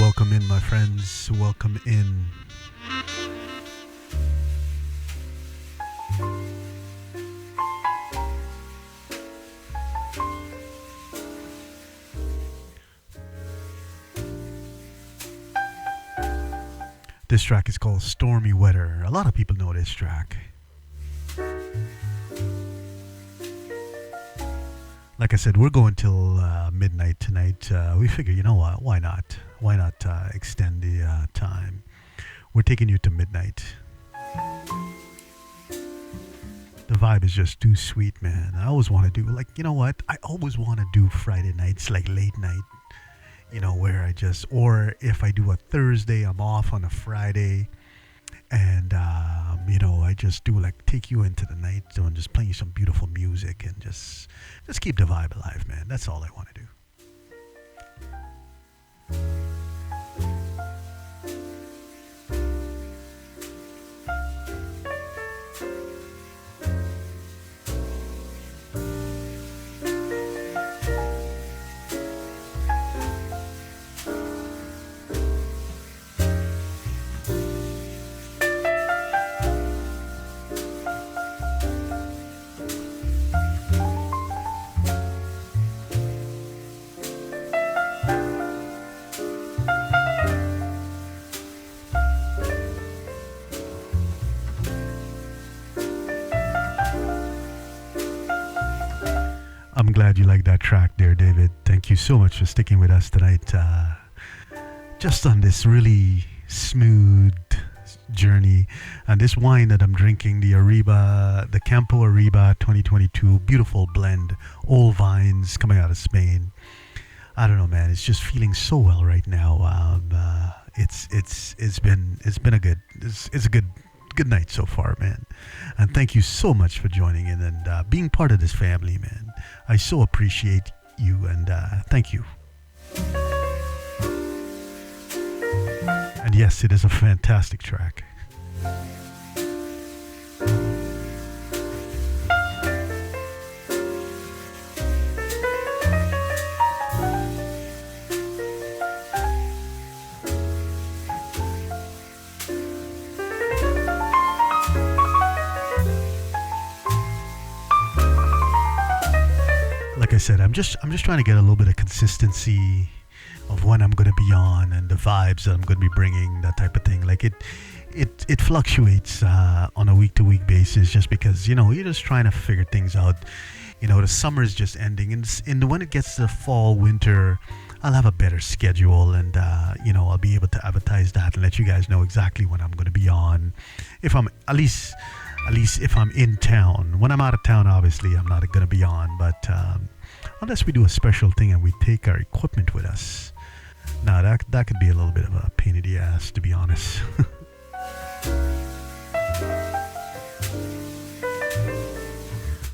Welcome in, my friends. Welcome in. This track is called Stormy Weather. A lot of people know this track. Like I said, we're going till midnight tonight. We figure, you know what? Why not? Why not extend the time? We're taking you to midnight. The vibe is just too sweet, man. I always want to do, like, you know what? I always want to do Friday nights, like late night. You know, where I just, or if I do a Thursday, I'm off on a Friday. And, you know, I just do like take you into the night and just playing some beautiful music and just keep the vibe alive, man. That's all I want to do. I'm glad you like that track there, David. Thank you so much for sticking with us tonight. Just on this really smooth journey. And this wine that I'm drinking, the Campo Arriba 2022, beautiful blend, old vines coming out of Spain. I don't know, man. It's just feeling so well right now. It's been a good night so far, man. And thank you so much for joining in and being part of this family, man. I so appreciate you and thank you. And yes, it is a fantastic track. Like I said, I'm just trying to get a little bit of consistency of when I'm going to be on and the vibes that I'm going to be bringing, that type of thing. Like it fluctuates on a week-to-week basis just because, you know, you're just trying to figure things out. You know, the summer is just ending, and when it gets to fall, winter, I'll have a better schedule, and you know, I'll be able to advertise that and let you guys know exactly when I'm going to be on. If I'm at least if I'm in town. When I'm out of town, obviously I'm not going to be on, but unless we do a special thing and we take our equipment with us. Now that could be a little bit of a pain in the ass, to be honest.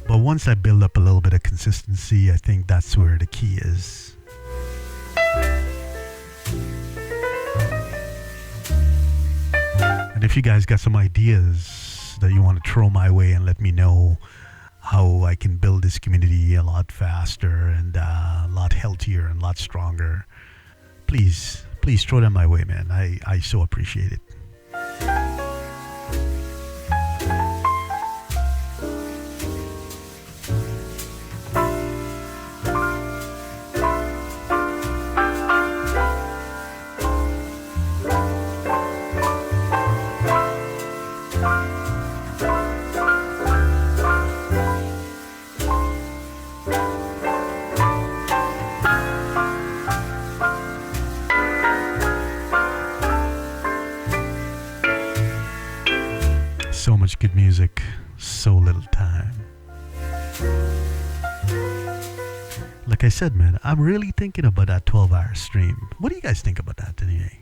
But once I build up a little bit of consistency, I think that's where the key is. And if you guys got some ideas that you want to throw my way and let me know how I can build this community a lot faster and a lot healthier and a lot stronger, please throw them my way, man. I so appreciate it. So much good music, so little time. Like I said, man, I'm really thinking about that 12-hour stream. What do you guys think about that today?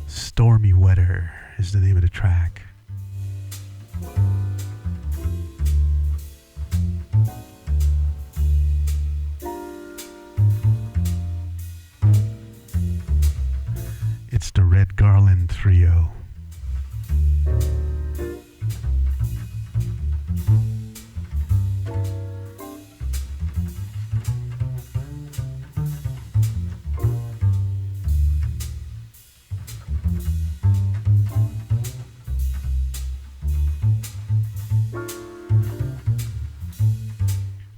Stormy Weather is the name of the track. It's the Red Garland Trio.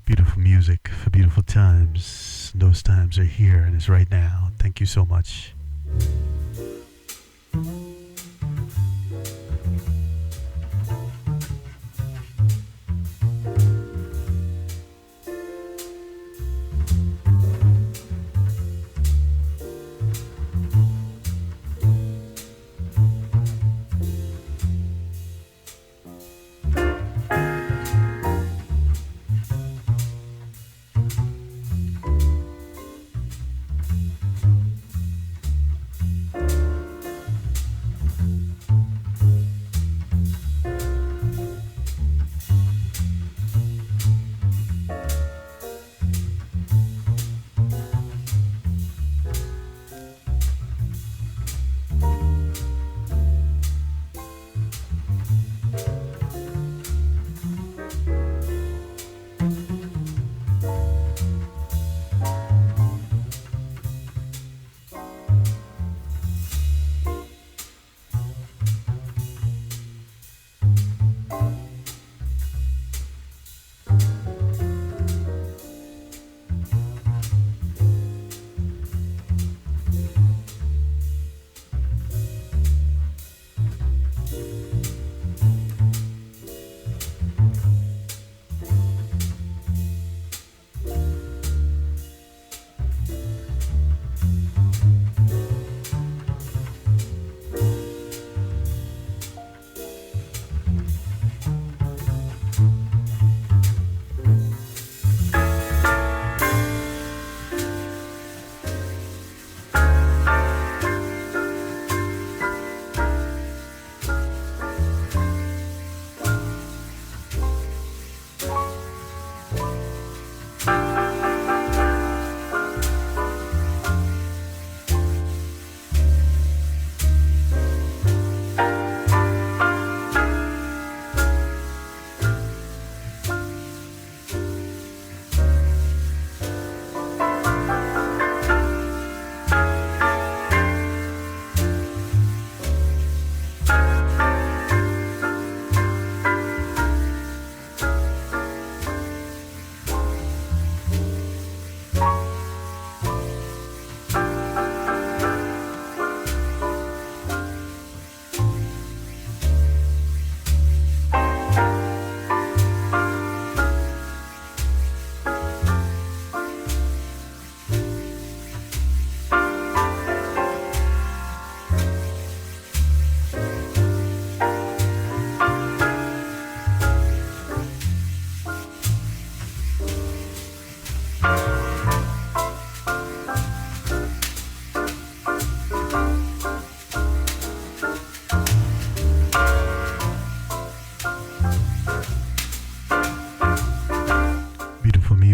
Beautiful music for beautiful times. Those times are here and it's right now. Thank you so much.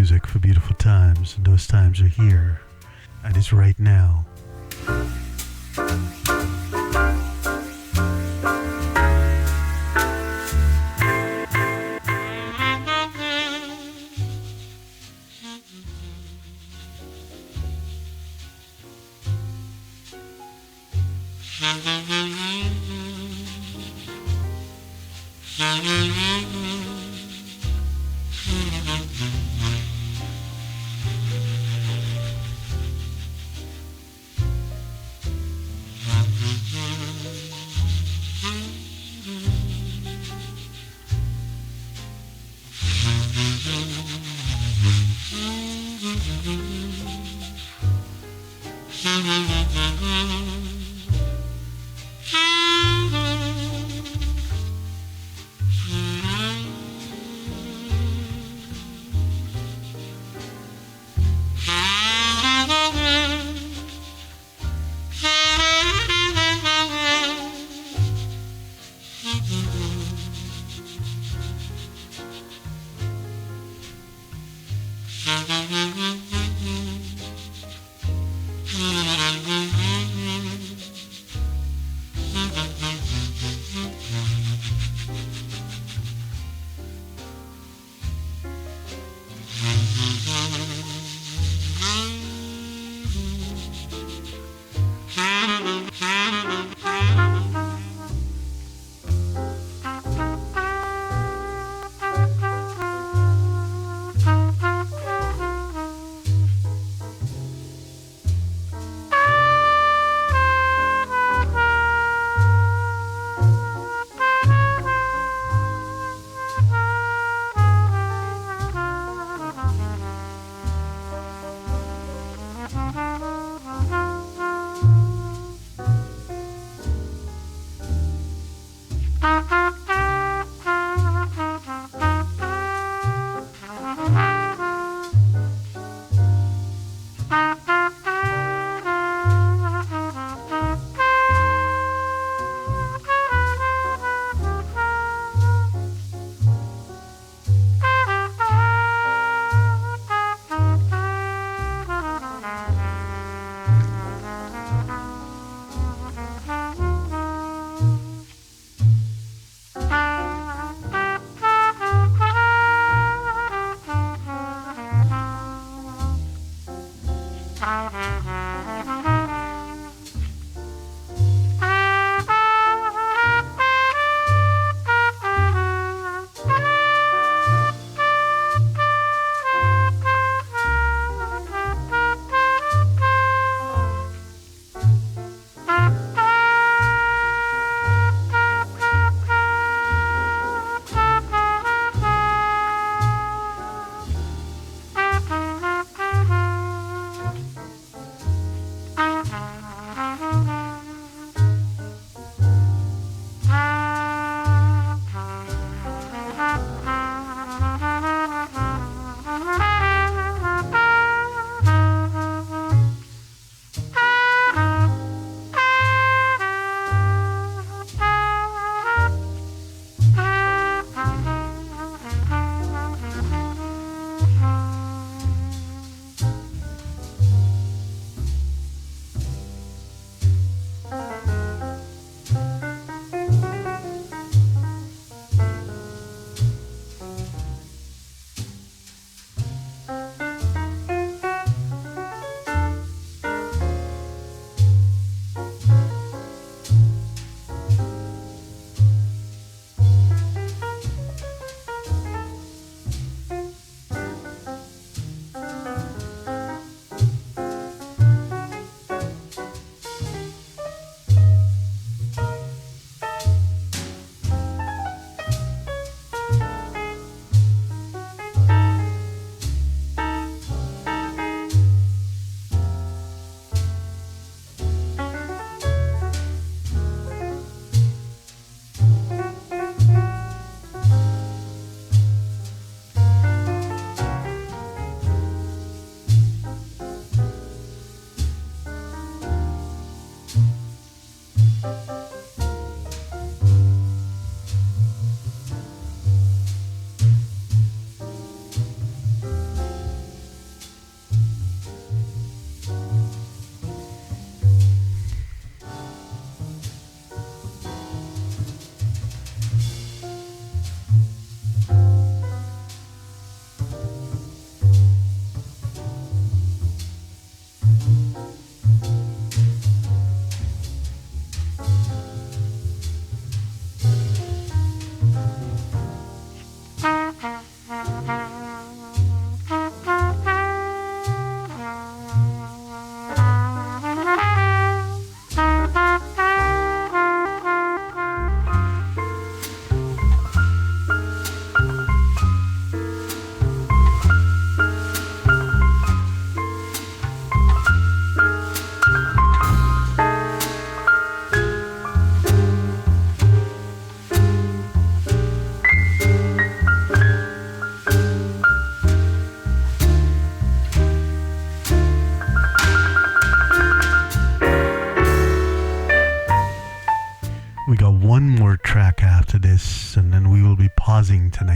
music for beautiful times, and those times are here, and it's right now.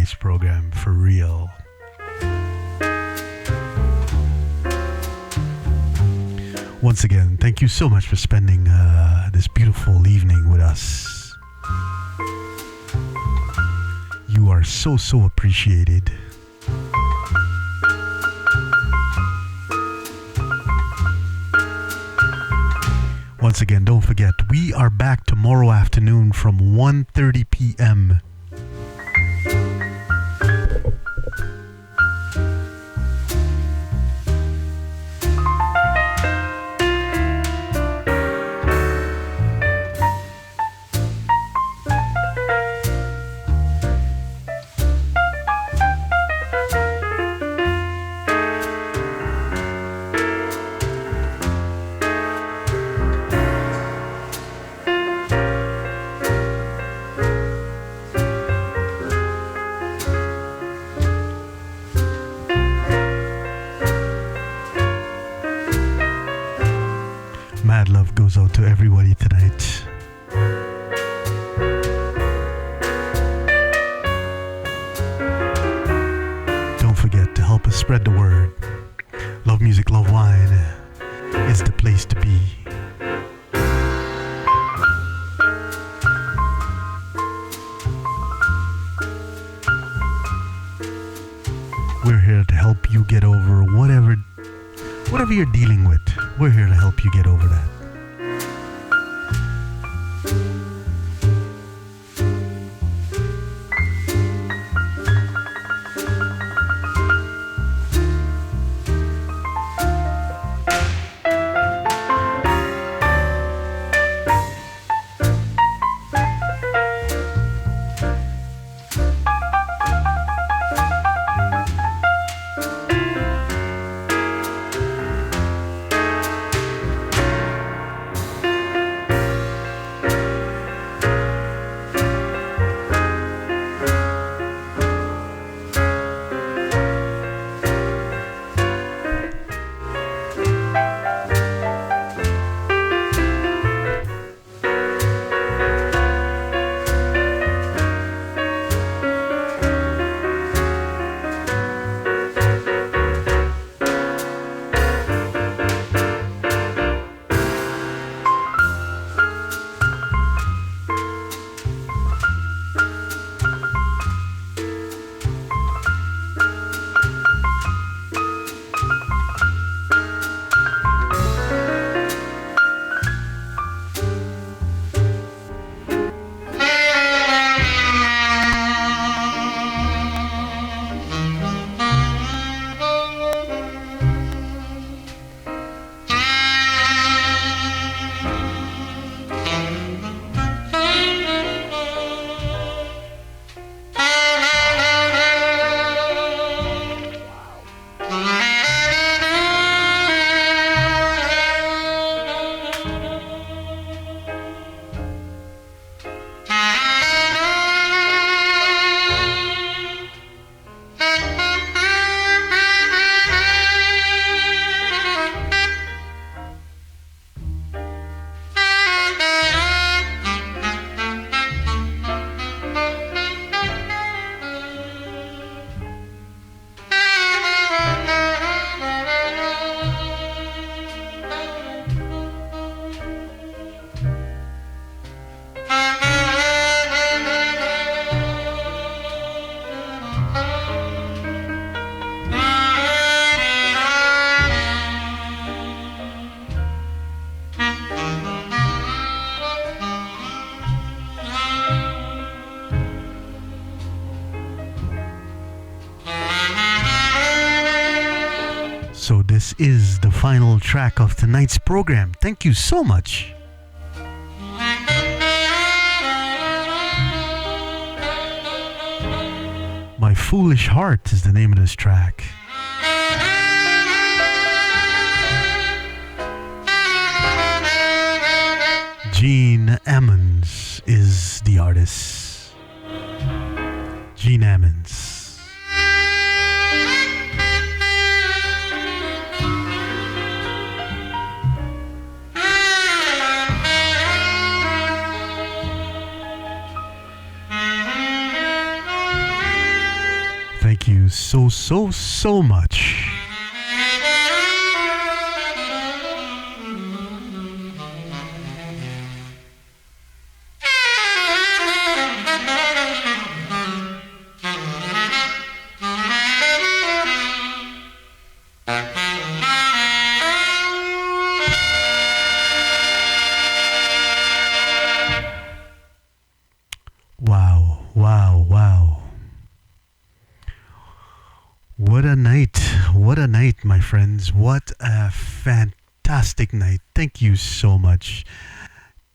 tonight's program for real. Once again, thank you so much for spending this beautiful evening with us. You are so appreciated. Once again, don't forget, we are back tomorrow afternoon from 1:30 p.m. Mad love goes out to everybody tonight. Don't forget to help us spread the word. Love Music, Love Wine is the place to be. We're here to help you get over whatever you're dealing with. We're here to help you get over that. So this is the final track of tonight's program. Thank you so much. My Foolish Heart is the name of this track. Gene Ammons is the artist. Gene Ammons. so much. Wow, wow, wow. What a night. What a night, my friends. What a fantastic night. Thank you so much,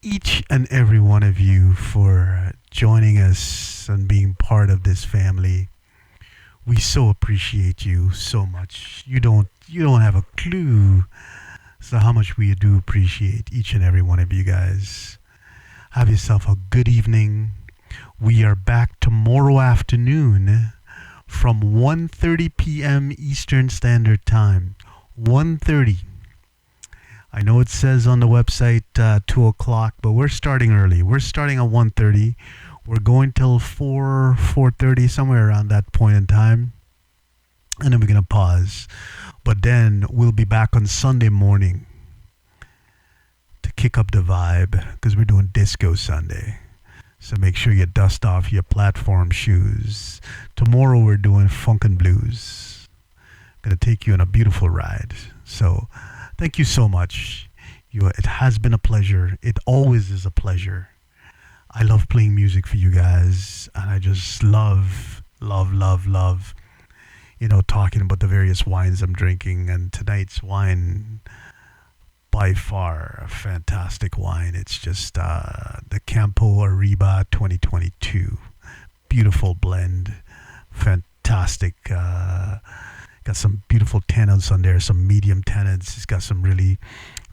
each and every one of you, for joining us and being part of this family. We so appreciate you so much. You don't have a clue as to how much we do appreciate each and every one of you guys. Have yourself a good evening. We are back tomorrow afternoon from 1:30 p.m. Eastern Standard Time. 1:30. I know it says on the website 2 o'clock, but we're starting early. We're starting at 1:30. We're going till 4:30, somewhere around that point in time. And then we're going to pause. But then we'll be back on Sunday morning to kick up the vibe, because we're doing Disco Sunday. So make sure you dust off your platform shoes. Tomorrow we're doing funk and blues. Gonna take you on a beautiful ride. So thank you so much. It has been a pleasure. It always is a pleasure. I love playing music for you guys, and I just love, talking about the various wines I'm drinking. And tonight's wine, by far a fantastic wine. It's just the Campo Arriba 2022. Beautiful blend. Fantastic. Got some beautiful tannins on there, some medium tannins. It's got some really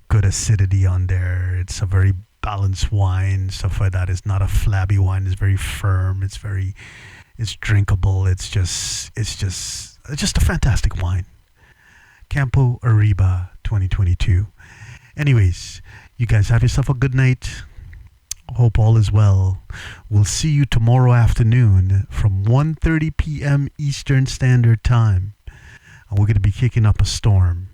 good acidity on there. It's a very balanced wine, stuff like that. It's not a flabby wine. It's very firm. It's drinkable. It's just a fantastic wine. Campo Arriba 2022. Anyways, you guys have yourself a good night. Hope all is well. We'll see you tomorrow afternoon from 1:30 p.m. Eastern Standard Time. And we're going to be kicking up a storm.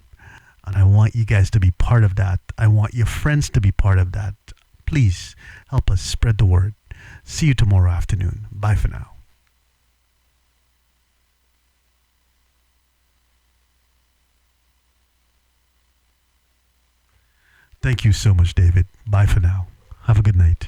And I want you guys to be part of that. I want your friends to be part of that. Please help us spread the word. See you tomorrow afternoon. Bye for now. Thank you so much, David. Bye for now. Have a good night.